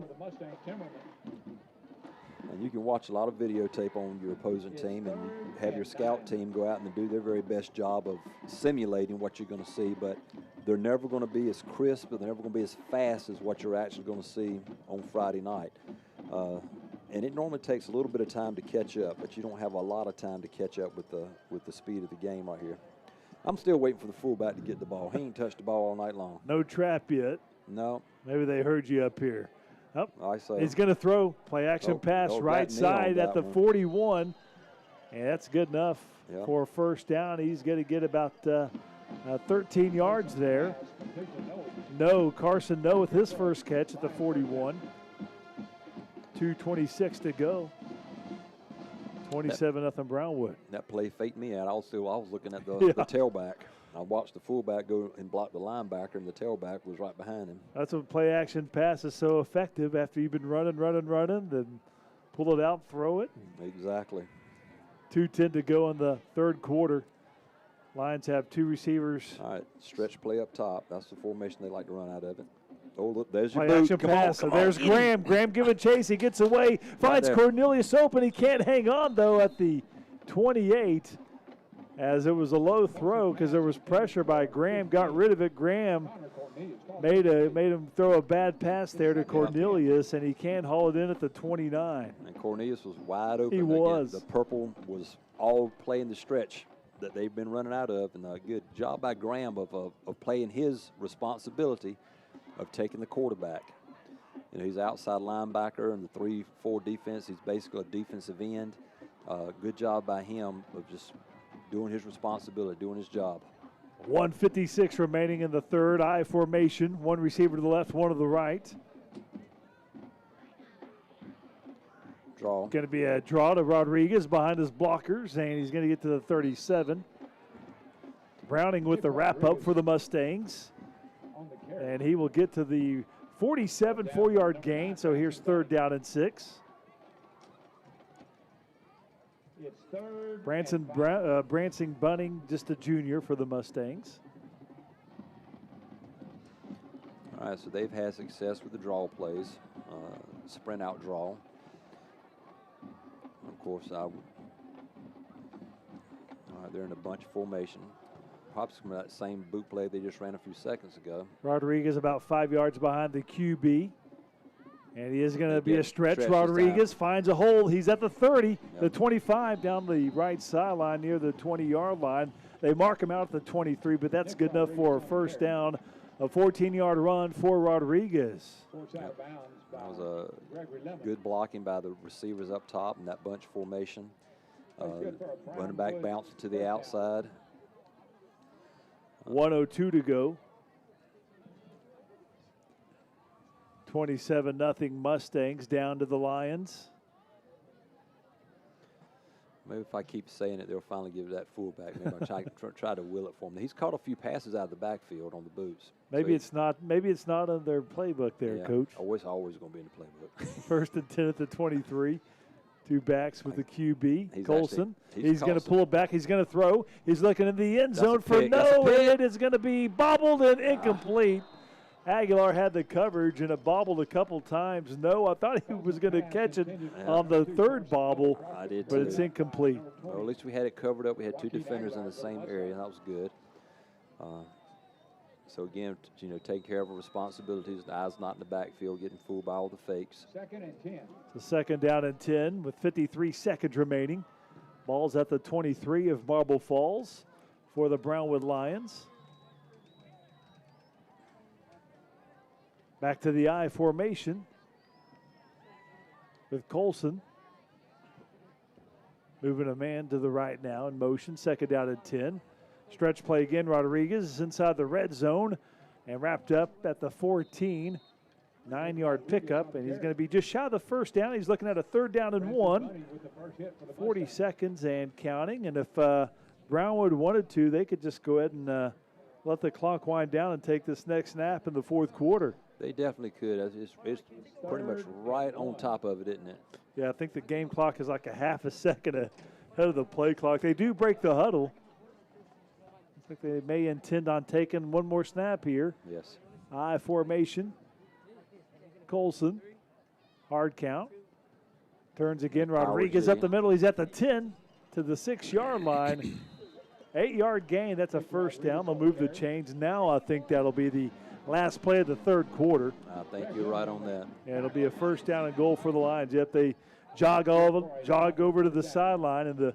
And you can watch a lot of videotape on your opposing team and have your scout team go out and do their very best job of simulating what you're going to see. But they're never going to be as crisp, and they're never going to be as fast as what you're actually going to see on Friday night. And it normally takes a little bit of time to catch up, but you don't have a lot of time to catch up with the speed of the game right here. I'm still waiting for the fullback to get the ball. He ain't touched the ball all night long. No trap yet. No. Maybe they heard you up here. Oh, I say he's going to throw. Play action pass right side at the 41. And that's good enough for a first down. He's going to get about 13 yards there. Carson No with his first catch at the 41. 2:26 to go. 27-0 Brownwood. That play faked me out. I was looking at the tailback. I watched the fullback go and block the linebacker, and the tailback was right behind him. That's what play action pass is so effective. After you've been running, then pull it out, throw it. Exactly. 2:10 to go in the third quarter. Lions have two receivers. All right, stretch play up top. That's the formation they like to run out of it. Oh, look, there's your play boot. Action pass. So there's Graham. Graham giving chase. He gets away. Finds Cornelius open. He can't hang on, though, at the 28, as it was a low throw because there was pressure by Graham. Got rid of it. Graham made him throw a bad pass there to Cornelius, and he can't haul it in at the 29. And Cornelius was wide open. He was. The purple was all playing the stretch that they've been running out of, and a good job by Graham of playing his responsibility of taking the quarterback. You know, he's outside linebacker in the 3-4 defense. He's basically a defensive end. Good job by him of just doing his responsibility, doing his job. 1:56 remaining in the third. I formation. One receiver to the left, one to the right. Draw. Going to be a draw to Rodriguez behind his blockers, and he's going to get to the 37. Browning with the wrap-up for the Mustangs. And he will get to the 47, 4-yard gain. So here's third down and 6. Branson Bunning, just a junior for the Mustangs. All right, so they've had success with the draw plays, sprint out draw. Of course, all right, they're in a bunch formation. Probably some of that same boot play they just ran a few seconds ago. Rodriguez about 5 yards behind the QB. And he is going to be a stretch. Rodriguez finds a hole. He's at the 30, the 25 down the right sideline near the 20-yard line. They mark him out at the 23, but that's good enough for a first down, a 14-yard run for Rodriguez. That was a good blocking by the receivers up top in that bunch formation. Running back bounced to the outside. 1:02 to go. 27-0 Mustangs down to the Lions. Maybe if I keep saying it, they'll finally give that fullback. Maybe I'll try to will it for him. He's caught a few passes out of the backfield on the boots. Maybe it's not. Maybe it's not in their playbook there, Coach. Always going to be in the playbook. First and 10 at the 23. Two backs with the QB. Colson. He's going to pull it back. He's going to throw. He's looking in the end zone for and it is going to be bobbled and incomplete. Aguilar had the coverage, and it bobbled a couple times. No, I thought he was going to catch it on the third bobble, I did but it's incomplete. Well, at least we had it covered up. We had two defenders in the same area. That was good. So, again, take care of our responsibilities. The eyes not in the backfield, getting fooled by all the fakes. Second and 10. It's a second down and 10 with 53 seconds remaining. Ball's at the 23 of Marble Falls for the Brownwood Lions. Back to the I formation with Colson. Moving a man to the right now in motion. Second down and 10. Stretch play again. Rodriguez is inside the red zone and wrapped up at the 14. 9-yard pickup, and he's going to be just shy of the first down. He's looking at a third down and 1. 40 seconds and counting. And if Brownwood wanted to, they could just go ahead and let the clock wind down and take this next snap in the fourth quarter. They definitely could. It's pretty much right on top of it, isn't it? Yeah, I think the game clock is like a half a second ahead of the play clock. They do break the huddle. I think they may intend on taking one more snap here. Yes. I formation. Colson. Hard count. Turns again. Rodriguez up the middle. He's at the 10 to the 6-yard line. 8-yard gain. That's a first down. They'll move the chains. Now I think that'll be the last play of the third quarter. I think you're right on that. And it'll be a first down and goal for the Lions. Yep, they jog over to the sideline, and the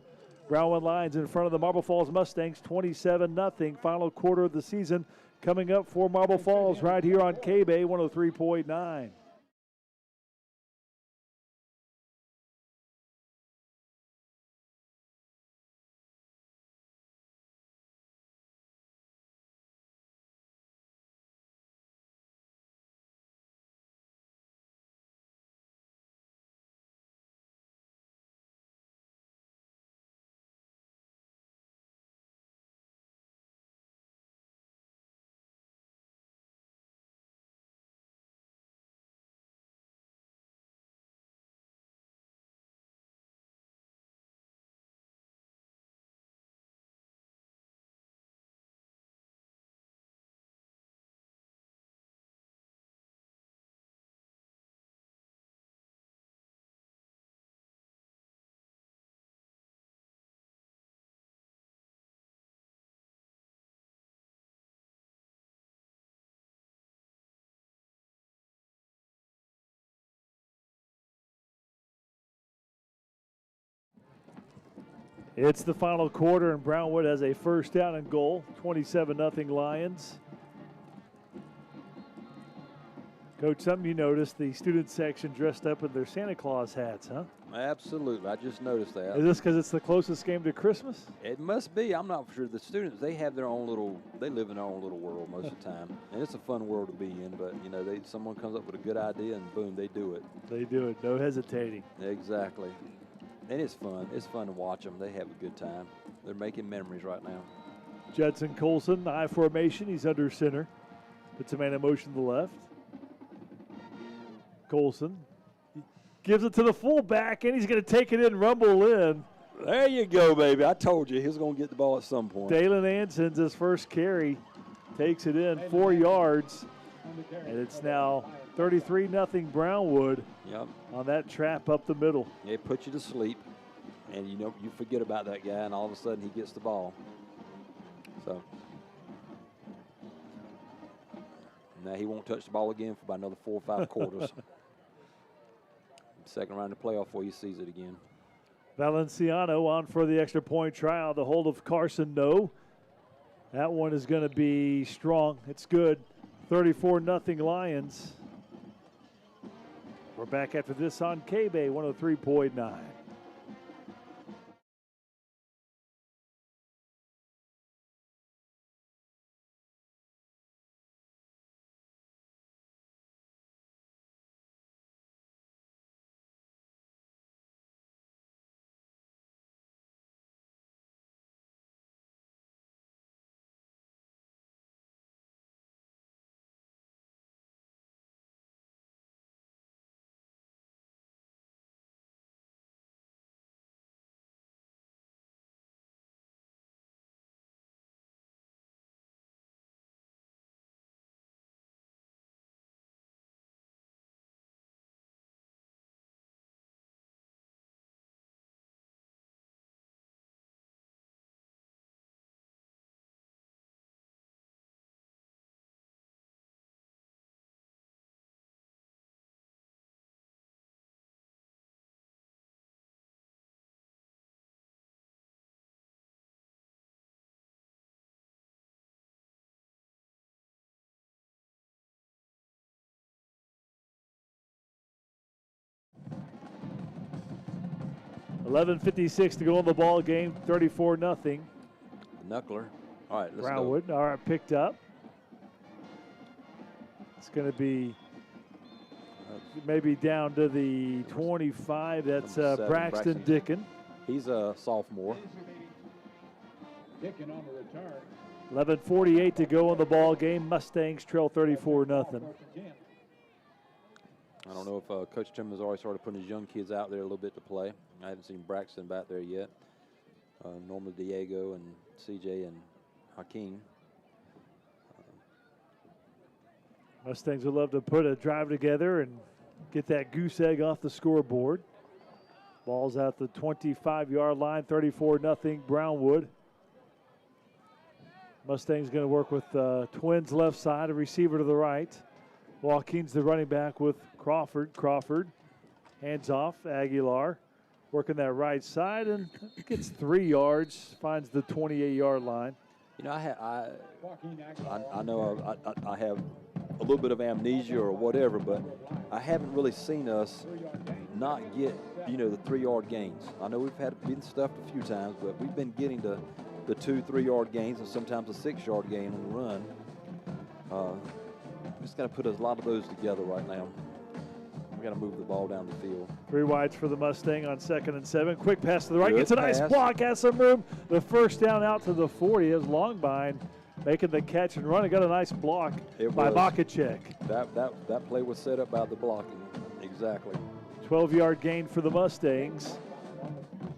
Brownwood Lions in front of the Marble Falls Mustangs, 27-0. Final quarter of the season coming up for Marble Falls right here on KBEY 103.9. It's the final quarter, and Brownwood has a first down and goal, 27-0 Lions. Coach, something you noticed, the student section dressed up in their Santa Claus hats, huh? Absolutely. I just noticed that. Is this because it's the closest game to Christmas? It must be. I'm not sure. The students, they have their own little, they live in their own little world most of the time. And it's a fun world to be in, but, you know, someone comes up with a good idea and boom, they do it. They do it. No hesitating. Exactly. And it's fun. It's fun to watch them. They have a good time. They're making memories right now. Judson Colson, I formation. He's under center. Puts a man in motion to the left. Colson gives it to the fullback, and he's going to take it in, rumble in. There you go, baby. I told you he was going to get the ball at some point. Dalen Anson's his first carry. Takes it in 4 yards. And it's now 33-0 Brownwood. Yep. On that trap up the middle. It puts you to sleep, and you know you forget about that guy, and all of a sudden he gets the ball. So now he won't touch the ball again for about another 4 or 5 quarters. Second round of playoff before he sees it again. Valenciano on for the extra point trial. The hold of Carson, no. That one is going to be strong. It's good. 34-0 Lions. We're back after this on KBEY 103.9. $11:56 to go in the ball game. 34-0. Knuckler. All right, let's Brownwood. go. All right, picked up. It's going to be maybe down to the 25. That's Braxton Dickin. He's a sophomore. Dickin on the return. 11:48 to go in the ball game. Mustangs trail 34-0. I don't know if Coach Tim has already started putting his young kids out there a little bit to play. I haven't seen Braxton back there yet. Normally Diego and CJ and Hakeem. Mustangs would love to put a drive together and get that goose egg off the scoreboard. Ball's out the 25-yard line, 34-0 Brownwood. Mustang's going to work with Twins left side, a receiver to the right. Joaquin's the running back with Crawford. Crawford hands off. Aguilar working that right side and gets 3 yards, finds the 28-yard line. You know, I know I have a little bit of amnesia or whatever, but I haven't really seen us not get, you know, the 3-yard gains. I know we've been stuffed a few times, but we've been getting the 2-3-yard gains and sometimes a 6-yard gain on the run. Just got to put a lot of those together right now. We got to move the ball down the field. 3 wides for the Mustang on 2nd and 7. Quick pass to the right. Good Gets a nice pass. block. Has some room. The first down out to the 40 is Longbind making the catch and run. It got a nice block by Makacek. That play was set up by the blocking. Exactly. 12-yard gain for the Mustangs.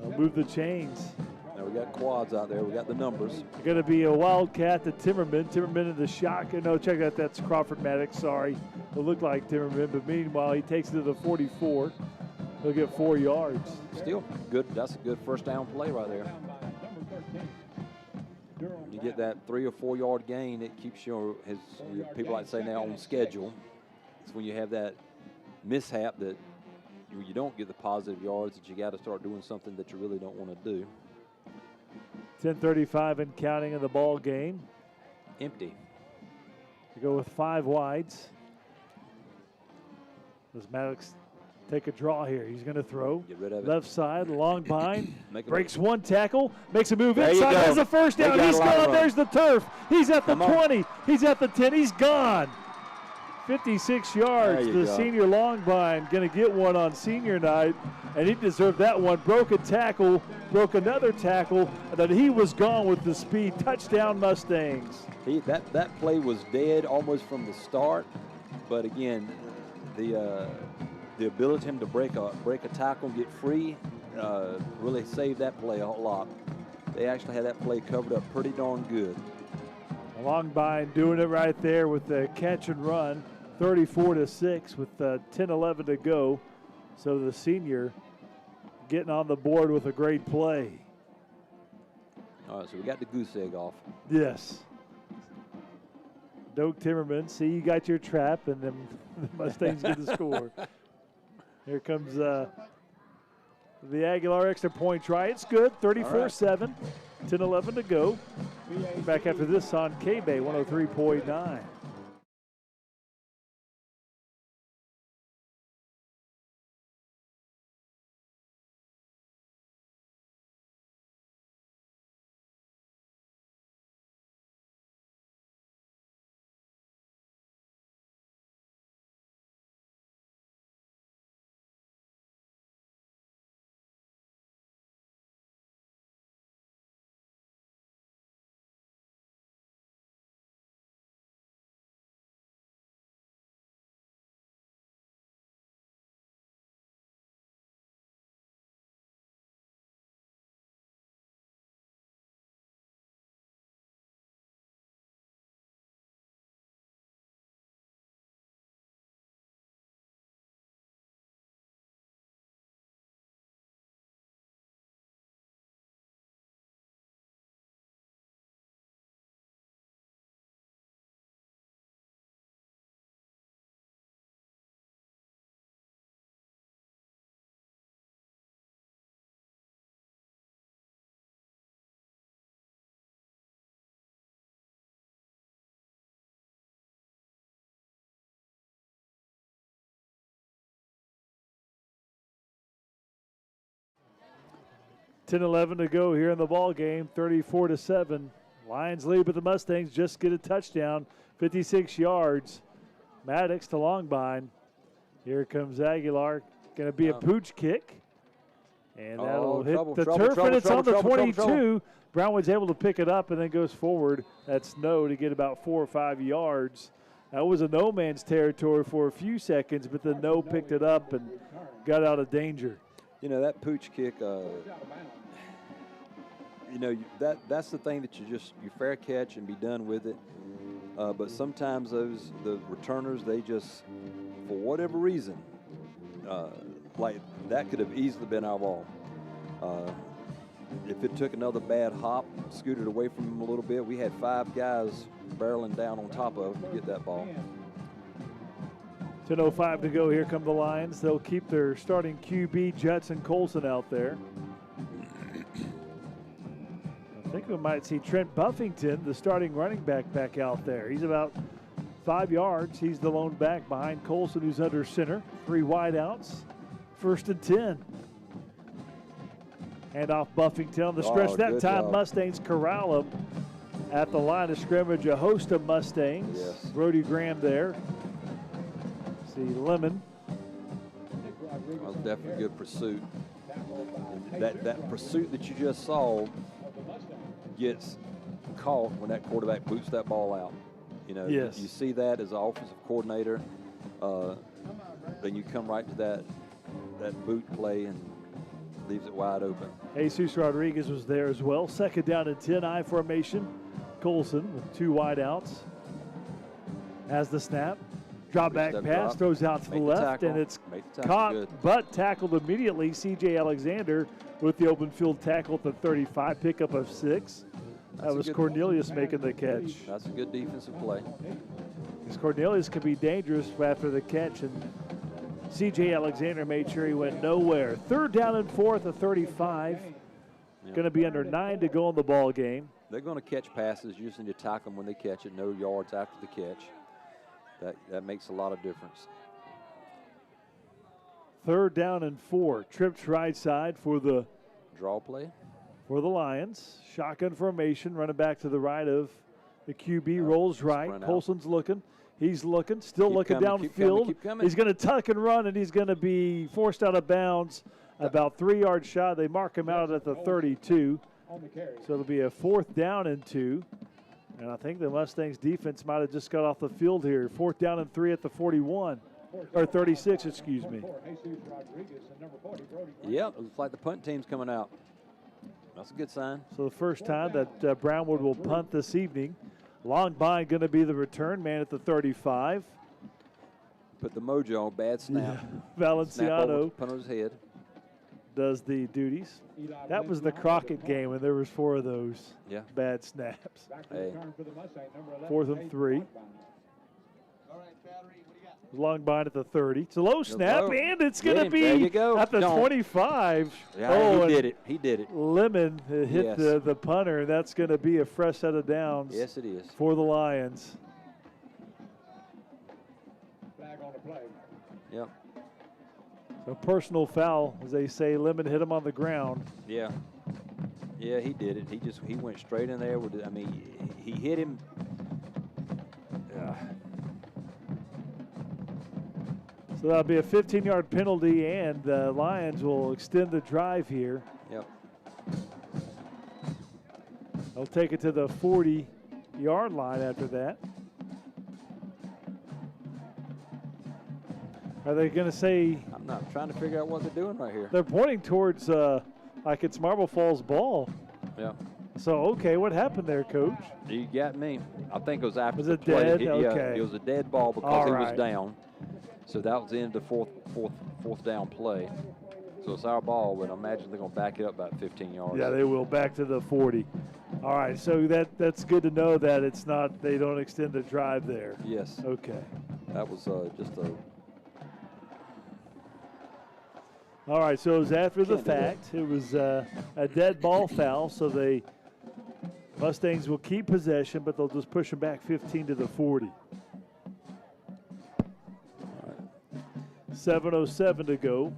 They'll move the chains. Now we got quads out there. We got the numbers. Going to be a wildcat to Timmerman. Timmerman in the shotgun. No, check that. That's Crawford Maddox. Sorry. It looked like Timmerman, but meanwhile, he takes it to the 44. He'll get 4 yards. Still good. That's a good first down play right there. When you get that 3 or 4 yard gain, it keeps your people like to say now on schedule. It's when you have that mishap that you don't get the positive yards that you got to start doing something that you really don't want to do. 10:35 and counting in the ball game. Empty. You go with 5 wides. Does Maddox take a draw here? He's going to throw. Get rid of it. Left side, long bind. Breaks one tackle. Makes a move there inside. Has the first down. He's gone. There's the turf. He's at the 20. He's at the 10. He's gone. 56 yards. The senior long bind going to get one on senior night, and he deserved that one. Broke a tackle, broke another tackle, and then he was gone with the speed. Touchdown Mustangs. That play was dead almost from the start, but again, the ability him to break a tackle and get free really saved that play a whole lot. They actually had that play covered up pretty darn good. Longbind doing it right there with the catch and run, 34-6 with 10:11 to go. So the senior getting on the board with a great play. All right, so we got the goose egg off. Yes. Doak Timmerman, see, you got your trap, and then the Mustangs get the score. Here comes the Aguilar extra point try. It's good, 34-7, 10:11 to go. Back after this on KBEY 103.9. $10-11 to go here in the ball game, 34-7. Lions lead, but the Mustangs just get a touchdown, 56 yards. Maddox to Longbind. Here comes Aguilar. Going to be a pooch kick. And that'll hit the turf, and it's on the 22. Brownwood's able to pick it up and then goes forward. That's no to get about 4 or 5 yards. That was a no man's territory for a few seconds, but the no picked it up and got out of danger. You know, that pooch kick, you know, that's the thing that you fair catch and be done with it. But sometimes the returners, they just, for whatever reason, like that could have easily been our ball. if it took another bad hop, scooted away from him a little bit, we had 5 guys barreling down on top of him to get that ball. 10:05 to go. Here come the Lions. They'll keep their starting QB, Judson Colson, out there. I think we might see Trent Buffington, the starting running back out there. He's about 5 yards. He's the lone back behind Colson, who's under center. 3 wideouts. 1st and 10. Hand off Buffington on the stretch. That time, job. Mustangs corral him at the line of scrimmage. A host of Mustangs. Yes. Brody Graham there. See Lemon. That was definitely good pursuit. And that pursuit that you just saw gets caught when that quarterback boots that ball out. You know, Yes. you see that as an offensive coordinator. Then you come right to that boot play and leaves it wide open. Jesus Rodriguez was there as well. 2nd down and 10, I formation. Colson with 2 wideouts. Has the snap. Drop back Step pass, drop. throws out to the Make the left, tackle. and it's Make the tackle caught, good. but tackled immediately. C.J. Alexander with the open field tackle at the 35, pickup of 6. That That's a was good- Cornelius making the catch. That's a good defensive play. Because Cornelius could be dangerous after the catch, and C.J. Alexander made sure he went nowhere. 3rd down and 4 at the 35. Yeah. Going to be under 9 to go in the ball game. They're going to catch passes. You just need to tackle them when they catch it. No yards after the catch. That makes a lot of difference. 3rd down and 4. Trips right side for the Draw play. Lions. Shotgun formation, running back to the right of the QB, rolls right. sprint out. Colson's looking. He's looking, still Keep looking coming, keep coming, downfield. keep coming. He's going to tuck and run, and he's going to be forced out of bounds about 3 yards shy. They mark him out at the 32. On the carry. So it'll be a 4th down and 2. And I think the Mustangs defense might have just got off the field here. 4th down and 3 at the 41. Or 36, excuse me. Jesus Rodriguez and number 40, Brody Graham. Yep, it looks like the punt team's coming out. That's a good sign. So the first time that Brownwood will punt this evening. Long bind going to be the return man at the 35. Put the mojo on. Bad snap. Snap over Valenciano the punter's head. does the duties. That was the Crockett game, and there was 4 of those Yeah. bad snaps. Back to Hey. return for the Mustang, number 11, 4th and Hayes 3. Broadband. Long bind at the 30. It's a low snap, low. and it's Get going to him. be There you go. at the Don't. 25. Yeah, Oh, he and did it. He did it. Lemon hit Yes. the punter, and that's going to be a fresh set of downs Yes, it is. for the Lions. Flag on the play. Yep. So personal foul, as they say. Lemon hit him on the ground. Yeah. Yeah, he did it. He went straight in there with it. I mean, he hit him. So that'll be a 15-yard penalty, and the Lions will extend the drive here. Yep. They'll take it to the 40-yard line after that. Are they going to say I'm not trying to figure out what they're doing right here. they're pointing towards like it's Marble Falls ball? Yeah. So, okay, what happened there, Coach? You got me. I think it was after Was the it play. dead? Yeah, Okay. it was a dead ball because All he right. was down. So that was the end of the fourth down play. So it's our ball, but I imagine they're going to back it up about 15 yards. Yeah, they will, back to the 40. All right, so that's good to know that it's not, they don't extend the drive there. Yes. Okay. That was just a. All right, so it was after the Can't do that. fact. It was a dead ball foul, so the Mustangs will keep possession, but they'll just push them back 15 to the 40. 7:07 to go.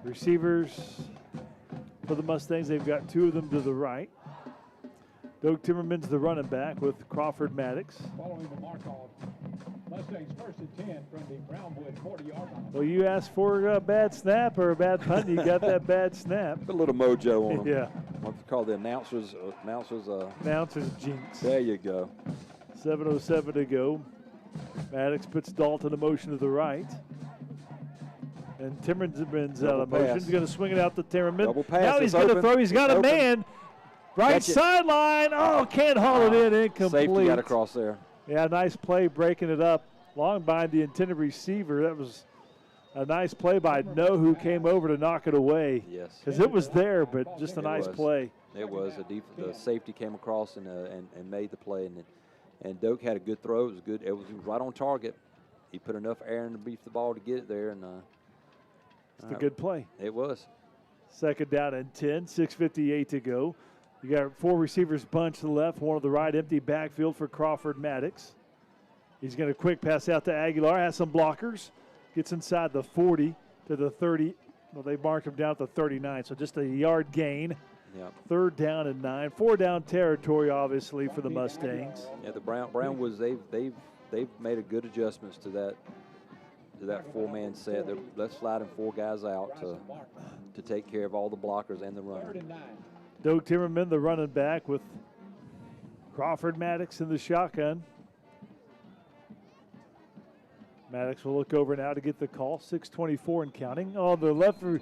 Receivers for the Mustangs, they've got 2 of them to the right. Doug Timmerman's the running back with Crawford Maddox. Following the mark off. Mustangs 1st and 10 from the Brownwood 40-yard line. Well, you asked for a bad snap or a bad punt, you got that bad snap. Put a little mojo on them. Yeah, What's it called? The announcers. announcer's jinx. There you go. 7:07 to go. Maddox puts Dalton in motion to the right. And Timmerman's out of Double motion. pass. He's going to swing it out to Timmerman. Double pass. Now he's It's going to open. throw. He's got It's a open. man. Right Catch it. sideline. Oh, can't haul it in. Incomplete. Safety got across there. Yeah, nice play breaking it up. Long by the intended receiver. That was A nice play by No, who came over to knock it away. Yes. Because it was there, but just a nice was. play. It was. The safety came across and made the play. And Doak had a good throw. It was good. It was right on target. He put enough air underneath the ball to get it there. And it's a good play. It was. Second down and 10, 6:58 to go. You got 4 receivers bunched to the left, 1 to the right, empty backfield for Crawford Maddox. He's going to quick pass out to Aguilar, has some blockers, gets inside the 40 to the 30. Well, they marked him down at the 39, so just a yard gain. Yep. 3rd down and 9. 4 down territory, obviously, for the Mustangs. Yeah, the Brownwoods, they've made a good adjustments to that 4-man set. Let's slide 4 guys out to take care of all the blockers and the runner. Doak Timmerman, the running back, with Crawford Maddox in the shotgun. Maddox will look over now to get the call. 6:24 and counting. Oh, the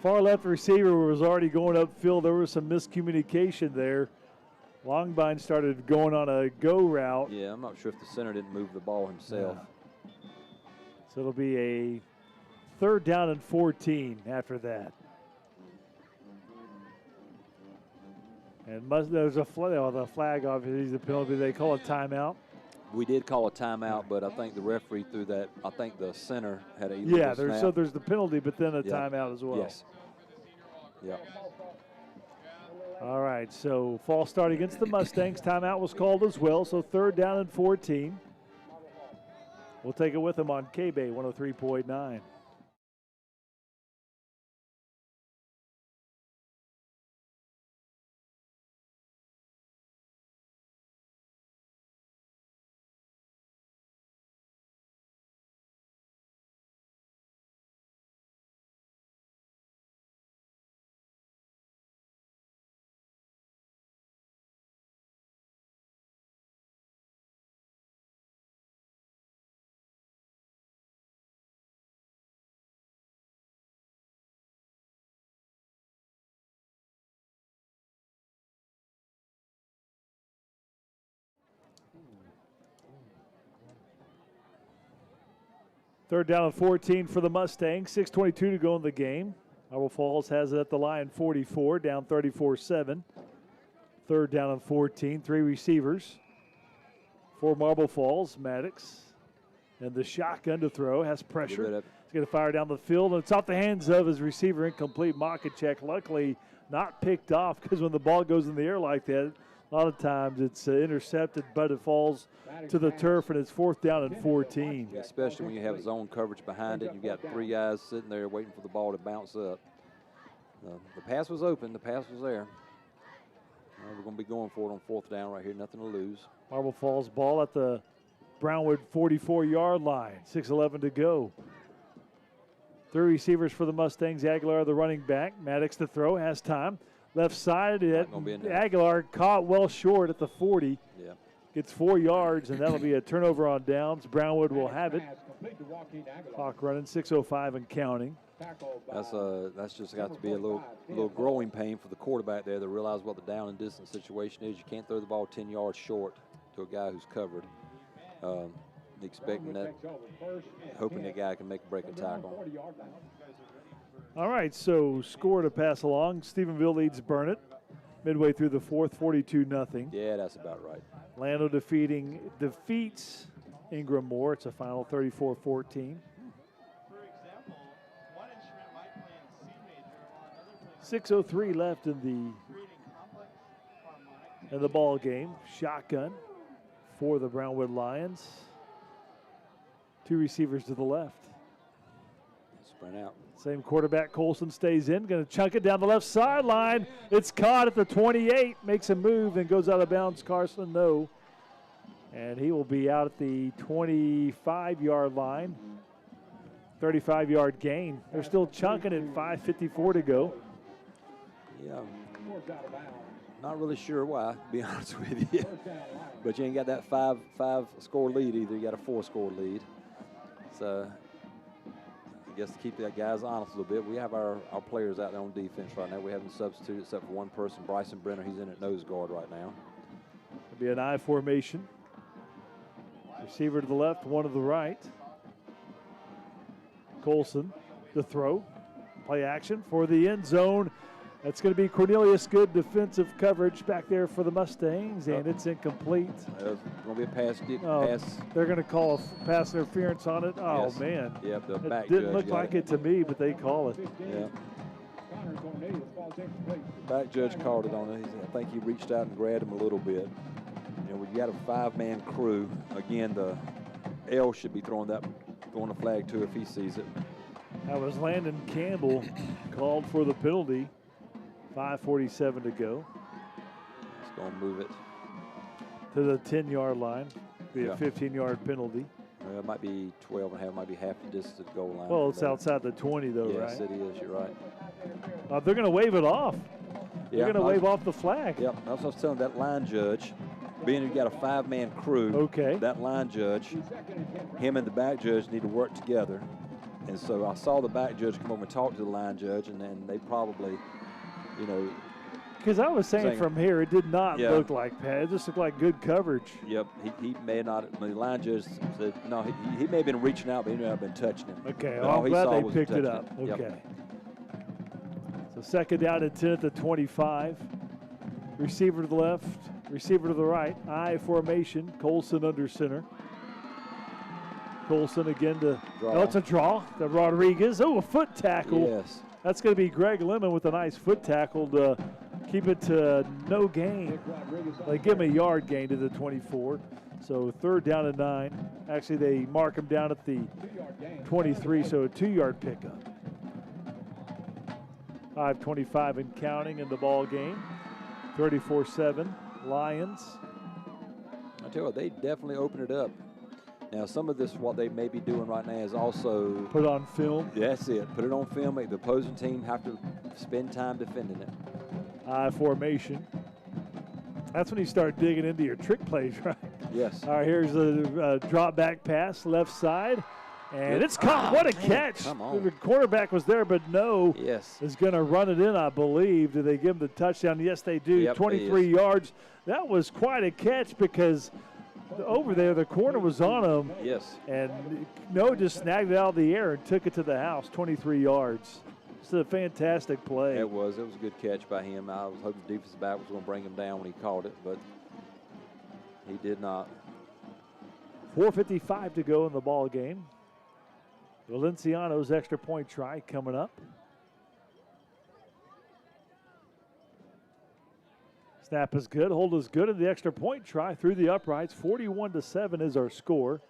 far left receiver was already going upfield. There was some miscommunication there. Longbein started going on a go route. Yeah, I'm not sure if the center didn't move the ball himself. Yeah. So it'll be a 3rd down and 14 after that. And there's a the flag, obviously, the penalty. They call a timeout. We did call a timeout, but I think the referee threw that. I think the center had a so there's the penalty, but then a timeout as well. Yes. Yeah. All right, so false start against the Mustangs. Timeout was called as well, so 3rd down and 14. We'll take it with them on KBEY 103.9. Third down and 14 for the Mustangs. 6:22 to go in the game. Marble Falls has it at the line 44, down 34-7. 3rd down and 14, 3 receivers for Marble Falls. Maddox and the shotgun to throw, has pressure. He's going to fire down the field, and it's off the hands of his receiver, incomplete. Makachek, luckily not picked off, because when the ball goes in the air like that, a lot of times it's intercepted, but it falls to the turf, and it's 4th down and 14. Especially when you have zone coverage behind it. You've got 3 guys sitting there waiting for the ball to bounce up. The pass was open. The pass was there. We're going to be going for it on 4th down right here. Nothing to lose. Marble Falls ball at the Brownwood 44-yard line. 6:11 to go. 3 receivers for the Mustangs. Aguilar, the running back. Maddox to throw, has time. Left side, Aguilar caught well short at the 40. Yeah. Gets 4 yards, and that'll be a turnover on downs. Brownwood will have it. Clock running, 6:05 and counting. That's just got to be a little growing pain for the quarterback there to realize what the down and distance situation is. You can't throw the ball 10 yards short to a guy who's covered. Expecting that, hoping that guy can make a break a tackle. All right, so score to pass along. Stephenville leads Burnett midway through the 4th, 42-0. Yeah, that's about right. Lando defeats Ingram Moore. It's a final 34-14. 6:03 left in the ball game. Shotgun for the Brownwood Lions. 2 receivers to the left. Sprint out. Same quarterback, Colson stays in, going to chunk it down the left sideline. It's caught at the 28, makes a move and goes out of bounds. Carson, no. And he will be out at the 25-yard line. 35-yard gain. They're still chunking it, 5:54 to go. Yeah, not really sure why, to be honest with you. But you ain't got that five score lead either. You got a 4-score lead. So I guess to keep that guys honest a little bit, we have our players out there on defense right now. We haven't substituted except for one person, Bryson Brenner. He's in at nose guard right now. It'll be an I formation. Receiver to the left, one to the right. Colson, the throw. Play action for the end zone. That's going to be Cornelius. Good defensive coverage back there for the Mustangs, and it's incomplete. It's going to be a pass. Pass. They're going to call a pass interference on it. Oh, Yes. man. Yep, the It back didn't judge look got like it to me, but they call it. Yeah. Connor Cornelius falls incomplete. Back judge called it on it. I think he reached out and grabbed him a little bit. You know, when you got a 5-man crew, again, the L should be throwing the flag too if he sees it. That was Landon Campbell called for the penalty. 5:47 to go. It's going to move it. To the 10-yard line. Be Yeah. a 15-yard penalty. It might be 12 and a half, might be half the distance to the goal line. Well, it's outside the 20, though, Yes, right? it is. You're right. They're going to wave it off. They're Yeah, going to wave off the flag. Yep. That's what I was telling that line judge. Being you got a 5-man crew, Okay. that line judge, him and the back judge need to work together. And so I saw the back judge come over and talk to the line judge, and then they probably, you know. Because I was saying from here, it did not Yeah. look like Pat. It just looked like good coverage. Yep, he may not. The line judge said no. He may have been reaching out, but he may not have been touching him. Okay, But well, all I'm he glad saw they was picked it touching up. Yep. Okay. So second down and 10 at the 25. Receiver to the left, receiver to the right. I formation. Colson under center. Colson again to. Draw. Oh, it's a draw. The Rodriguez. Oh, a foot tackle. Yes. That's going to be Greg Lemon with a nice foot tackle to keep it to no gain. They give him a yard gain to the 24. So third down and 9. Actually, they mark him down at the 23, so a 2-yard pickup. 5:25 and counting in the ball game. 34-7 Lions. I tell you what, they definitely opened it up. Now, some of this, what they may be doing right now is also. Put on film. That's it. Put it on film. Make the opposing team have to spend time defending it. I formation. That's when you start digging into your trick plays, right? Yes. All right, here's a drop back pass, left side. And it's caught. What a catch. Come on. The quarterback was there, but no. Yes. Is going to run it in, I believe. Do they give him the touchdown? Yes, they do. Yep, 23 yards. That was quite a catch because over there the corner was on him. Yes. And no just snagged it out of the air and took it to the house, 23 yards. It's a fantastic play. It was a good catch by him. I was hoping the defensive back was going to bring him down when he caught it, but he did not. 4:55 to go in the ball game. Valenciano's extra point try coming up. Snap is good, hold is good, and the extra point try through the uprights. 41-7 is our score.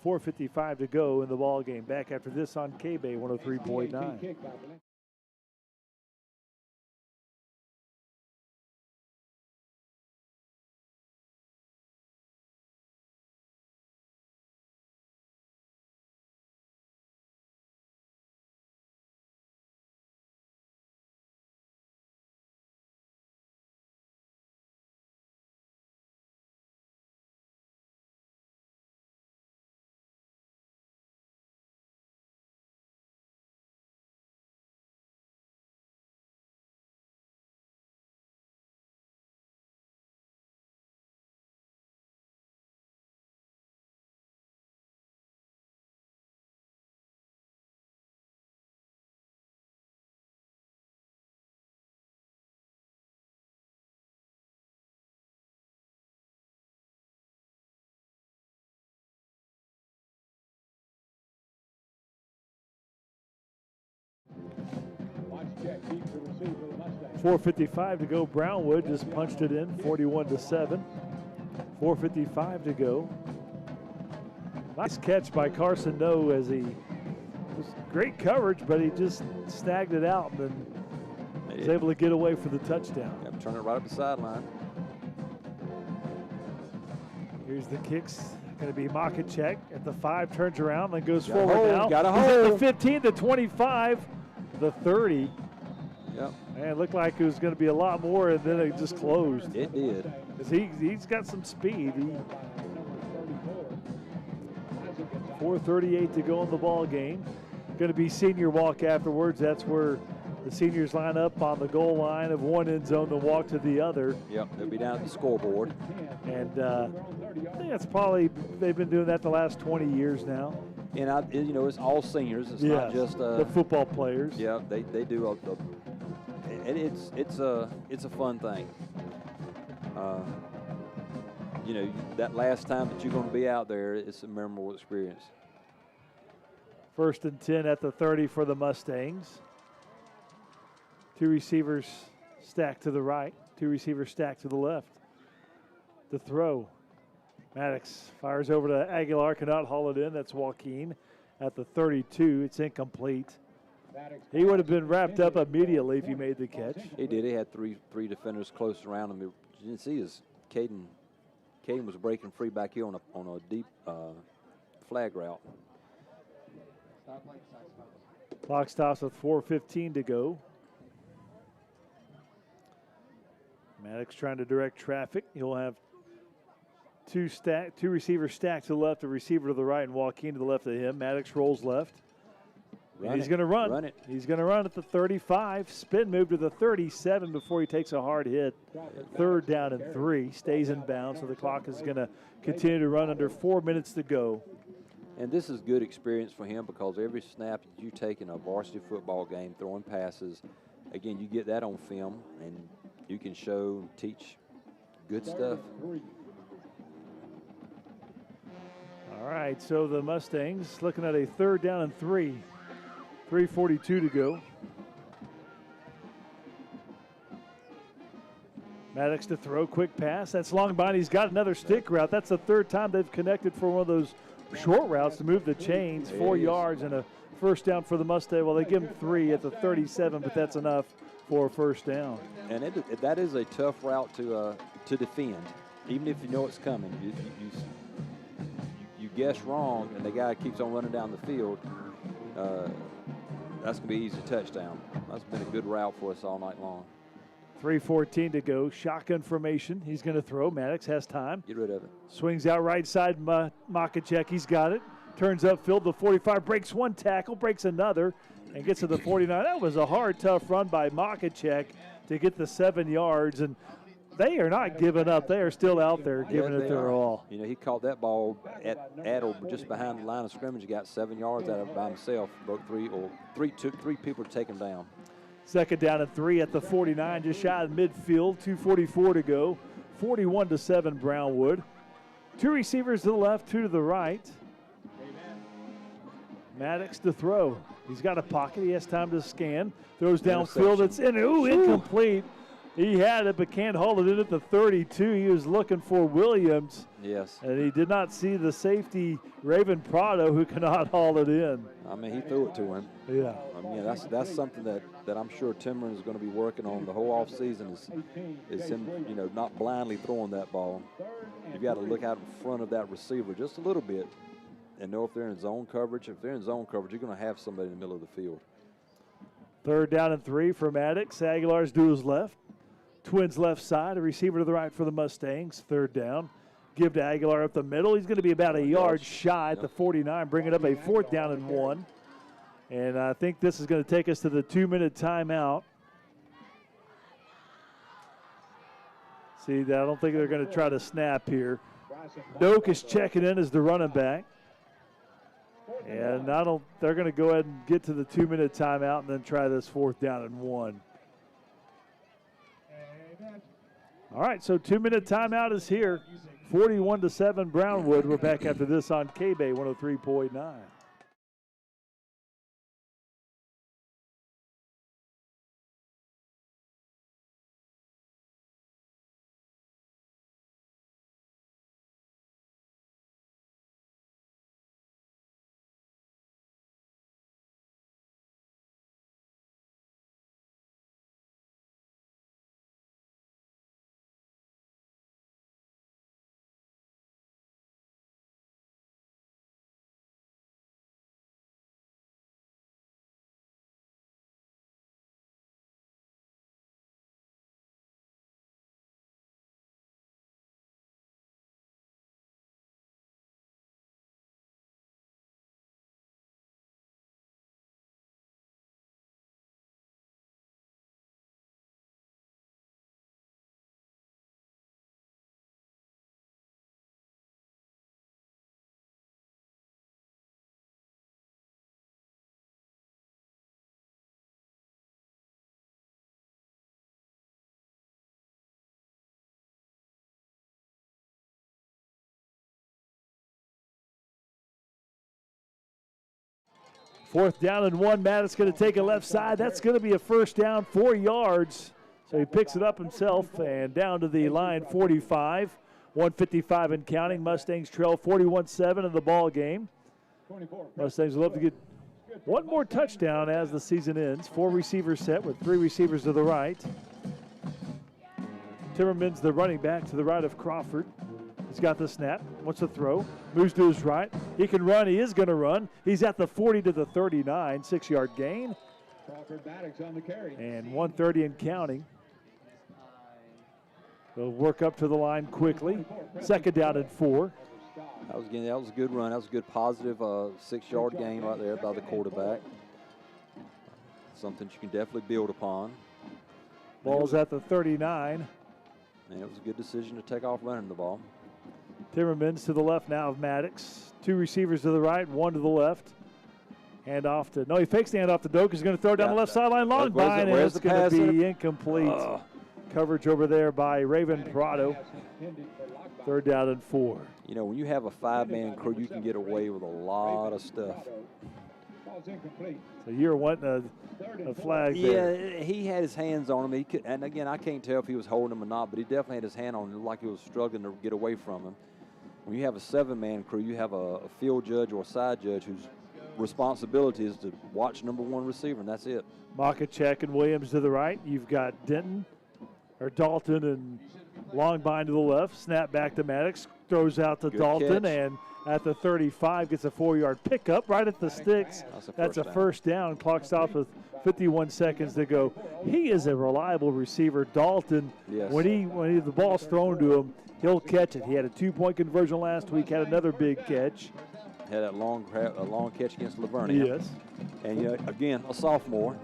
4:55 to go in the ball game. Back after this on KBEY 103.9. Watch check, deep to receive for the Mustangs. 4:55 to go. Brownwood just punched it in, 41-7. 4:55 to go. Nice catch by Carson No as he was great coverage, but he just snagged it out and then was able to get away for the touchdown. Yep, turn it right up the sideline. Here's the kicks. Going to be Makachek at the 5, turns around, then goes Got a forward hold, now. got a He's at the hold. 15, the 25, the 30. Yep, Man, it looked like it was going to be a lot more, and then it just closed. it did. 'Cause he's got some speed. 4:38 to go in the ball game. Going to be senior walk afterwards. That's where the seniors line up on the goal line of one end zone, then walk to the other. Yep, they'll be down at the scoreboard. And I think that's probably, they've been doing that the last 20 years now. And you know, it's all seniors. It's not just the football players. Yeah, they do and it's a fun thing. You know, that last time that you're going to be out there, it's a memorable experience. 1st and 10 at the 30 for the Mustangs. 2 receivers stacked to the right, 2 receivers stacked to the left. The throw. Maddox fires over to Aguilar, cannot haul it in. That's Joaquin at the 32. It's incomplete. He would have been wrapped up immediately if he made the catch. He did. He had three defenders close around him. You didn't see his Caden was breaking free back here on a deep flag route. Clock stops with 4:15 to go. Maddox trying to direct traffic. He'll have two receivers stacked to the left, a receiver to the right, and Joaquin to the left of him. Maddox rolls left. He's going to run. He's going to run at the 35. Spin move to the 37 before he takes a hard hit. 3rd down and 3. Stays in bounds, so the clock is going to continue to run under 4 minutes to go. And this is good experience for him because every snap that you take in a varsity football game, throwing passes, again, you get that on film, and you can show and teach good stuff. All right, so the Mustangs looking at a 3rd down and 3. 3:42 to go. Maddox to throw, quick pass. That's long behind. He's got another stick route. That's the 3rd time they've connected for one of those short routes to move the chains. 4 yards and a 1st down for the Mustang. Well, they give him 3 at the 37, but that's enough for a 1st down. And that is a tough route to defend, even if you know it's coming. You guess wrong, and the guy keeps on running down the field. That's going to be easy touchdown. That's been a good route for us all night long. 3:14 to go. Shotgun formation. He's going to throw. Maddox has time. Get rid of it. Swings out right side. Makachek. He's got it. Turns upfield. The 45. Breaks one tackle. Breaks another. And gets to the 49. That was a hard, tough run by Makachek to get the 7 yards. And they are not giving up. They are still out there giving it their all. You know, he caught that ball at or just behind the line of scrimmage. He got 7 yards out of it by himself. Broke took three people to take him down. 2nd down and 3 at the 49, just shy of midfield. 2:44 to go. 41-7 Brownwood. 2 receivers to the left, 2 to the right. Maddox to throw. He's got a pocket. He has time to scan. Throws downfield. It's in. Ooh, incomplete. He had it, but can't haul it in at the 32. He was looking for Williams. Yes. And he did not see the safety, Raven Prado, who cannot haul it in. I mean, he threw it to him. Yeah. I mean, that's something that I'm sure Timmerman is going to be working on the whole offseason is him, you know, not blindly throwing that ball. You've got to look out in front of that receiver just a little bit and know if they're in zone coverage. If they're in zone coverage, you're going to have somebody in the middle of the field. 3rd down and 3 for Maddox. Aguilar's to his left. Twins left side, a receiver to the right for the Mustangs. 3rd down. Give to Aguilar up the middle. He's going to be about a yard shy at the 49, bringing up a 4th down and 1. And I think this is going to take us to the 2-minute timeout. See, I don't think they're going to try to snap here. Doak is checking in as the running back. And they're going to go ahead and get to the 2-minute timeout and then try this 4th down and 1. All right, so 2-minute timeout is here. 41-7 Brownwood. We're back after this on KBEY 103.9. 4th down and 1. Maddox going to take it left side. That's going to be a first down, 4 yards. So he picks it up himself and down to the line 45. 1:55 and counting. Mustangs trail 41-7 in the ball game. Mustangs will love to get one more touchdown as the season ends. 4 receivers set with 3 receivers to the right. Timmerman's the running back to the right of Crawford. He's got the snap, wants to throw, moves to his right. He can run, he is going to run. He's at the 40 to the 39, 6-yard gain. And 1:30 and counting. They'll work up to the line quickly. 2nd down and 4. That was a good run. That was a good positive 6-yard gain right there by the quarterback. Something you can definitely build upon. Ball's at the 39. And it was a good decision to take off running the ball. Timmermans to the left now of Maddox. 2 receivers to the right, 1 to the left. Hand off to, no, he fakes the hand off to Doak. He's going to throw down the left sideline. Long bind, and it's going to be incomplete. Coverage over there by Raven Prado. 3rd down and 4. You know, when you have a 5-man crew, you can get away with a lot of stuff. So you're wanting a flag there. Yeah, he had his hands on him. He could, and again, I can't tell if he was holding him or not, but he definitely had his hand on him like he was struggling to get away from him. When you have a 7-man crew, you have a field judge or a side judge whose responsibility is to watch number 1 receiver, and that's it. Makachek and Williams to the right. You've got Dalton and Longbind to the left. Snap back to Maddox. Throws out to Dalton, and at the 35 gets a 4-yard pickup right at the sticks. That's a first down. Clock stops with 51 seconds to go. He is a reliable receiver. Dalton, when the ball's thrown to him, he'll catch it. He had a 2-point conversion last week, had another big catch. Had that long catch against Lavernia. Yes. And again, a sophomore.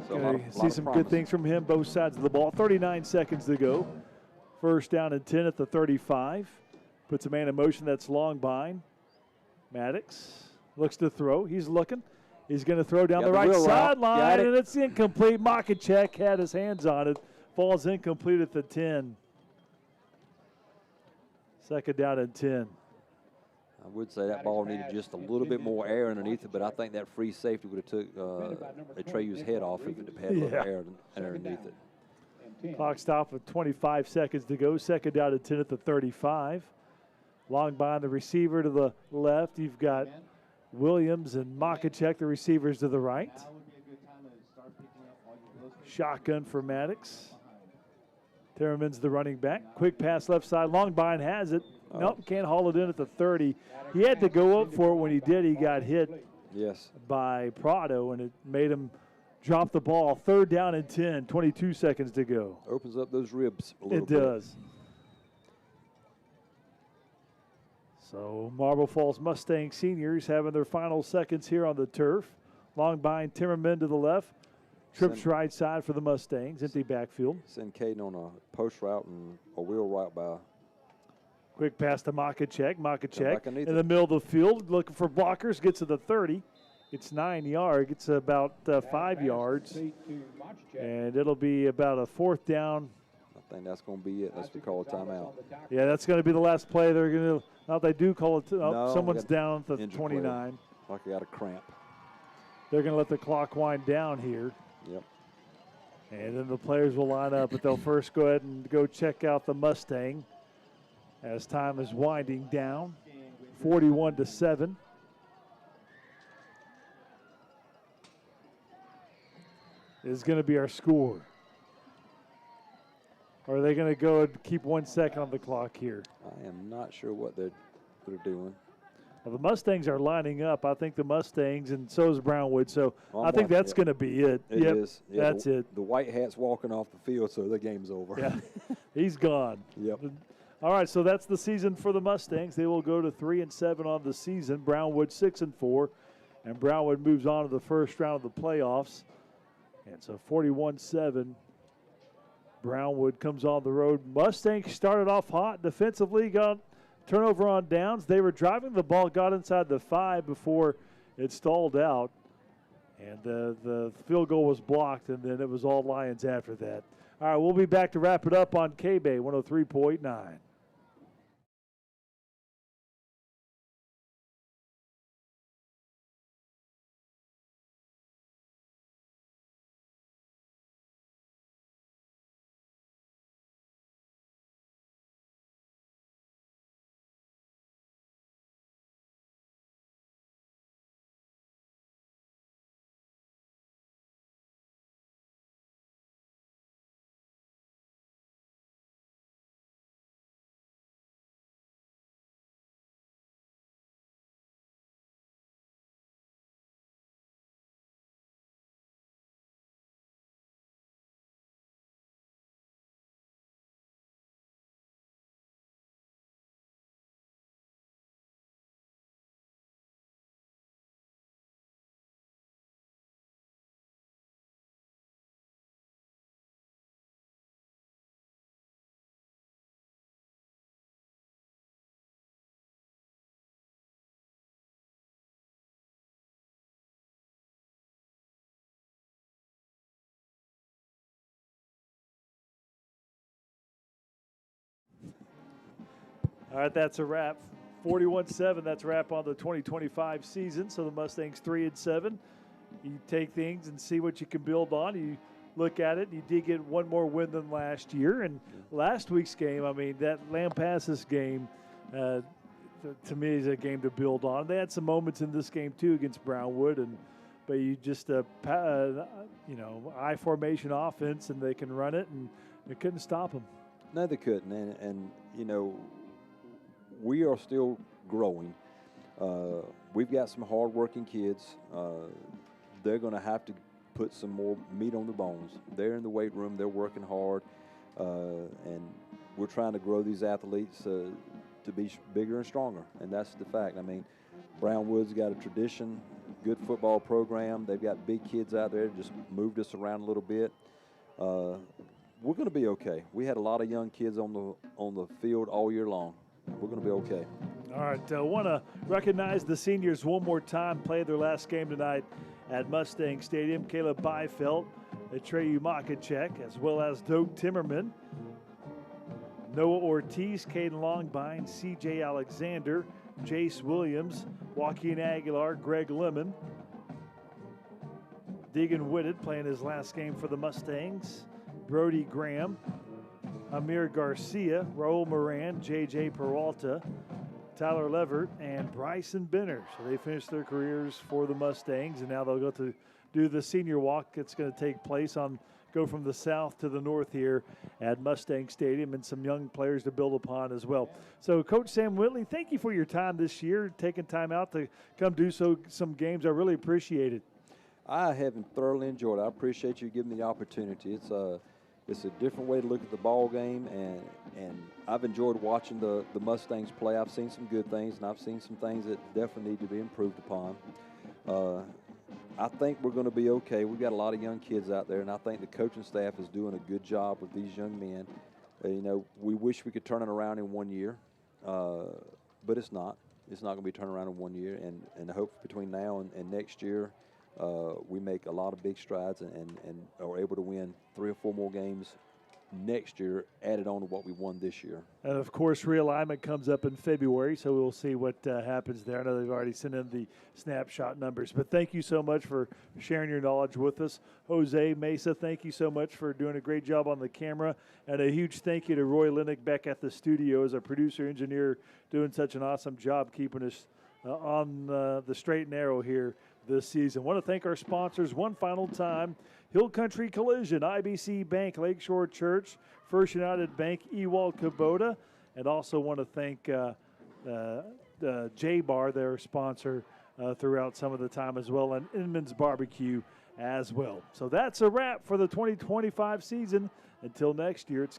So see some good things from him, both sides of the ball. 39 seconds to go. First down and 10 at the 35. Puts a man in motion. That's Longbind. Maddox looks to throw. He's looking. He's going to throw down the right sideline, and it's incomplete. Makachek had his hands on it. Falls incomplete at the 10. 2nd down and 10. I would say that ball needed just a little bit more air underneath it, but I think that free safety would have took Atreyu's head off if it had a little air underneath it. Clock stop with 25 seconds to go. 2nd down and 10 at the 35. Longbind, the receiver to the left. You've got Williams and Makachek, the receivers to the right. Shotgun for Maddox. Terraman's the running back. Quick pass left side. Longbind has it. Nope, can't haul it in at the 30. He had to go up for it. When he did, he got hit by Prado, and it made him drop the ball. 3rd down and 10, 22 seconds to go. Opens up those ribs a little bit. It does. So Marble Falls Mustang seniors having their final seconds here on the turf. Longbind, Timmerman to the left. Trips right side for the Mustangs. Empty backfield. Send Caden on a post route and a wheel route by. Quick pass to Makachek. Makachek in the middle of the field looking for blockers. Gets to the 30. It's 9 yards. It's about 5 yards. And it'll be about a 4th down. I think that's going to be it. That's to call a timeout. Yeah, that's going to be the last play. They're going to. Now they do call it. Someone's down at the 29. Player. Like I got a cramp. They're going to let the clock wind down here. Yep. And then the players will line up, but they'll first go ahead and go check out the Mustang as time is winding down. 41-7. Is going to be our score. Or are they going to go and keep 1 second on the clock here? I am not sure what they're doing. Well, the Mustangs are lining up. I think the Mustangs, and so is Brownwood. So I think that's going to be it. It is. Yeah, that's it. The white hat's walking off the field, so the game's over. Yeah, he's gone. Yep. All right, so that's the season for the Mustangs. They will go to 3-7 on the season. Brownwood 6-4, and Brownwood moves on to the first round of the playoffs. And so 41-7. Brownwood comes on the road. Mustangs started off hot defensively, got turnover on downs. They were driving the ball, got inside the 5 before it stalled out. And the field goal was blocked, and then it was all Lions after that. All right, we'll be back to wrap it up on KBEY 103.9. All right, that's a wrap. 41-7, that's a wrap on the 2025 season. So the Mustangs 3-7. You take things and see what you can build on. You look at it, you did get one more win than last year. And last week's game, I mean, that Lampasas game, to me, is a game to build on. They had some moments in this game, too, against Brownwood. But you just, I formation offense, and they can run it, and they couldn't stop them. No, they couldn't. And we are still growing. We've got some hard-working kids. They're going to have to put some more meat on the bones. They're in the weight room. They're working hard. And we're trying to grow these athletes to be bigger and stronger, and that's the fact. I mean, Brownwood's got a tradition, good football program. They've got big kids out there, just moved us around a little bit. We're going to be okay. We had a lot of young kids on the field all year long. We're going to be okay. All right, I want to recognize the seniors one more time. Played their last game tonight at Mustang Stadium. Caleb Byfeld, Atreyu Makachek, as well as Doak Timmerman, Noah Ortiz, Caden Longbine, C.J. Alexander, Jace Williams, Joaquin Aguilar, Greg Lemon, Deegan Whitted playing his last game for the Mustangs, Brody Graham, Amir Garcia, Raul Moran, J.J. Peralta, Tyler Levert, and Bryson Benner. So they finished their careers for the Mustangs, and now they'll go to do the senior walk that's going to take place go from the south to the north here at Mustang Stadium, and some young players to build upon as well. So, Coach Sam Whitley, thank you for your time this year, taking time out to come do some games. I really appreciate it. I have thoroughly enjoyed it. I appreciate you giving me the opportunity. It's a different way to look at the ball game, and I've enjoyed watching the Mustangs play. I've seen some good things, and I've seen some things that definitely need to be improved upon. I think we're going to be okay. We've got a lot of young kids out there, and I think the coaching staff is doing a good job with these young men. We wish we could turn it around in 1 year, but it's not. It's not going to be turned around in 1 year, and I hope between now and next year we make a lot of big strides and are able to win 3 or 4 more games next year, added on to what we won this year. And, of course, realignment comes up in February, so we'll see what happens there. I know they've already sent in the snapshot numbers. But thank you so much for sharing your knowledge with us. Jose Mesa, thank you so much for doing a great job on the camera. And a huge thank you to Roy Linnick back at the studio as our producer-engineer, doing such an awesome job keeping us on the straight and narrow here this season. I want to thank our sponsors one final time. Hill Country Collision, IBC Bank, Lakeshore Church, First United Bank, Ewald Kubota, and also want to thank J-Bar, their sponsor, throughout some of the time as well, and Inman's Barbecue as well. So that's a wrap for the 2025 season. Until next year, it's